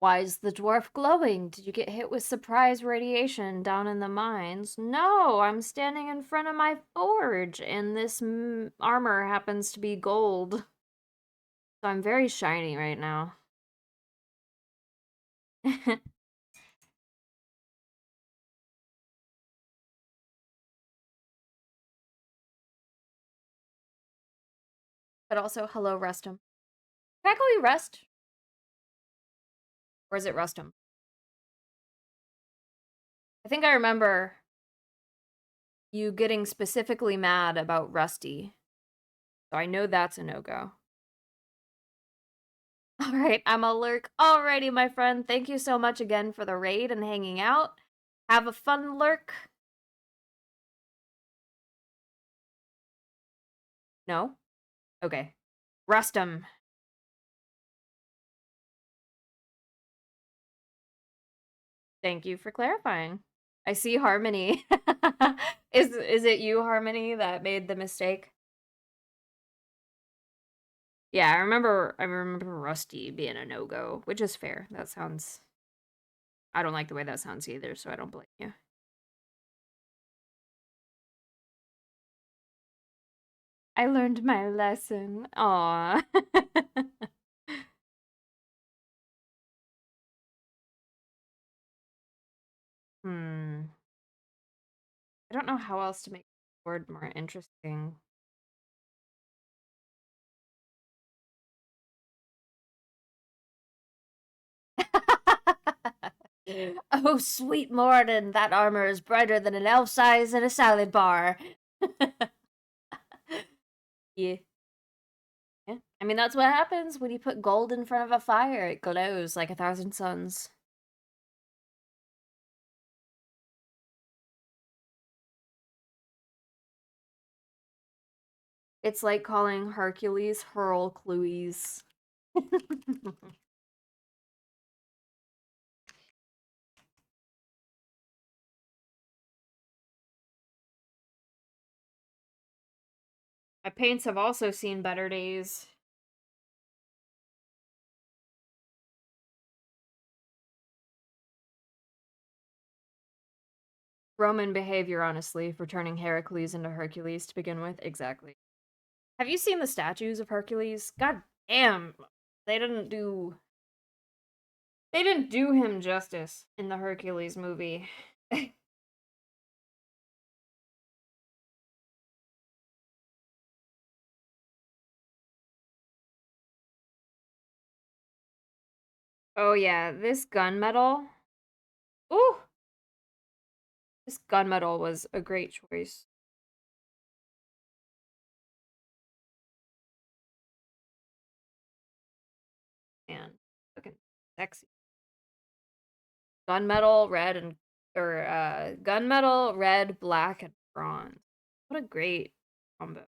[SPEAKER 1] Why is the dwarf glowing? Did you get hit with surprise radiation down in the mines? No, I'm standing in front of my forge, and this armor happens to be gold. So I'm very shiny right now. But also, hello, Rustum. Can I call you Rust? Or is it Rustum? I think I remember you getting specifically mad about Rusty. So I know that's a no-go. Alright, I'm a lurk. Alrighty, my friend. Thank you so much again for the raid and hanging out. Have a fun lurk. No? Okay. Rustum. Thank you for clarifying. I see Harmony. Is it you, Harmony, that made the mistake? Yeah, I remember Rusty being a no-go, which is fair. That sounds I don't like the way that sounds either, so I don't blame you. I learned my lesson. Aw. Hmm. I don't know how else to make the word more interesting. Oh, sweet Morden, that armor is brighter than an elf's eyes in a salad bar. Yeah. Yeah. I mean, that's what happens when you put gold in front of a fire. It glows like 1,000 suns. It's like calling Hercules Hurlclues. My paints have also seen better days. Roman behavior, honestly, for turning Heracles into Hercules to begin with. Exactly. Have you seen the statues of Hercules? God damn. They didn't do they didn't do him justice in the Hercules movie. Oh yeah, this gunmetal. Ooh, this gunmetal was a great choice. Man, looking sexy. Gunmetal, red and or gunmetal, red, black, and bronze. What a great combo.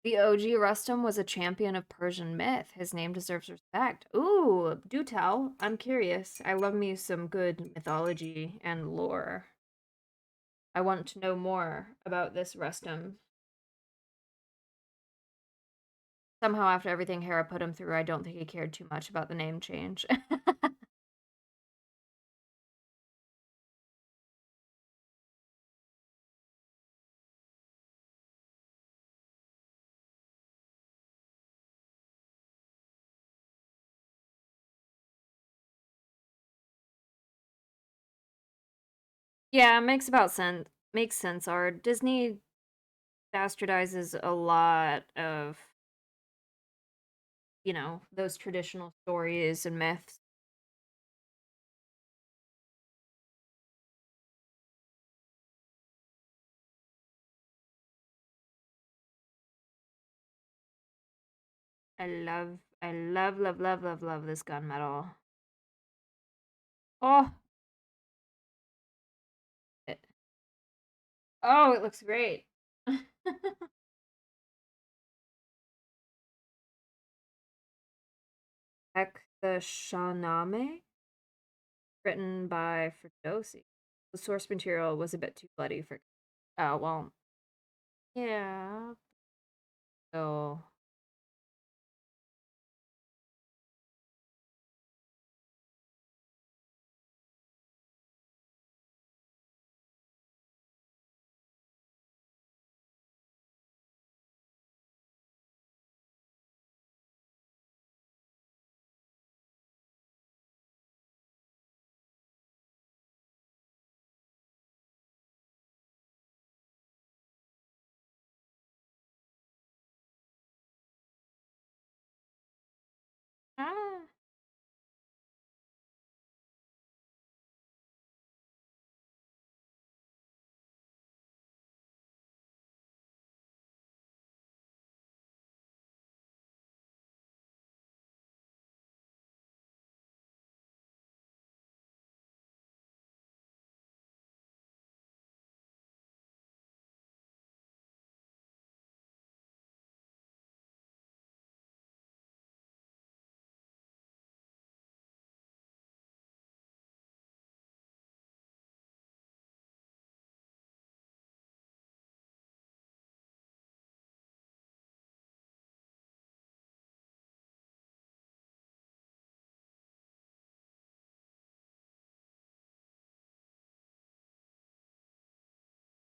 [SPEAKER 1] The OG Rustum was a champion of Persian myth. His name deserves respect. Ooh, do tell. I'm curious. I love me some good mythology and lore. I want to know more about this Rustum. Somehow, after everything Hera put him through, I don't think he cared too much about the name change. Yeah, makes about sense. Makes sense. Our Disney bastardizes a lot of, those traditional stories and myths. I love, love, love, love, love this gunmetal. Oh, it, oh, it looks great. Heck the Shahnameh, written by Ferdowsi. The source material was a bit too bloody for. Oh, well, yeah. So ah,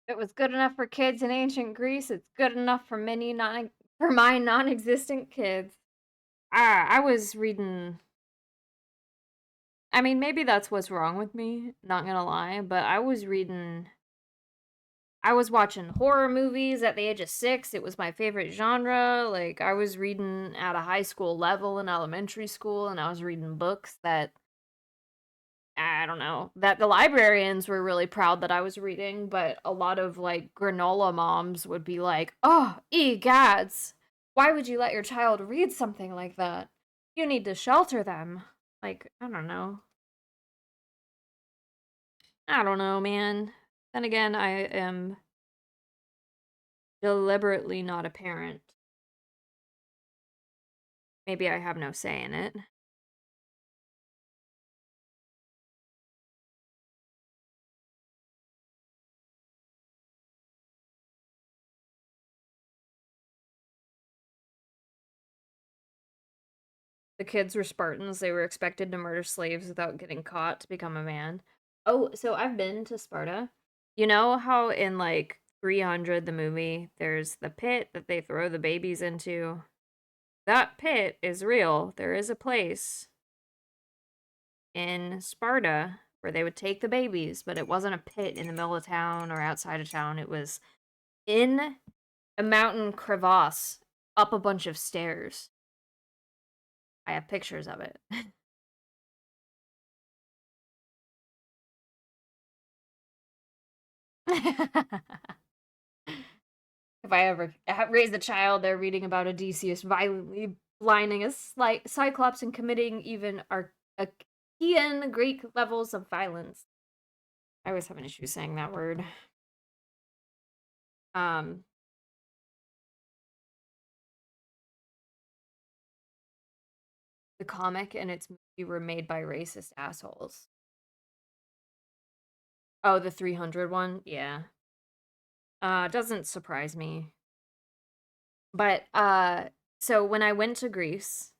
[SPEAKER 1] it was good enough for kids in ancient Greece. It's good enough for for my non-existent kids. I was reading. I mean, maybe that's what's wrong with me. Not gonna lie, but I was reading. I was watching horror movies at the age of 6. It was my favorite genre. Like I was reading at a high school level in elementary school, and I was reading books that I don't know, that the librarians were really proud that I was reading, but a lot of like granola moms would be like, "Oh, egads, why would you let your child read something like that? You need to shelter them." Like, I don't know. I don't know, man. Then again, I am deliberately not a parent. Maybe I have no say in it. The kids were Spartans. They were expected to murder slaves without getting caught to become a man. Oh, so I've been to Sparta. You know how in like 300, the movie, there's the pit that they throw the babies into? That pit is real. There is a place in Sparta where they would take the babies, but it wasn't a pit in the middle of town or outside of town. It was in a mountain crevasse up a bunch of stairs. I have pictures of it. If I ever raise a child, they're reading about Odysseus violently blinding a Cyclops and committing even Archean Greek levels of violence. I always have an issue saying that word. Um, the comic and its movie were made by racist assholes. Oh, the 300 one? Yeah. Doesn't surprise me. But so when I went to Greece,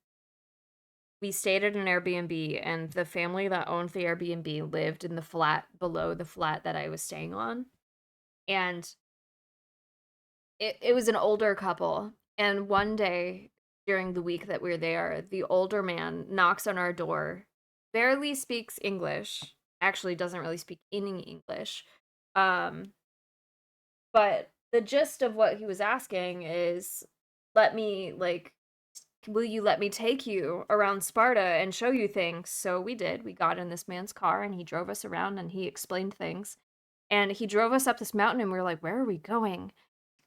[SPEAKER 1] we stayed at an Airbnb, and the family that owned the Airbnb lived in the flat below the flat that I was staying on. And it was an older couple. And one day during the week that we were there, the older man knocks on our door, barely speaks English, actually doesn't really speak any English. Um, but the gist of what he was asking is, let me, like, will you let me take you around Sparta and show you things? So we did. We got in this man's car and he drove us around and he explained things. And he drove us up this mountain and we were like, where are we going?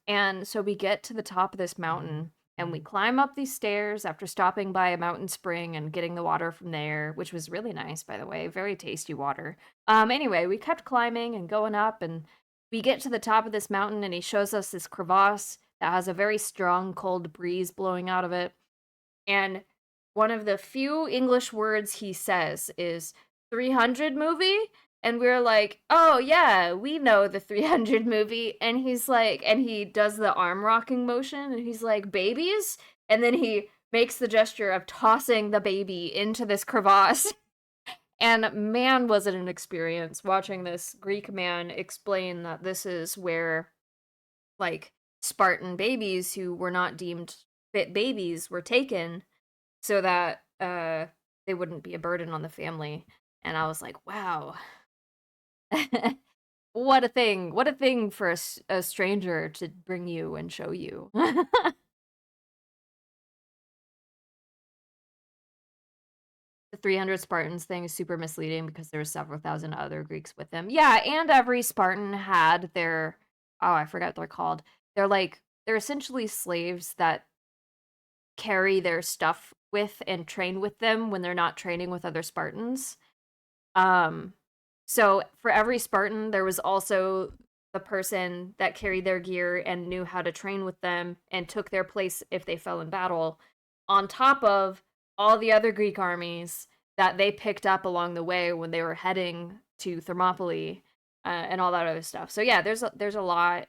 [SPEAKER 1] And so we get to the top of this mountain and we climb up these stairs after stopping by a mountain spring and getting the water from there, which was really nice, by the way. Very tasty water. Anyway, we kept climbing and going up, and we get to the top of this mountain and he shows us this crevasse that has a very strong cold breeze blowing out of it. And one of the few English words he says is 300 movie. And we're like, oh, yeah, we know the 300 movie. And he's like, and he does the arm rocking motion. And he's like, babies? And then he makes the gesture of tossing the baby into this crevasse. And man, was it an experience watching this Greek man explain that this is where, like, Spartan babies who were not deemed fit babies were taken so that they wouldn't be a burden on the family. And I was like, wow. What a thing. What a thing for a stranger to bring you and show you. The 300 Spartans thing is super misleading because there were several thousand other Greeks with them. Yeah, and every Spartan had their, oh, I forgot what they're called. They're essentially slaves that carry their stuff with and train with them when they're not training with other Spartans. Um, so for every Spartan, there was also the person that carried their gear and knew how to train with them and took their place if they fell in battle, on top of all the other Greek armies that they picked up along the way when they were heading to Thermopylae, and all that other stuff. So yeah, there's a lot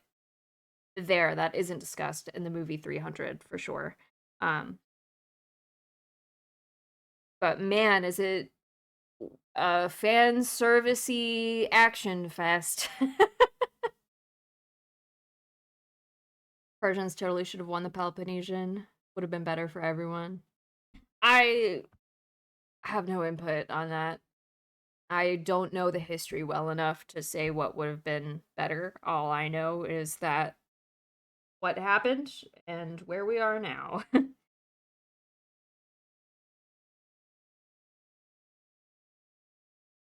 [SPEAKER 1] there that isn't discussed in the movie 300 for sure. Um, but man, is it a fan servicey action fest. Persians totally should have won the Peloponnesian. Would have been better for everyone. I have no input on that. I don't know the history well enough to say what would have been better. All I know is that what happened and where we are now.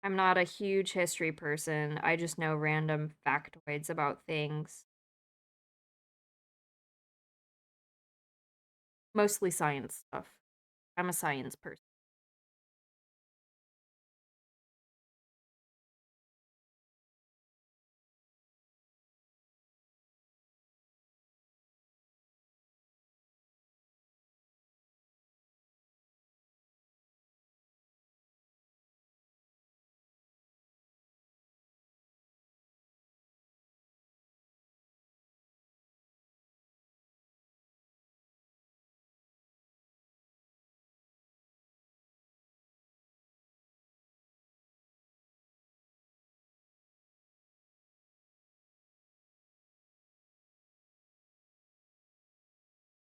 [SPEAKER 1] I'm not a huge history person. I just know random factoids about things. Mostly science stuff. I'm a science person.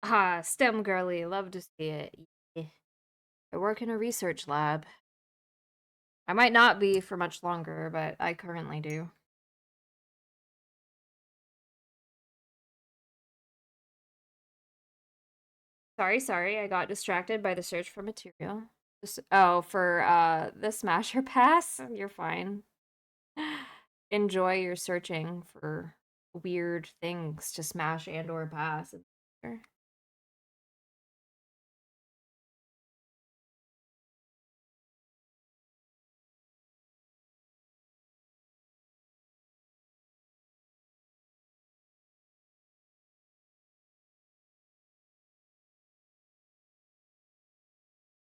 [SPEAKER 1] Ah, STEM girly, love to see it. Yeah. I work in a research lab. I might not be for much longer, but I currently do. Sorry, I got distracted by the search for material. Oh, for the smasher pass? You're fine. Enjoy your searching for weird things to smash and or pass.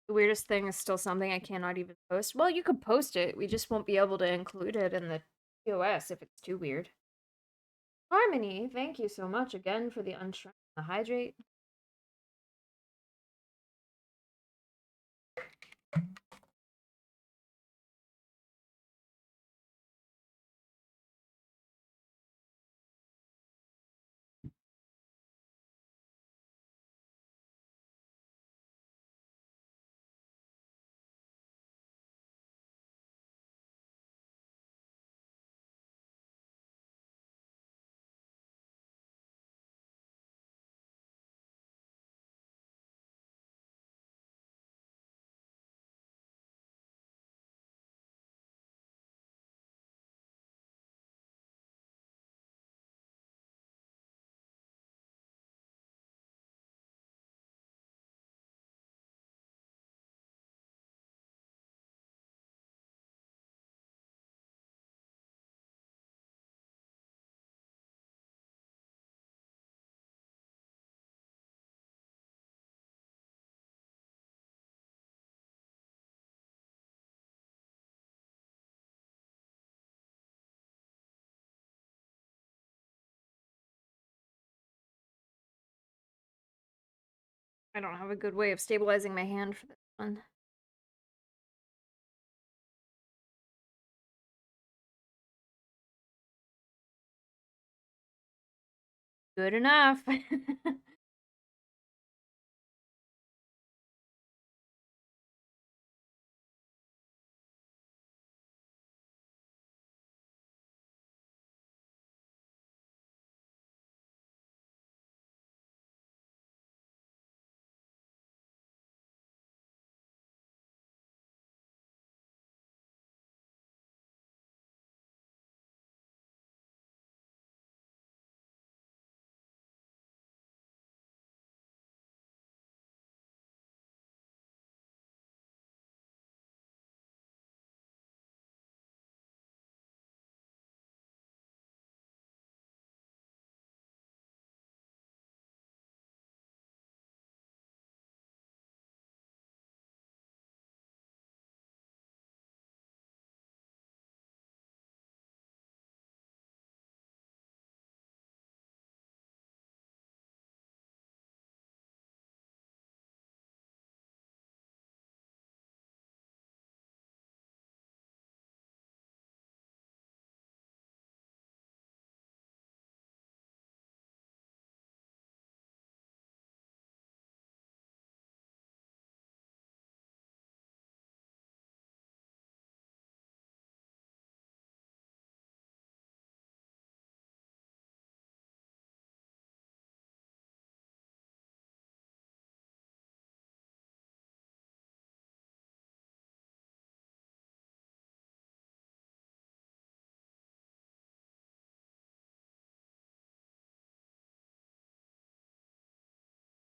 [SPEAKER 1] The weirdest thing is still something I cannot even post. Well, you could post it. We just won't be able to include it in the TOS if it's too weird. Harmony, thank you so much again for the unshrunk and the hydrate. I don't have a good way of stabilizing my hand for this one. Good enough.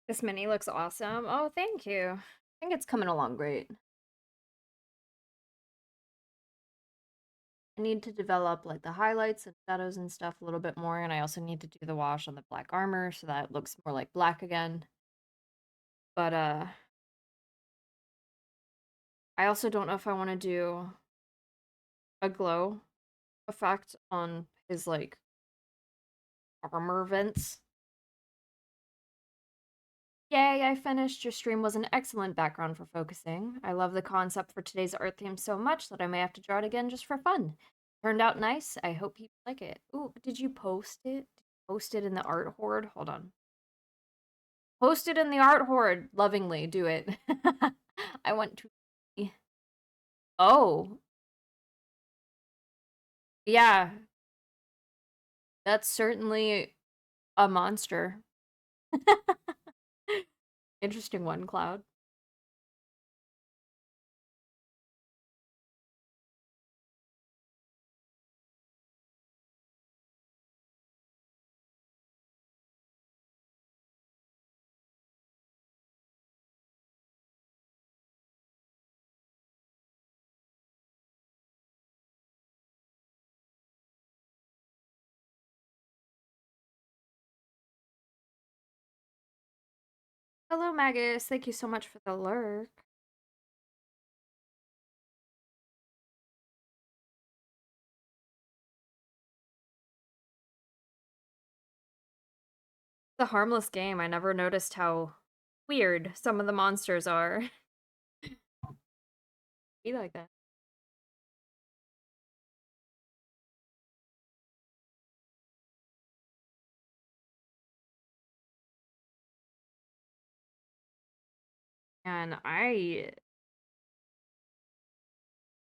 [SPEAKER 1] This mini looks awesome. Oh, thank you. I think it's coming along great. I need to develop like the highlights and shadows and stuff a little bit more, and I also need to do the wash on the black armor so that it looks more like black again. But I also don't know if I want to do a glow effect on his like armor vents. Yay, I finished. Your stream was an excellent background for focusing. I love the concept for today's art theme so much that I may have to draw it again just for fun. Turned out nice. I hope people like it. Ooh, did you post it? Did you post it in the art horde? Hold on. Post it in the art horde. Lovingly, do it. I want to see. Oh, yeah. That's certainly a monster. Interesting one, Cloud. Hello, Magus. Thank you so much for the lurk. It's a harmless game. I never noticed how weird some of the monsters are. Be like that. And I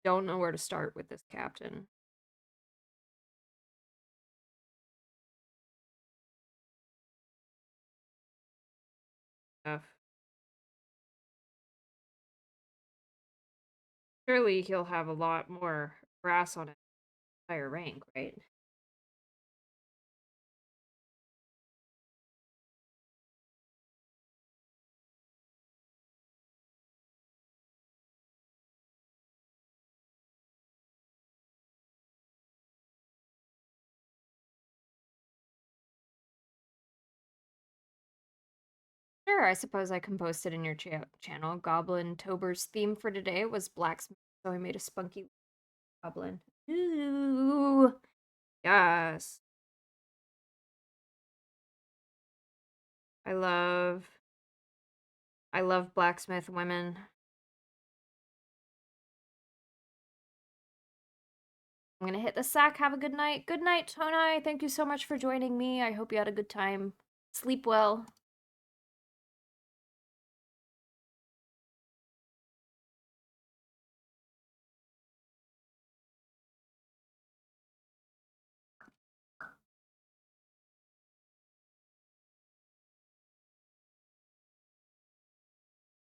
[SPEAKER 1] don't know where to start with this captain. Surely he'll have a lot more brass on his higher rank, right? Sure, I suppose I can post it in your channel. Goblin Tober's theme for today was blacksmith, so I made a spunky goblin. Ooh, yes. I love I love blacksmith women. I'm gonna hit the sack. Have a good night. Good night, Tonai. Thank you so much for joining me. I hope you had a good time. Sleep well.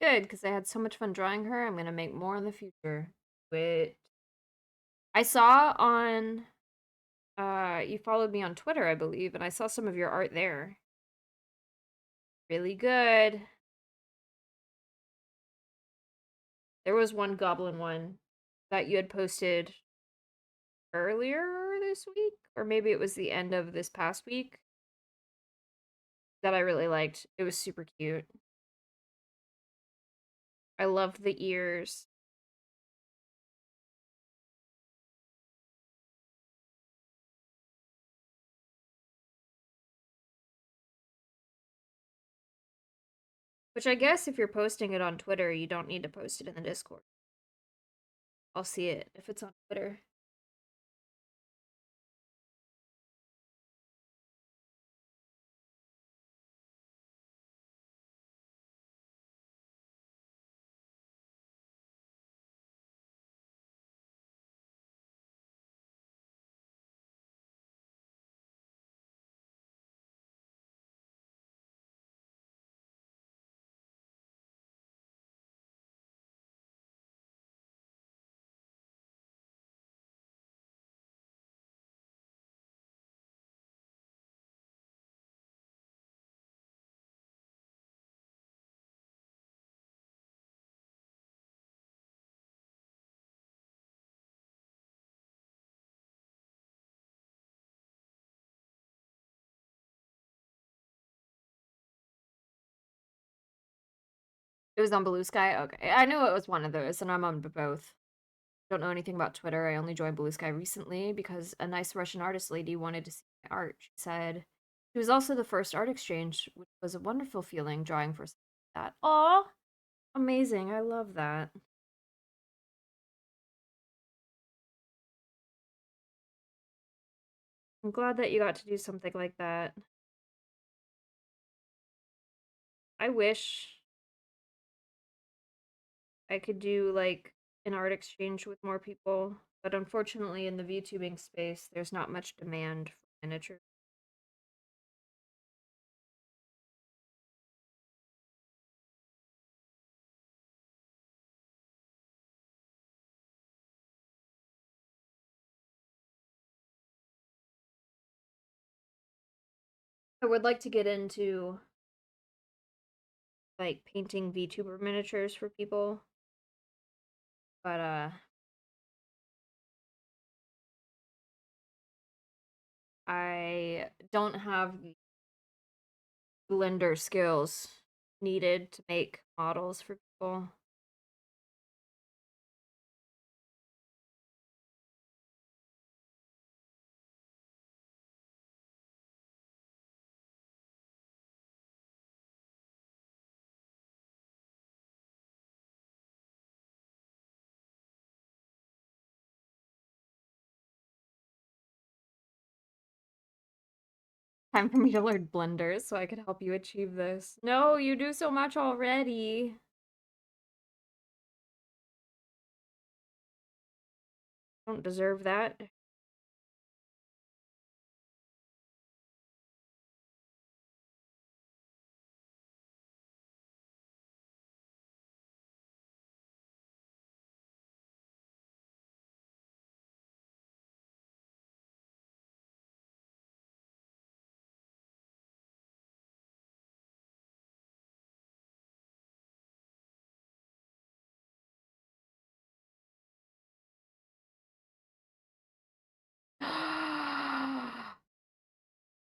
[SPEAKER 1] Good, because I had so much fun drawing her. I'm gonna make more in the future. Wait. I saw on you followed me on Twitter, I believe, and I saw some of your art there. Really good. There was one goblin one that you had posted earlier this week, or maybe it was the end of this past week that I really liked. It was super cute. I loved the ears. Which I guess if you're posting it on Twitter, you don't need to post it in the Discord. I'll see it if it's on Twitter. It was on Blue Sky? Okay. I knew it was one of those, and I'm on both. Don't know anything about Twitter. I only joined Blue Sky recently because a nice Russian artist lady wanted to see my art. She said it was also the first art exchange, which was a wonderful feeling drawing for something like that. Aw, amazing. I love that. I'm glad that you got to do something like that. I wish I could do like an art exchange with more people, but unfortunately in the VTubing space, there's not much demand for miniatures. I would like to get into like painting VTuber miniatures for people, but I don't have the blender skills needed to make models for people. Time for me to learn blender so I could help you achieve this. No, you do so much already. Don't deserve that.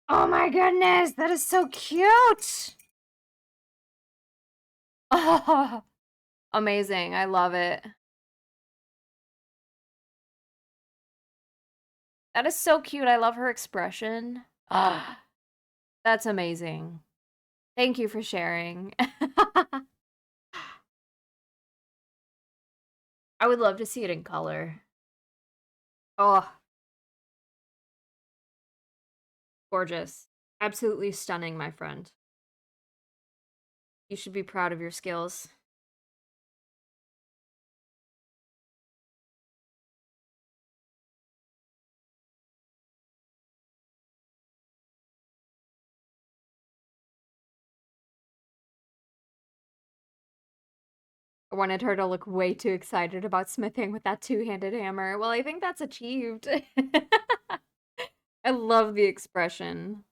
[SPEAKER 1] Oh my goodness, that is so cute! Oh, amazing, I love it. That is so cute, I love her expression. Ah, that's amazing. Thank you for sharing. I would love to see it in color. Oh, gorgeous. Absolutely stunning, my friend. You should be proud of your skills. I wanted her to look way too excited about smithing with that two-handed hammer. Well, I think that's achieved. I love the expression.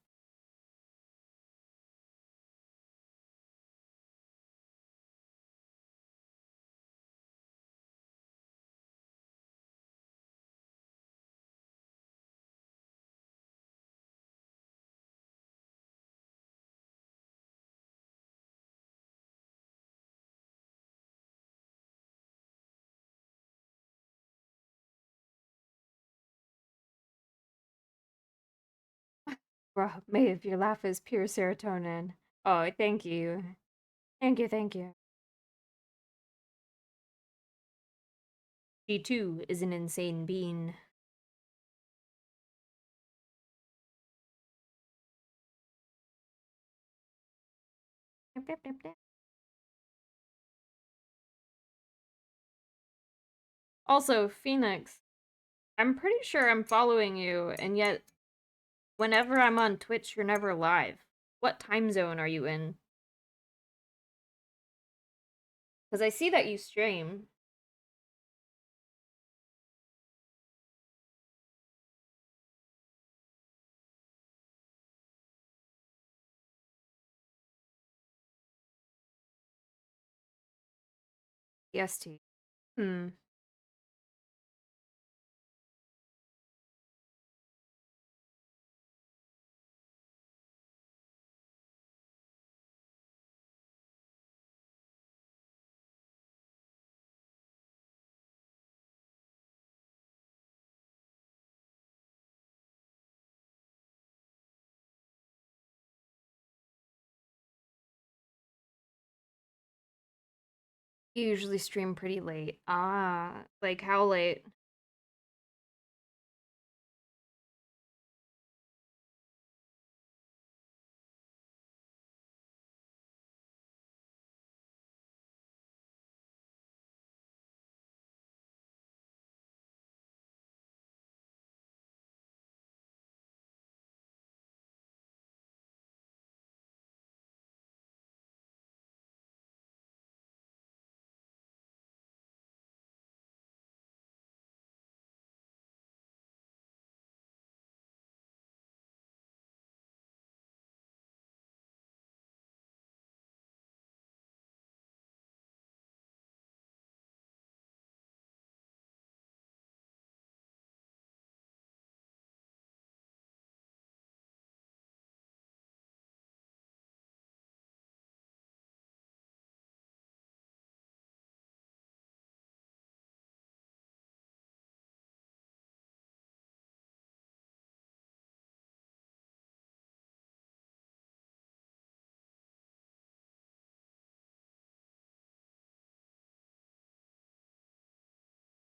[SPEAKER 1] Bro, Maeve, your laugh is pure serotonin. Oh, thank you. Thank you, thank you. She too is an insane being. Yep, yep, yep, yep. Also, Phoenix, I'm pretty sure I'm following you, and yet whenever I'm on Twitch, you're never live. What time zone are you in? Because I see that you stream. EST. Hmm. You usually stream pretty late. Ah, like how late?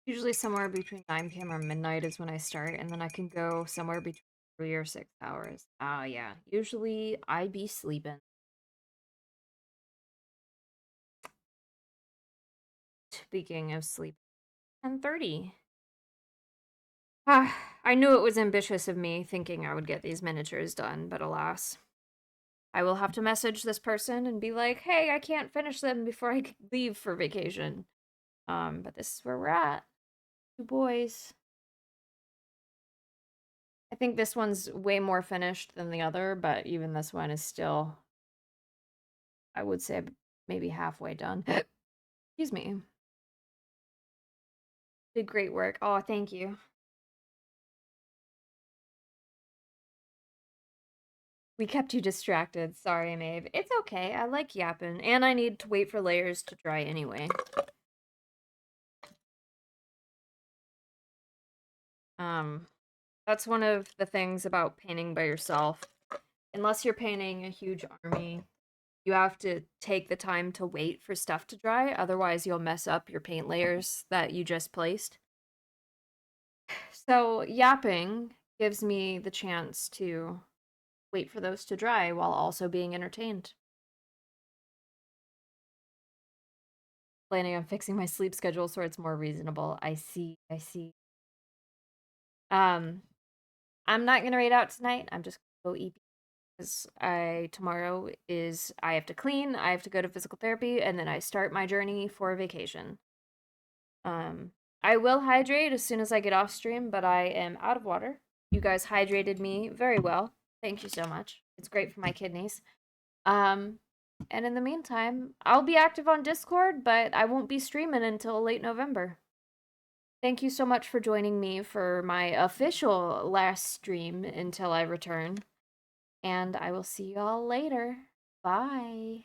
[SPEAKER 1] Usually somewhere between 9 p.m. or midnight is when I start, and then I can go somewhere between 3 or 6 hours. Yeah. Usually I be sleeping. Speaking of sleep, 10:30. I knew it was ambitious of me thinking I would get these miniatures done, but alas. I will have to message this person and be like, hey, I can't finish them before I leave for vacation. But this is where we're at. 2 boys. I think this one's way more finished than the other, but even this one is still, I would say, maybe halfway done. Excuse me. Did great work. Oh, thank you. We kept you distracted. Sorry, Maeve. It's okay. I like yapping, and I need to wait for layers to dry anyway. That's one of the things about painting by yourself. Unless you're painting a huge army, you have to take the time to wait for stuff to dry, otherwise you'll mess up your paint layers that you just placed. So yapping gives me the chance to wait for those to dry while also being entertained. Planning on fixing my sleep schedule so it's more reasonable. I see, I see. Um, I'm not gonna raid out tonight. I'm just gonna go eat because tomorrow is I have to clean, I have to go to physical therapy, and then I start my journey for vacation. Um, I will hydrate as soon as I get off stream, but I am out of water. You guys hydrated me very well. Thank you so much. It's great for my kidneys. Um, and in the meantime, I'll be active on Discord, but I won't be streaming until late November. Thank you so much for joining me for my official last stream until I return. And I will see you all later. Bye.